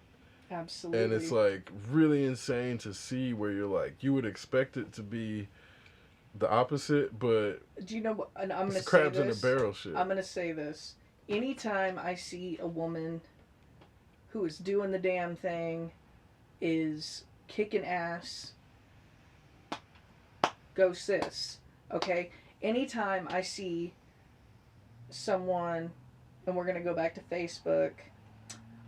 Speaker 2: Absolutely.
Speaker 1: And it's like really insane to see where you're like, you would expect it to be the opposite, but
Speaker 2: do you know what? And I'm
Speaker 1: it's
Speaker 2: gonna
Speaker 1: crabs
Speaker 2: say
Speaker 1: in a
Speaker 2: this.
Speaker 1: barrel shit.
Speaker 2: I'm gonna say this. Anytime I see a woman who is doing the damn thing, is kicking ass, go sis. Okay? Anytime I see someone, and we're gonna go back to Facebook,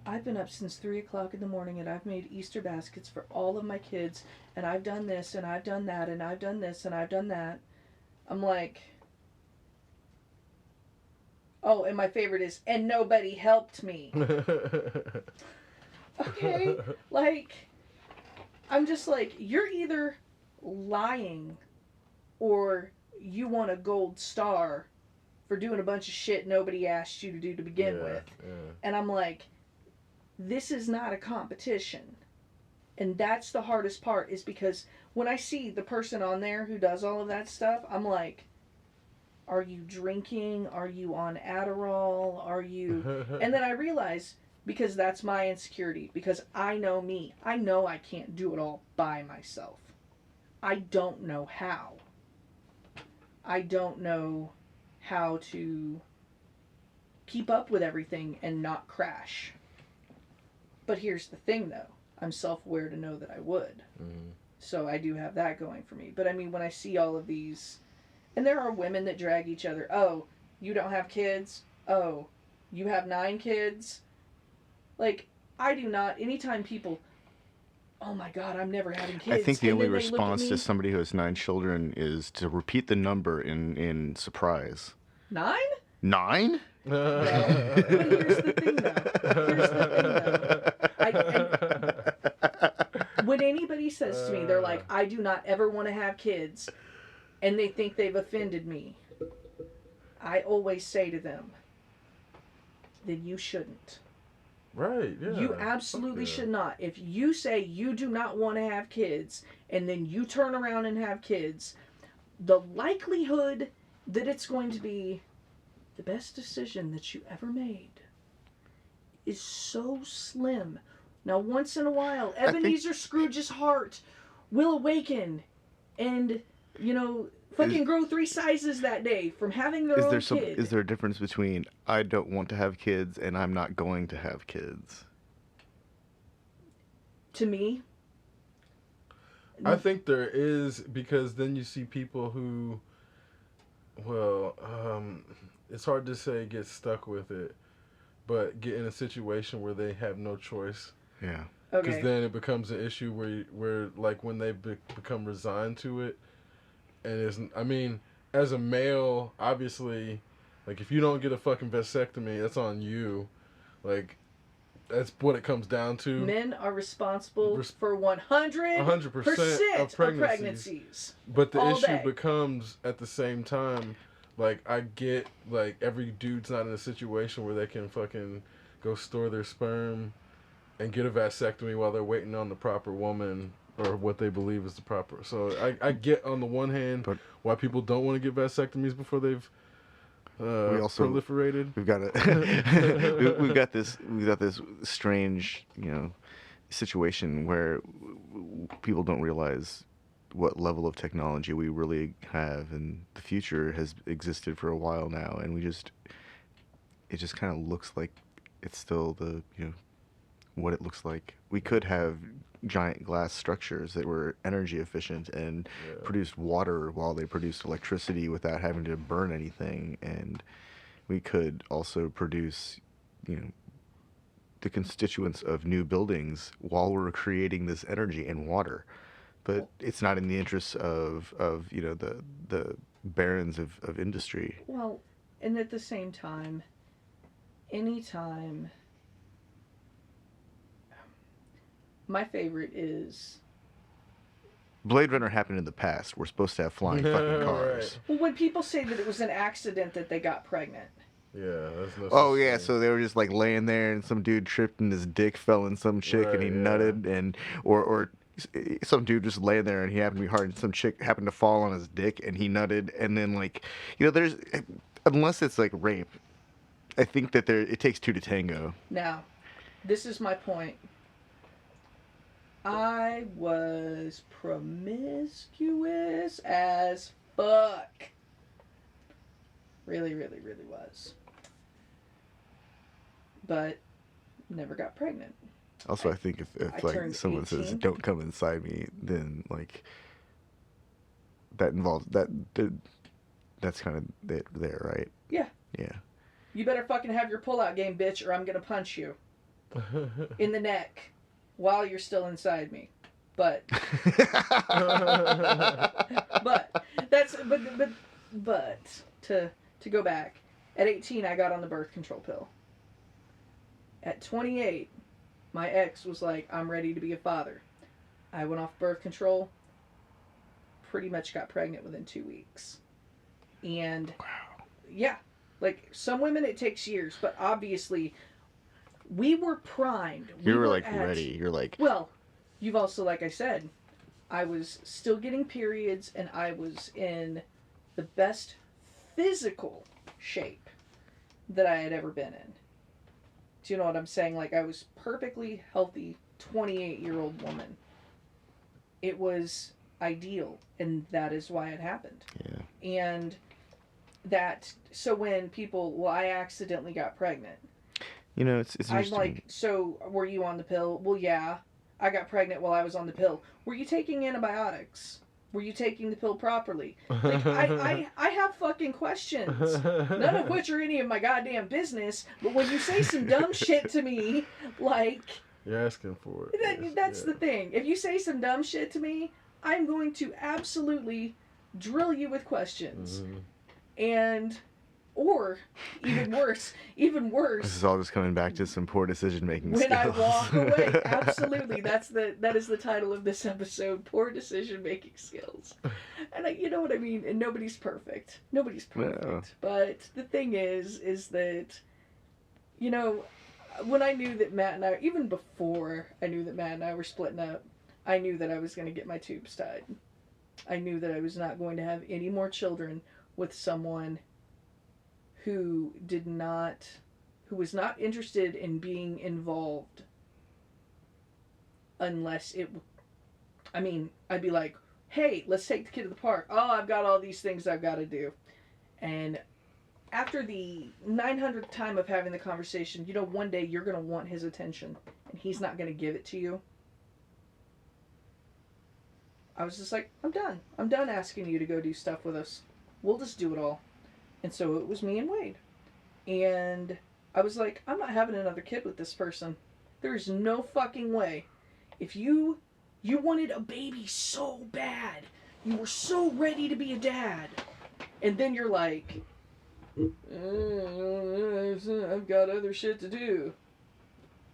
Speaker 2: I've been up since 3 o'clock in the morning and I've made Easter baskets for all of my kids and I've done this and I've done that and I've done this and I've done that. I'm like, oh, and my favorite is, and nobody helped me. Okay? Like, I'm just like, you're either lying or you want a gold star for doing a bunch of shit nobody asked you to do to begin with.
Speaker 1: Yeah.
Speaker 2: And I'm like, this is not a competition. And that's the hardest part, is because when I see the person on there who does all of that stuff, I'm like, are you drinking? Are you on Adderall? Are you... And then I realize, because that's my insecurity, because I know me. I know I can't do it all by myself. I don't know how. I don't know how to keep up with everything and not crash. But here's the thing, though. I'm self-aware to know that I would.
Speaker 1: Mm-hmm.
Speaker 2: So I do have that going for me. But I mean, when I see all of these... And there are women that drag each other. Oh, you don't have kids? Oh, you have 9 kids? Like, I do not... Anytime people... Oh my God, I'm never having kids.
Speaker 3: I think the
Speaker 2: and
Speaker 3: only
Speaker 2: then they look at
Speaker 3: response
Speaker 2: me,
Speaker 3: to somebody who has 9 children is to repeat the number in surprise.
Speaker 2: 9?
Speaker 3: 9?
Speaker 2: No. But here's the thing, though. When anybody says to me, they're like, I do not ever want to have kids, and they think they've offended me, I always say to them, then you shouldn't.
Speaker 1: Right, yeah.
Speaker 2: You absolutely should not. If you say you do not want to have kids, and then you turn around and have kids, the likelihood that it's going to be the best decision that you ever made is so slim. Now, once in a while, Ebenezer Scrooge's heart will awaken and, fucking grow 3 sizes that day from having their own kid.
Speaker 3: Is there a difference between I don't want to have kids and I'm not going to have kids?
Speaker 2: To me,
Speaker 1: I think there is, because then you see people who, it's hard to say get stuck with it, but get in a situation where they have no choice.
Speaker 3: Yeah.
Speaker 1: Because then it becomes an issue where like when they become resigned to it, and as a male, obviously, like if you don't get a fucking vasectomy, that's on you. Like, that's what it comes down to.
Speaker 2: Men are responsible for 100% of pregnancies.
Speaker 1: But the
Speaker 2: all
Speaker 1: issue
Speaker 2: day.
Speaker 1: becomes, at the same time, like, I get, like, every dude's not in a situation where they can fucking go store their sperm and get a vasectomy while they're waiting on the proper woman or what they believe is the proper. So I get on the one hand
Speaker 3: But
Speaker 1: why people don't want to get vasectomies before they've
Speaker 3: we also
Speaker 1: proliferated.
Speaker 3: we've got we've got this strange, you know, situation where people don't realize what level of technology we really have, and the future has existed for a while now, and it just kind of looks like it's still the, you know, what it looks like. We could have giant glass structures that were energy efficient and produced water while they produced electricity without having to burn anything, and we could also produce, you know, the constituents of new buildings while we're creating this energy and water. But it's not in the interests of you know, the barons of industry.
Speaker 2: Well, and at the same time, anytime, my favorite is,
Speaker 3: Blade Runner happened in the past. We're supposed to have flying fucking cars.
Speaker 1: Right.
Speaker 2: well, when people say that it was an accident that they got pregnant.
Speaker 1: Yeah, that's no
Speaker 3: Oh
Speaker 1: such
Speaker 3: yeah,
Speaker 1: thing.
Speaker 3: so they were just like laying there, and some dude tripped, and his dick fell in some chick, and he
Speaker 1: Right, yeah.
Speaker 3: nutted, and or some dude just laying there, and he happened to be hard, and some chick happened to fall on his dick, and he nutted, and then, like, you know, there's, unless it's like rape, I think that it takes two to tango.
Speaker 2: Now, this is my point. I was promiscuous as fuck. Really, really, really was. But never got pregnant.
Speaker 3: Also, I think if
Speaker 2: I
Speaker 3: like
Speaker 2: turned
Speaker 3: someone
Speaker 2: 18.
Speaker 3: says "don't come inside me," then like that involves that's kind of there, right?
Speaker 2: Yeah.
Speaker 3: Yeah.
Speaker 2: You better fucking have your pullout game, bitch, or I'm gonna punch you in the neck while you're still inside me. But to go back, at 18 I got on the birth control pill. At 28, my ex was like, I'm ready to be a father. I went off birth control, pretty much got pregnant within 2 weeks. And yeah, like some women it takes years, but obviously we were primed.
Speaker 3: You were like ready. You're like,
Speaker 2: well, you've also, like I said, I was still getting periods and I was in the best physical shape that I had ever been in. Do you know what I'm saying? Like, I was perfectly healthy 28-year-old woman. It was ideal, and that is why it happened.
Speaker 3: yeah.
Speaker 2: And that, so when people, well, I accidentally got pregnant.
Speaker 3: You know, it's
Speaker 2: I'm
Speaker 3: interesting.
Speaker 2: like, so were you on the pill? Well, yeah. I got pregnant while I was on the pill. Were you taking antibiotics? Were you taking the pill properly? Like, I have fucking questions. None of which are any of my goddamn business. But when you say some dumb shit to me, like...
Speaker 1: You're asking for it.
Speaker 2: That's the thing. If you say some dumb shit to me, I'm going to absolutely drill you with questions.
Speaker 1: Mm-hmm.
Speaker 2: And... Or, even worse,
Speaker 3: This is all just coming back to some poor decision making
Speaker 2: when
Speaker 3: skills.
Speaker 2: I walk away. Absolutely. That is the title of this episode, Poor Decision Making Skills. And you know what I mean? And nobody's perfect. Nobody's perfect.
Speaker 3: No.
Speaker 2: But the thing is that, you know, when I knew that Matt and I, even before I knew that Matt and I were splitting up, I knew that I was going to get my tubes tied. I knew that I was not going to have any more children with someone who was not interested in being involved unless I'd be like, hey, let's take the kid to the park. Oh, I've got all these things I've got to do. And after the 900th time of having the conversation, you know, one day you're going to want his attention and he's not going to give it to you. I was just like, I'm done. I'm done asking you to go do stuff with us. We'll just do it all. And so it was me and Wade. And I was like, I'm not having another kid with this person. There's no fucking way. If you wanted a baby so bad, you were so ready to be a dad, and then you're like, I've got other shit to do.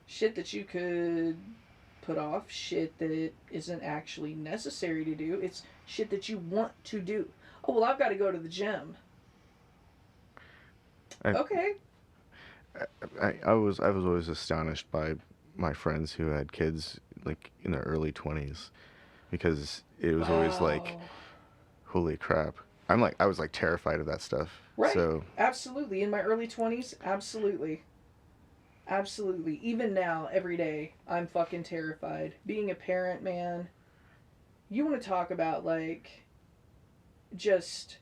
Speaker 2: Shit that you could put off. Shit that isn't actually necessary to do. It's shit that you want to do. Oh, well, I've got to go to the gym. Okay.
Speaker 3: I was always astonished by my friends who had kids like in their early 20s, because it was always like,
Speaker 2: Wow.
Speaker 3: holy crap. I was like terrified of that stuff.
Speaker 2: Right.
Speaker 3: So
Speaker 2: Absolutely. In my early 20s, absolutely. Absolutely. Even now, every day, I'm fucking terrified. Being a parent, man, you want to talk about, like, just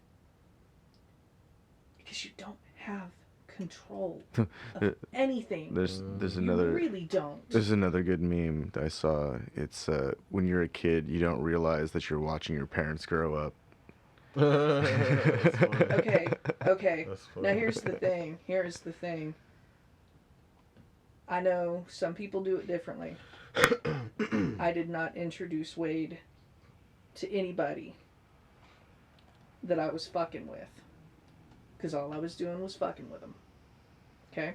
Speaker 2: because you don't have control of anything.
Speaker 3: there's
Speaker 2: You
Speaker 3: another
Speaker 2: really don't.
Speaker 3: there's another good meme that I saw. It's when you're a kid, you don't realize that you're watching your parents grow up.
Speaker 1: That's funny.
Speaker 2: Okay, okay.
Speaker 1: That's funny.
Speaker 2: Now here's the thing. Here's the thing. I know some people do it differently. I did not introduce Wade to anybody that I was fucking with. Because all I was doing was fucking with him. Okay?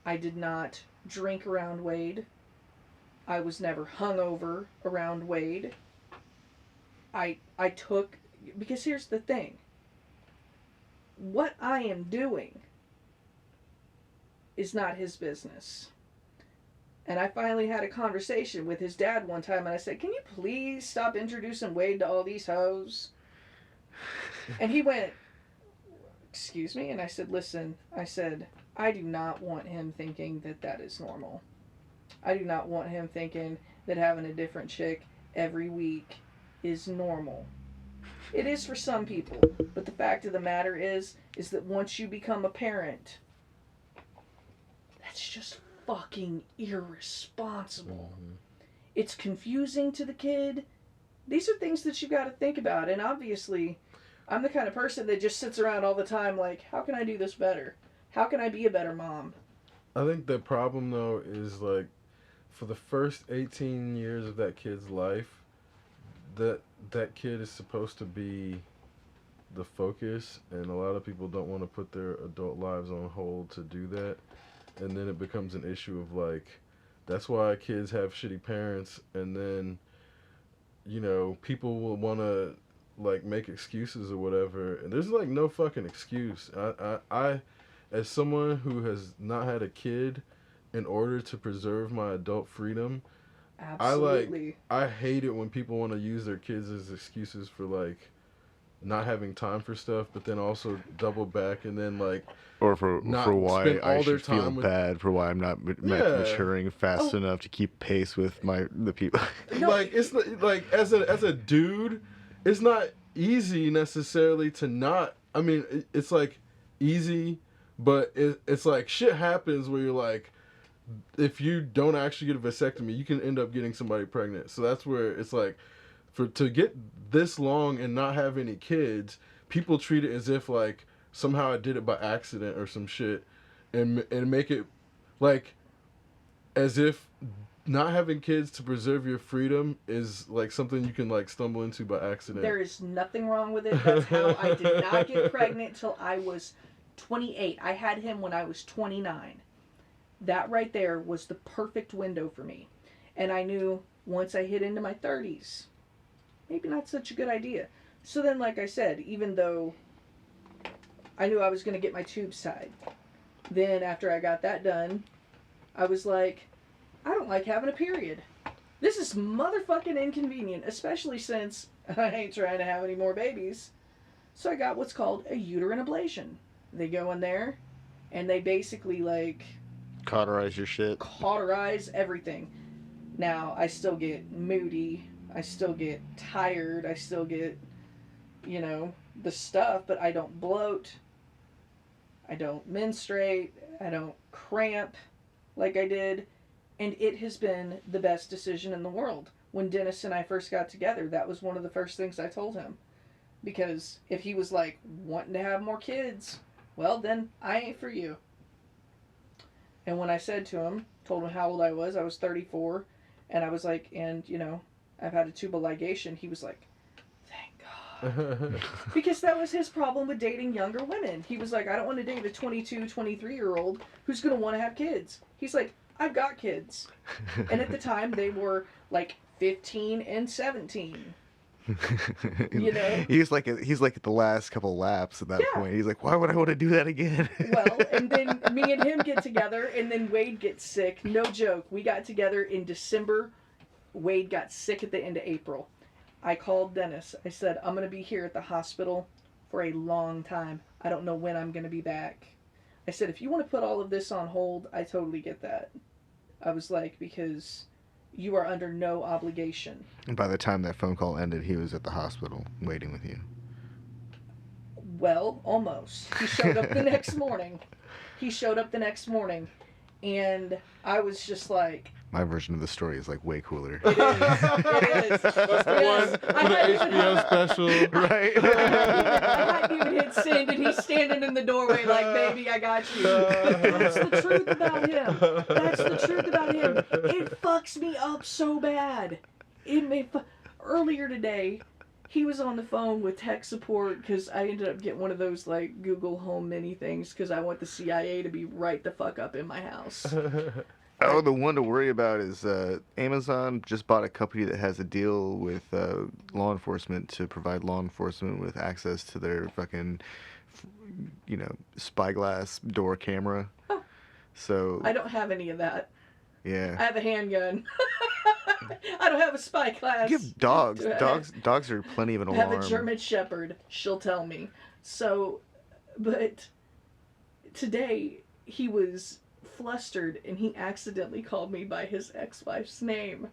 Speaker 2: I did not drink around Wade. I was never hungover around Wade. I took... Because here's the thing. What I am doing is not his business. And I finally had a conversation with his dad one time, and I said, "Can you please stop introducing Wade to all these hoes?" And he went, "Excuse me?" And I said, "Listen," I said, "I do not want him thinking that that is normal. I do not want him thinking that having a different chick every week is normal. It is for some people, but the fact of the matter is that once you become a parent, that's just fucking irresponsible.
Speaker 1: Mm-hmm.
Speaker 2: It's confusing to the kid. These are things that you got to think about. And obviously, I'm the kind of person that just sits around all the time like, how can I do this better? How can I be a better mom?"
Speaker 1: I think the problem though is like, for the first 18 years of that kid's life, that kid is supposed to be the focus, and a lot of people don't want to put their adult lives on hold to do that, and then it becomes an issue of like, that's why kids have shitty parents, and then, you know, people will want to like make excuses or whatever, and there's like no fucking excuse. I as someone who has not had a kid, in order to preserve my adult freedom,
Speaker 2: Absolutely.
Speaker 1: I hate it when people want to use their kids as excuses for like not having time for stuff, but then also double back and then like,
Speaker 3: Or for
Speaker 1: not
Speaker 3: why
Speaker 1: spend
Speaker 3: I
Speaker 1: all their
Speaker 3: should feel
Speaker 1: time with.
Speaker 3: bad for why I'm not
Speaker 1: Yeah.
Speaker 3: maturing fast
Speaker 2: Oh.
Speaker 3: enough to keep pace with the people.
Speaker 2: No.
Speaker 1: Like, it's like as a dude, it's not easy necessarily to not. I mean, it's like easy, but it's like shit happens where you're like, if you don't actually get a vasectomy, you can end up getting somebody pregnant. So that's where it's like, to get this long and not have any kids, people treat it as if like somehow I did it by accident or some shit, and make it like as if not having kids to preserve your freedom is like something you can like stumble into by accident.
Speaker 2: There is nothing wrong with it. That's how I did not get pregnant till I was 28. I had him when I was 29. That right there was the perfect window for me. And I knew once I hit into my 30s, maybe not such a good idea. So then, like I said, even though I knew I was going to get my tubes tied, then after I got that done, I was like, I don't like having a period. This is motherfucking inconvenient, especially since I ain't trying to have any more babies. So I got what's called a uterine ablation. They go in there, and they basically like
Speaker 3: Cauterize your shit.
Speaker 2: cauterize everything. Now, I still get moody. I still get tired. I still get, you know, the stuff, but I don't bloat. I don't menstruate. I don't cramp like I did. And it has been the best decision in the world. When Dennis and I first got together, that was one of the first things I told him. Because if he was like wanting to have more kids, well, then I ain't for you. And when I said to him, told him how old I was 34, and I was like, and, you know, I've had a tubal ligation, he was like, thank God. Because that was his problem with dating younger women. He was like, I don't want to date a 22, 23-year-old who's going to want to have kids. He's like, I've got kids. And at the time, they were like 15 and 17. You know?
Speaker 3: He's like at the last couple laps at that
Speaker 2: Yeah.
Speaker 3: point. He's like, why would I want to do that again?
Speaker 2: Well, and then me and him get together, and then Wade gets sick. No joke. We got together in December. Wade got sick at the end of April. I called Dennis. I said, I'm going to be here at the hospital for a long time. I don't know when I'm going to be back. I said, if you want to put all of this on hold, I totally get that. I was like, because you are under no obligation.
Speaker 3: And by the time that phone call ended, he was at the hospital waiting with you.
Speaker 2: Well, almost. He showed up the next morning. And I was just like...
Speaker 3: My version of the story is like way cooler.
Speaker 2: It is.
Speaker 1: That's the one for the HBO special.
Speaker 3: Right?
Speaker 2: I hadn't even hit send, and he's standing in the doorway like, baby, I got you. That's the truth about him. It fucks me up so bad. Earlier today, he was on the phone with tech support because I ended up getting one of those like Google Home Mini things because I want the CIA to be right the fuck up in my house.
Speaker 3: Oh, the one to worry about is Amazon just bought a company that has a deal with law enforcement to provide law enforcement with access to their fucking, spyglass door camera.
Speaker 2: Oh.
Speaker 3: So
Speaker 2: I don't have any of that.
Speaker 3: Yeah.
Speaker 2: I have a handgun. I don't have a spyglass.
Speaker 3: You have dogs. Dogs are plenty of an
Speaker 2: I
Speaker 3: alarm.
Speaker 2: have a German Shepherd. She'll tell me. So, but today he was flustered and he accidentally called me by his ex-wife's name.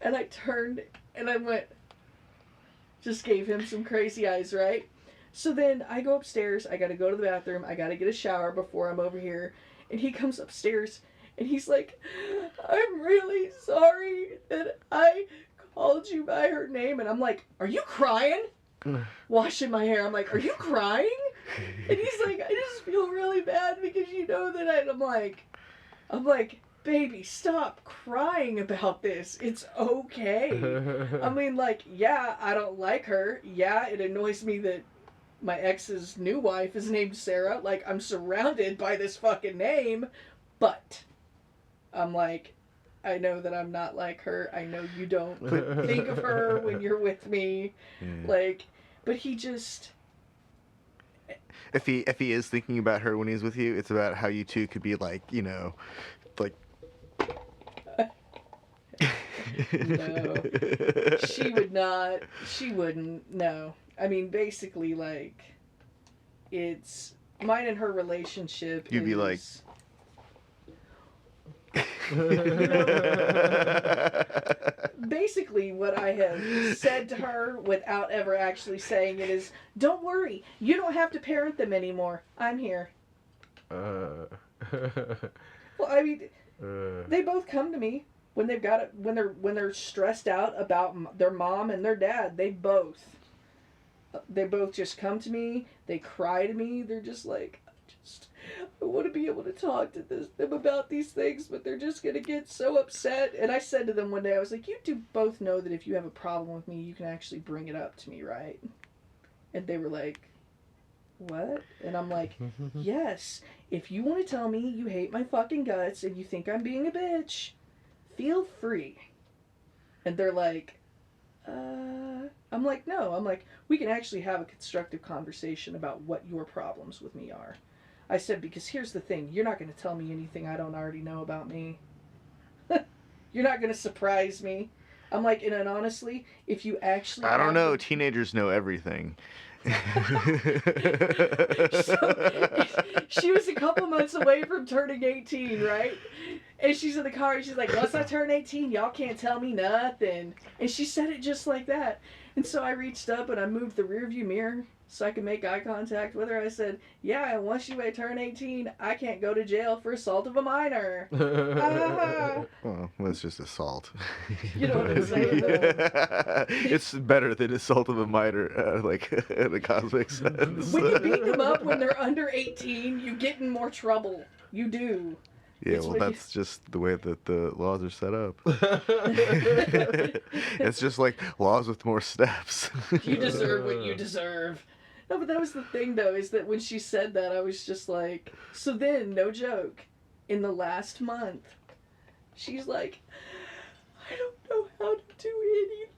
Speaker 2: And I turned and I went, just gave him some crazy eyes, right? So then I go upstairs. I got to go to the bathroom. I got to get a shower before I'm over here. And he comes upstairs and he's like, I'm really sorry that I called you by her name. And I'm like, are you crying? Washing my hair. I'm like, are you crying? And he's like, I just feel really bad because you know that I'm like, baby, stop crying about this. It's okay. I mean, like, yeah, I don't like her. Yeah, it annoys me that my ex's new wife is named Sarah. Like, I'm surrounded by this fucking name. But I'm like, I know that I'm not like her. I know you don't think of her when you're with me. Yeah. Like, but he just...
Speaker 3: If he is thinking about her when he's with you, it's about how you two could be like, like...
Speaker 2: No. She would not. She wouldn't. No. I mean, basically, like, it's... Mine and her relationship
Speaker 3: You'd be like...
Speaker 2: Basically what I have said to her without ever actually saying it is, don't worry, you don't have to parent them anymore. I'm here. Well, I mean, they both come to me when they've got it, when they're stressed out about their mom and their dad. They both just come to me. They cry to me. They're just like, I want to be able to talk to them about these things, but they're just going to get so upset. And I said to them one day, I was like, you do both know that if you have a problem with me, you can actually bring it up to me, right? And they were like, what? And I'm like, yes, if you want to tell me you hate my fucking guts and you think I'm being a bitch, feel free. And they're like, I'm like, no. I'm like, we can actually have a constructive conversation about what your problems with me are. I said, because here's the thing. You're not going to tell me anything I don't already know about me. You're not going to surprise me. I'm like, and honestly, if you actually...
Speaker 3: I don't know. Teenagers know everything.
Speaker 2: So, she was a couple months away from turning 18, right? And she's in the car and she's like, once I turn 18, y'all can't tell me nothing. And she said it just like that. And so I reached up and I moved the rearview mirror so I could make eye contact with her. I said, yeah, once you turn 18, I can't go to jail for assault of a minor.
Speaker 3: Well, that's just assault.
Speaker 2: You know what I'm saying, though?
Speaker 3: It's better than assault of a minor, like, in a cosmic sense.
Speaker 2: When you beat them up when they're under 18, you get in more trouble. You do.
Speaker 3: Yeah, well, that's just the way that the laws are set up. It's just like laws with more steps.
Speaker 2: You deserve what you deserve. No, but that was the thing, though, is that when she said that, I was just like... So then, no joke, in the last month, she's like, I don't know how to do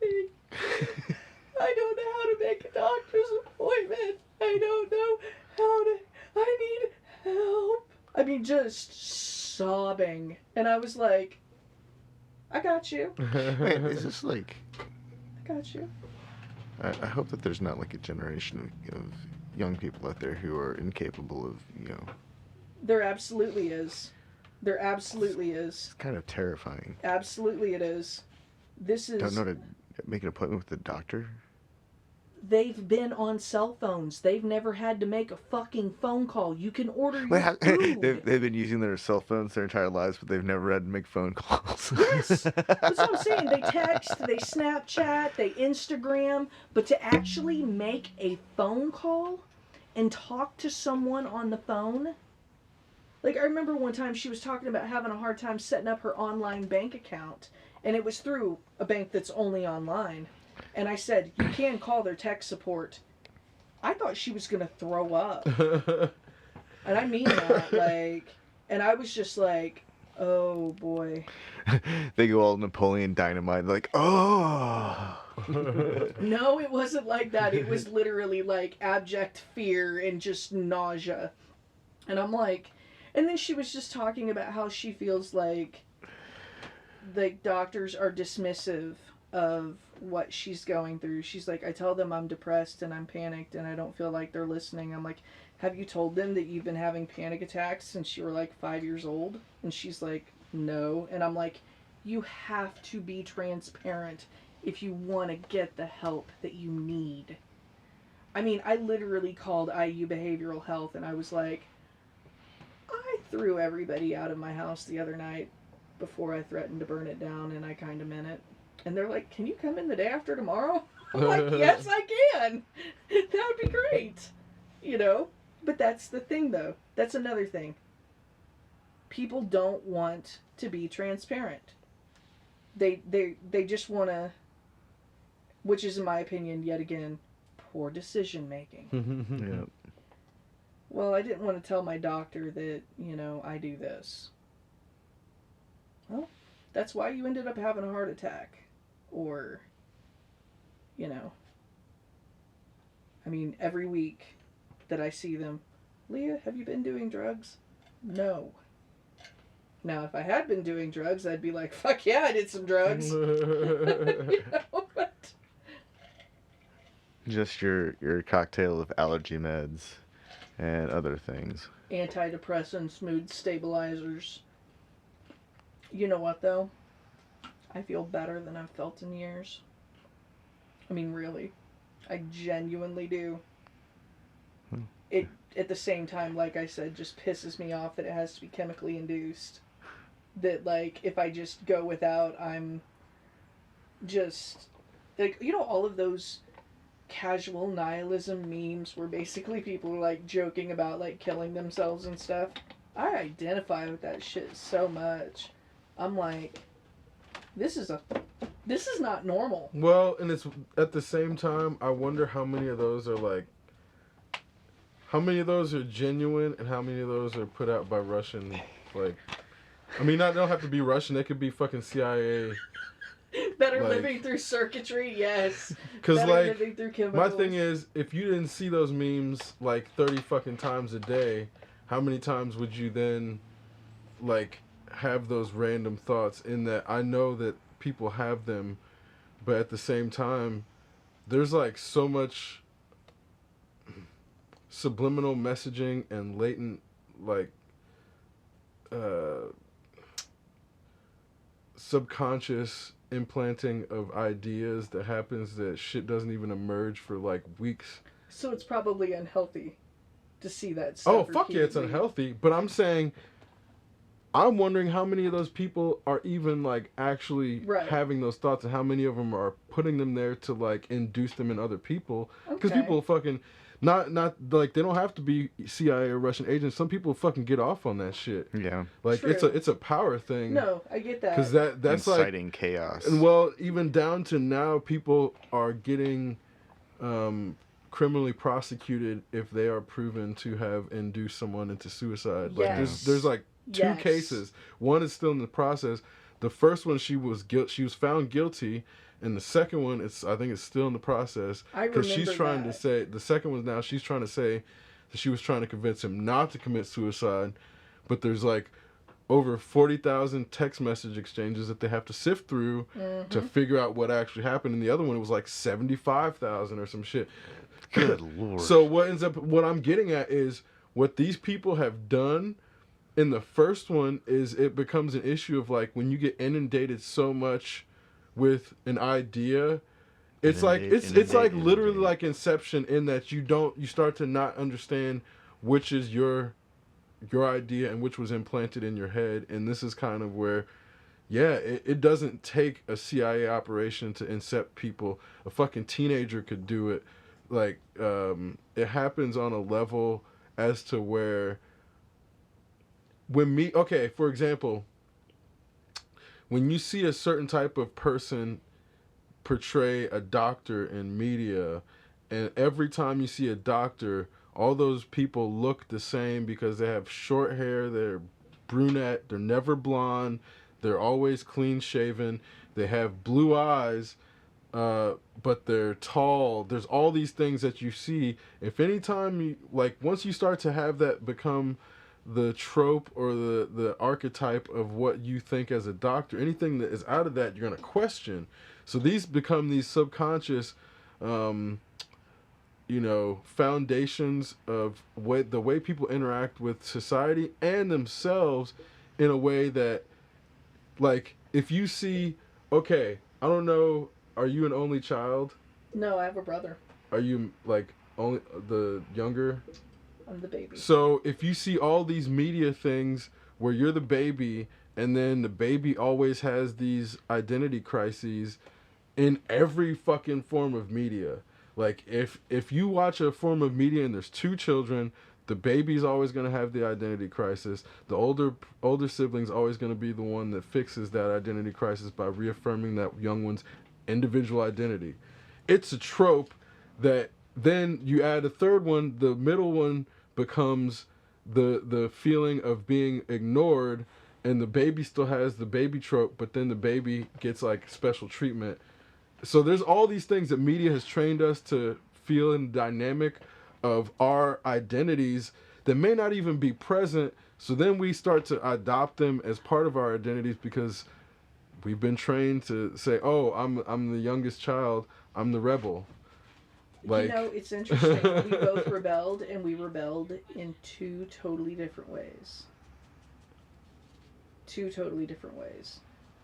Speaker 2: anything. I don't know how to make a doctor's appointment. I don't know how to. I need help. I mean, just sobbing. And I was like, I got you.
Speaker 3: Wait, is this like?
Speaker 2: I got you.
Speaker 4: I hope that there's not like a generation of young people out there who are incapable of,
Speaker 2: There absolutely is. There absolutely is.
Speaker 4: It's kind of terrifying.
Speaker 2: Absolutely it is. This is...
Speaker 4: Don't know to make an appointment with the doctor?
Speaker 2: They've been on cell phones. They've never had to make a fucking phone call. You can order your
Speaker 4: Wait,
Speaker 2: food.
Speaker 4: they've been using their cell phones their entire lives, but they've never had to make phone calls.
Speaker 2: Yes, that's what I'm saying. They text, they Snapchat, they Instagram, but to actually make a phone call and talk to someone on the phone. Like, I remember one time she was talking about having a hard time setting up her online bank account, and it was through a bank that's only online. And I said, you can call their tech support. I thought she was going to throw up. And I mean that, like, and I was just like, oh boy.
Speaker 4: They go all Napoleon Dynamite, like, oh.
Speaker 2: No, it wasn't like that. It was literally like abject fear and just nausea. And I'm like, and then she was just talking about how she feels like doctors are dismissive of what she's going through. She's like, I tell them I'm depressed and I'm panicked and I don't feel like they're listening. I'm like, have you told them that you've been having panic attacks since you were like 5 years old? And she's like, no. And I'm like, you have to be transparent if you want to get the help that you need. I mean, I literally called IU Behavioral Health and I was like, I threw everybody out of my house the other night before I threatened to burn it down, and I kind of meant it. And they're like, can you come in the day after tomorrow? I'm like, yes, I can. That would be great. You know? But that's the thing, though. That's another thing. People don't want to be transparent. They just want to, which is, in my opinion, yet again, poor decision making.
Speaker 4: Yeah.
Speaker 2: Well, I didn't want to tell my doctor that, I do this. Well, that's why you ended up having a heart attack. Or, I mean, every week that I see them, Leah, have you been doing drugs? No. Now, if I had been doing drugs, I'd be like, fuck yeah, I did some drugs. But...
Speaker 4: Just your cocktail of allergy meds and other things.
Speaker 2: Antidepressants, mood stabilizers. You know what, though? I feel better than I've felt in years. I mean, really. I genuinely do. It, at the same time, like I said, just pisses me off that it has to be chemically induced. That, like, if I just go without, I'm just... Like, all of those casual nihilism memes where basically people are, like, joking about, like, killing themselves and stuff. I identify with that shit so much. I'm like... This is not normal.
Speaker 1: Well, and it's at the same time, I wonder how many of those are genuine and how many of those are put out by Russian, I mean, they don't have to be Russian, they could be fucking CIA.
Speaker 2: That are living through circuitry, yes.
Speaker 1: Because,
Speaker 2: living through chemicals.
Speaker 1: My thing is, if you didn't see those memes, 30 fucking times a day, how many times would you then, have those random thoughts? In that I know that people have them, but at the same time there's so much subliminal messaging and latent subconscious implanting of ideas that happens that shit doesn't even emerge for weeks.
Speaker 2: So it's probably unhealthy to see that stuff.
Speaker 1: Oh fuck yeah, it's unhealthy, but I'm wondering how many of those people are even actually having those thoughts, and how many of them are putting them there to induce them in other people. Because people fucking not they don't have to be CIA or Russian agents. Some people fucking get off on that shit.
Speaker 4: Yeah,
Speaker 1: it's a power thing.
Speaker 2: No, I get that.
Speaker 1: Because that's
Speaker 4: inciting chaos.
Speaker 1: And well, even down to now, people are getting criminally prosecuted if they are proven to have induced someone into suicide.
Speaker 2: Yes.
Speaker 1: There's two cases. One is still in the process. The first one, she was found guilty, And the second one, I think it's still in the process.
Speaker 2: I
Speaker 1: Because she's
Speaker 2: remember
Speaker 1: trying to
Speaker 2: that.
Speaker 1: say, the second one now, she's trying to say that she was trying to convince him not to commit suicide. But there's like over 40,000 text message exchanges that they have to sift through to figure out what actually happened. And the other one was like 75,000 or some shit.
Speaker 3: Good lord.
Speaker 1: So what I'm getting at is what these people have done in the first one is it becomes an issue of like when you get inundated so much with an idea, it's like it's like literally like Inception in that you start to not understand which is your idea and which was implanted in your head. And this is kind of where it doesn't take a CIA operation to incept people. A fucking teenager could do it. Like it happens on a level as to where for example, when you see a certain type of person portray a doctor in media, and every time you see a doctor, all those people look the same because they have short hair, they're brunette, they're never blonde, they're always clean shaven, they have blue eyes, but they're tall. There's all these things that you see. If anytime you, like, once you start to have that become the trope or the archetype of what you think as a doctor, anything that is out of that, you're going to question. So these become these subconscious, foundations of the way people interact with society and themselves in a way that, like, if you see, okay, I don't know, are you an only child?
Speaker 2: No, I have a brother.
Speaker 1: Are you, like, only the younger?
Speaker 2: I'm the baby.
Speaker 1: So if you see all these media things where you're the baby and then the baby always has these identity crises in every fucking form of media. Like if you watch a form of media and there's two children, the baby's always going to have the identity crisis. The older sibling's always going to be the one that fixes that identity crisis by reaffirming that young one's individual identity. It's a trope that then you add a third one, the middle one becomes the feeling of being ignored, and the baby still has the baby trope, but then the baby gets like special treatment. So there's all these things that media has trained us to feel in the dynamic of our identities that may not even be present. So then we start to adopt them as part of our identities because we've been trained to say, "Oh, I'm the youngest child. I'm the rebel." Like,
Speaker 2: it's interesting. We both rebelled, and we rebelled in two totally different ways.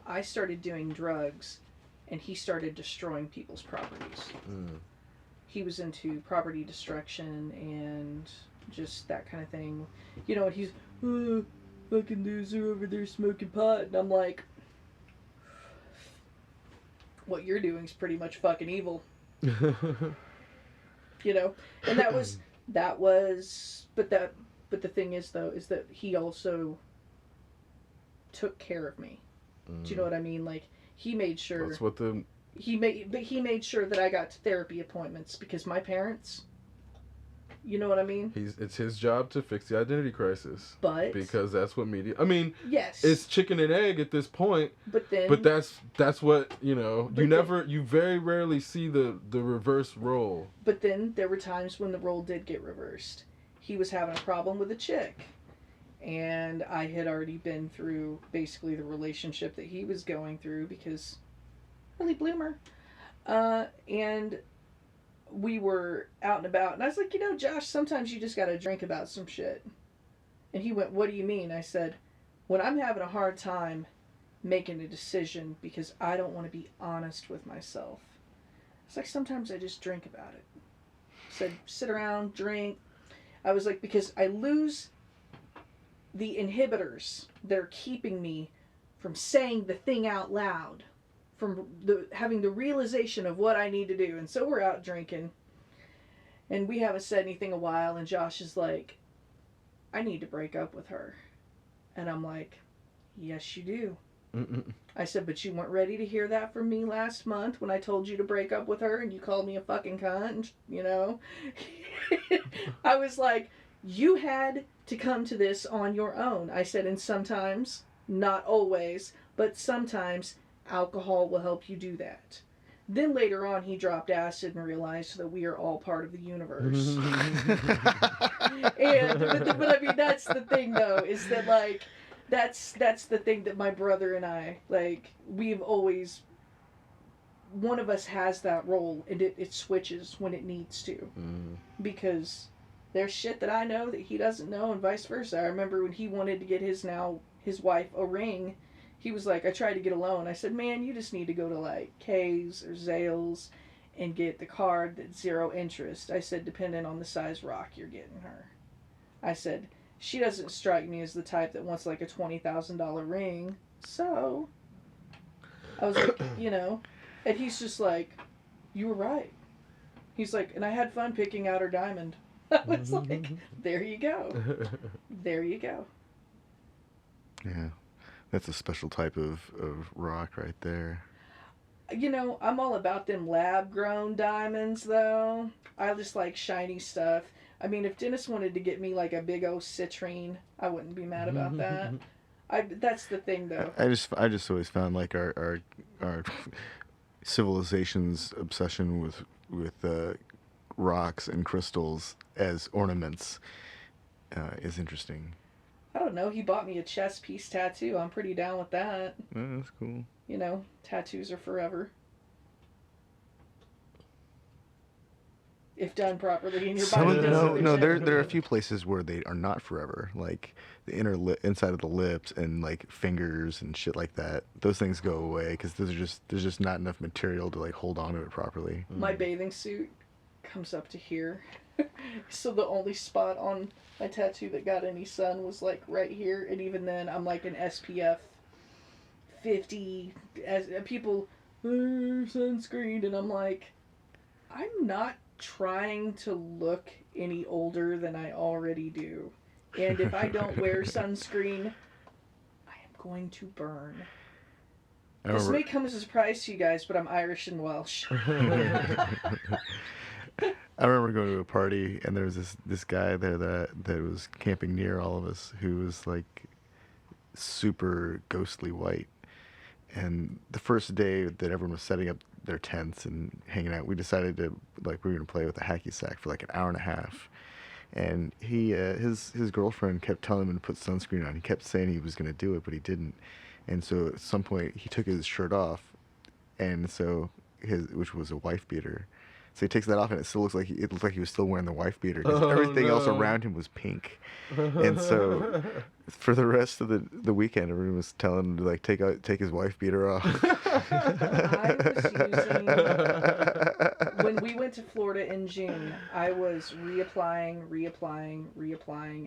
Speaker 2: I started doing drugs, and he started destroying people's properties. He was into property destruction and just that kind of thing. And he's, fucking dudes are over there smoking pot, and I'm like, what you're doing is pretty much fucking evil. And that was, but the thing is though, is that he also took care of me. Do you know what I mean? Like, he made sure.
Speaker 1: That's what
Speaker 2: he made sure that I got therapy appointments because my parents, you know what I mean?
Speaker 1: It's his job to fix the identity crisis.
Speaker 2: But
Speaker 1: because that's what media. I mean,
Speaker 2: yes,
Speaker 1: it's chicken and egg at this point.
Speaker 2: But
Speaker 1: that's what you very rarely see the reverse role.
Speaker 2: But then there were times when the role did get reversed. He was having a problem with a chick, and I had already been through basically the relationship that he was going through because early bloomer, and we were out and about, and I was like, Josh, sometimes you just gotta drink about some shit. And he went, what do you mean? I said, when I'm having a hard time making a decision because I don't want to be honest with myself, it's like sometimes I just drink about it. I said, sit around, drink. I was like, because I lose the inhibitors that are keeping me from saying the thing out loud, from having the realization of what I need to do. And so we're out drinking, and we haven't said anything a while, and Josh is like, I need to break up with her. And I'm like, yes, you do. I said, but you weren't ready to hear that from me last month when I told you to break up with her and you called me a fucking cunt, I was like, you had to come to this on your own. I said, and sometimes, not always, but sometimes alcohol will help you do that. Then later on, he dropped acid and realized that we are all part of the universe. But I mean, that's the thing, though, is that like, that's the thing that my brother and I, like, we've always, one of us has that role, and it switches when it needs to, because there's shit that I know that he doesn't know, and vice versa. I remember when he wanted to get his wife a ring, he was like, I tried to get a loan. I said, man, you just need to go to like K's or Zales and get the card that's 0 interest. I said, depending on the size rock you're getting her. I said, she doesn't strike me as the type that wants like a $20,000 ring. So, I was like, you know, and he's just like, you were right. He's like, and I had fun picking out her diamond. I was like, there you go. There you go.
Speaker 3: Yeah. That's a special type of rock right there.
Speaker 2: You know, I'm all about them lab-grown diamonds, though. I just like shiny stuff. I mean, if Dennis wanted to get me like a big old citrine, I wouldn't be mad about that. That's the thing, though.
Speaker 3: I just always found like our civilization's obsession with rocks and crystals as ornaments is interesting.
Speaker 2: I don't know. He bought me a chest piece tattoo. I'm pretty down with that.
Speaker 3: Oh, that's cool.
Speaker 2: You know, tattoos are forever. If done properly in your body.
Speaker 3: No. There are a few places where they are not forever, like the inside of the lips and like fingers and shit like that. Those things go away because there's just not enough material to like hold on to it properly.
Speaker 2: My bathing suit comes up to here. So the only spot on my tattoo that got any sun was like right here, and even then I'm like an SPF 50 as people sunscreen, and I'm like, I'm not trying to look any older than I already do, and if I don't wear sunscreen, I am going to burn. This may come as a surprise to you guys, but I'm Irish and Welsh.
Speaker 3: I remember going to a party and there was this guy there that was camping near all of us who was like super ghostly white. And the first day that everyone was setting up their tents and hanging out, we decided to we were gonna play with a hacky sack for like an hour and a half. And he his girlfriend kept telling him to put sunscreen on. He kept saying he was gonna do it, but he didn't. And so at some point he took his shirt off, and so which was a wife beater. So he takes that off, and it looked like he was still wearing the wife beater because everything else around him was pink. And so, for the rest of the weekend, everyone was telling him to like take his wife beater off.
Speaker 2: I was using when we went to Florida in June. I was reapplying,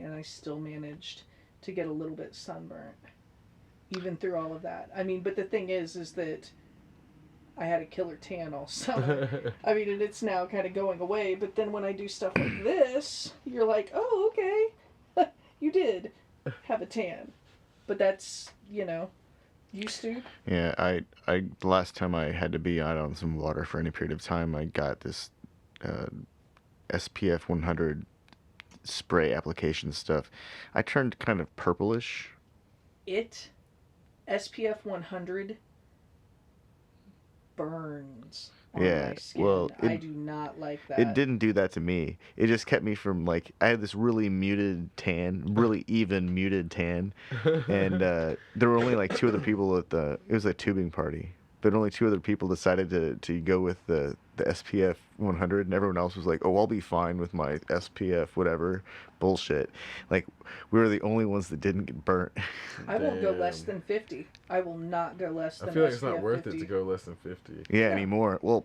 Speaker 2: and I still managed to get a little bit sunburnt, even through all of that. I mean, but the thing is that I had a killer tan all summer. I mean, and it's now kind of going away, but then when I do stuff like this, you're like, oh, okay, you did have a tan. But that's, you know, used to.
Speaker 3: Yeah, I the last time I had to be out on some water for any period of time, I got this SPF 100 spray application stuff. I turned kind of purplish.
Speaker 2: SPF 100 burns on
Speaker 3: Yeah,
Speaker 2: my skin.
Speaker 3: well,
Speaker 2: I do not like that.
Speaker 3: It didn't do that to me. It just kept me from like, I had this really muted tan, really even muted tan, and there were only like 2 other people it was a tubing party, but only 2 other people decided to go with the SPF 100, and everyone else was like, oh, I'll be fine with my SPF whatever bullshit. Like, we were the only ones that didn't get burnt.
Speaker 2: I won't go less than 50. I will not go less than
Speaker 1: I feel like
Speaker 2: SPF
Speaker 1: it's not worth
Speaker 2: 50.
Speaker 1: it to go less than 50.
Speaker 3: Yeah, anymore. Well,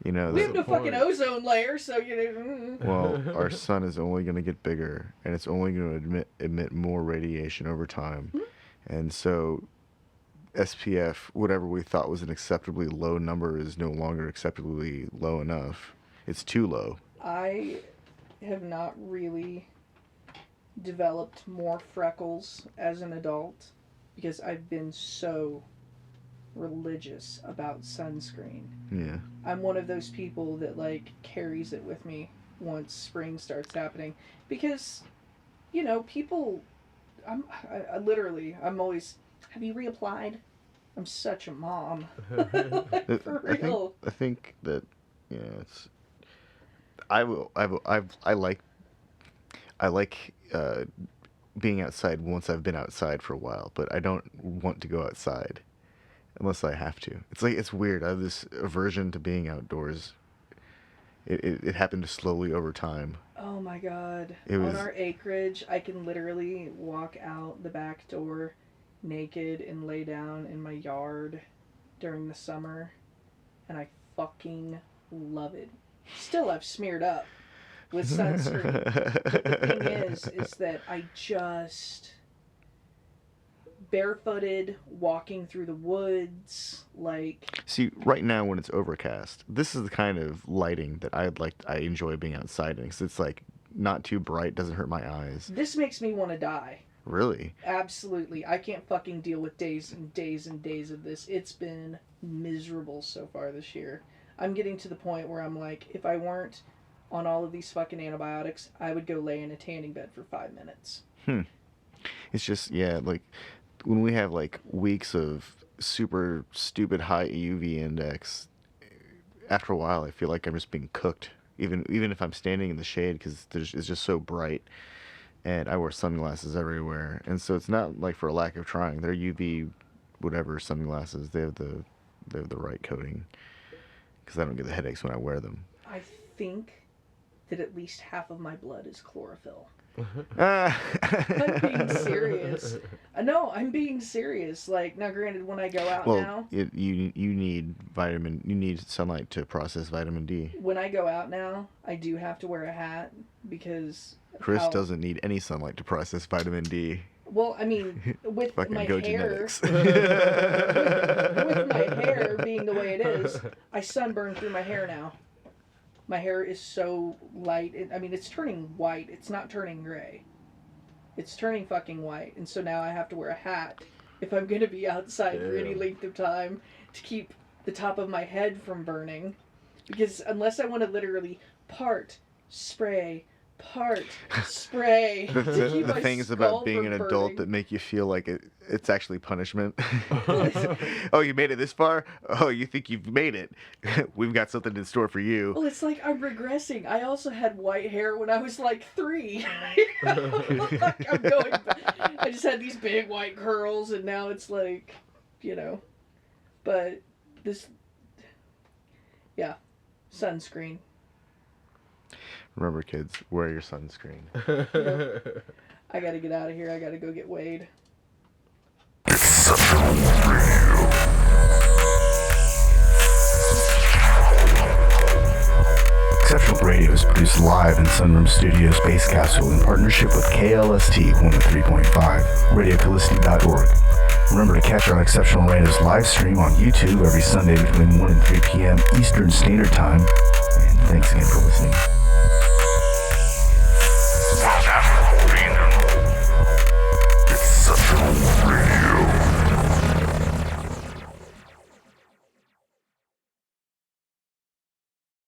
Speaker 3: you know.
Speaker 2: We have no
Speaker 1: the point.
Speaker 2: fucking ozone layer, so you know.
Speaker 3: Well, our sun is only going to get bigger, and it's only going to emit more radiation over time. Mm-hmm. And so SPF, whatever we thought was an acceptably low number, is no longer acceptably low enough. It's too low.
Speaker 2: I have not really developed more freckles as an adult because I've been so religious about sunscreen.
Speaker 3: Yeah.
Speaker 2: I'm one of those people that like carries it with me once spring starts happening because, you know, people, I'm always, have you reapplied? I'm such a mom.
Speaker 4: I
Speaker 2: For real.
Speaker 4: think that it's. I like being outside once I've been outside for a while, but I don't want to go outside unless I have to. It's like it's weird. I have this aversion to being outdoors. It happened slowly over time.
Speaker 2: Oh my god.
Speaker 4: It was
Speaker 2: On our acreage, I can literally walk out the back door naked and lay down in my yard during the summer, and I fucking love it. Still, I've smeared up with sunscreen. But the thing is that I just barefooted, walking through the woods, like
Speaker 4: See, right now when it's overcast, this is the kind of lighting that I enjoy being outside in, 'cause it's like not too bright, doesn't hurt my eyes.
Speaker 2: this makes me want to die.
Speaker 4: Really?
Speaker 2: Absolutely. I can't fucking deal with days and days and days of this. It's been miserable so far this year. I'm getting to the point where I'm like, if I weren't on all of these fucking antibiotics, I would go lay in a tanning bed for 5 minutes.
Speaker 4: It's just, yeah, like when we have like weeks of super stupid high UV index, after a while I feel like I'm just being cooked, even if I'm standing in the shade, because it's just so bright. And I wear sunglasses everywhere, and so it's not like for a lack of trying. They're UV whatever sunglasses. They have the right coating, because I don't get the headaches when I wear them.
Speaker 2: I think that at least half of my blood is chlorophyll.
Speaker 4: Ah.
Speaker 2: I'm being serious. No, I'm being serious. Like, now granted, when I go out now,
Speaker 4: you need sunlight to process vitamin D.
Speaker 2: when I go out now, I do have to wear a hat because
Speaker 4: Chris doesn't need any sunlight to process vitamin D.
Speaker 2: Well, I mean, with
Speaker 4: Fucking
Speaker 2: my
Speaker 4: go
Speaker 2: hair,
Speaker 4: genetics.
Speaker 2: with my hair being the way it is, I sunburn through my hair now. My hair is so light. It's turning white. It's not turning gray. It's turning fucking white. And so now I have to wear a hat if I'm going to be outside for any length of time to keep the top of my head from burning. Because unless I want to literally spray, to keep
Speaker 4: The
Speaker 2: my
Speaker 4: things
Speaker 2: skull
Speaker 4: about being
Speaker 2: from
Speaker 4: an adult
Speaker 2: burning.
Speaker 4: that make you feel like it's actually punishment. Oh, you made it this far? Oh, you think you've made it? We've got something in store for you.
Speaker 2: Well, it's like I'm regressing. I also had white hair when I was like 3. Like I'm going back. I just had these big white curls, and now it's like, But this, yeah, sunscreen.
Speaker 4: Remember, kids, wear your sunscreen.
Speaker 2: Yep. I gotta get out of here. I gotta go get weighed.
Speaker 5: Exceptional Radio is produced live in Sunroom Studios Space Capsule in partnership with KLST 103.5, radiocalicity.org. Remember to catch our Exceptional Radio's live stream on YouTube every Sunday between 1 and 3 p.m. Eastern Standard Time. And thanks again for listening.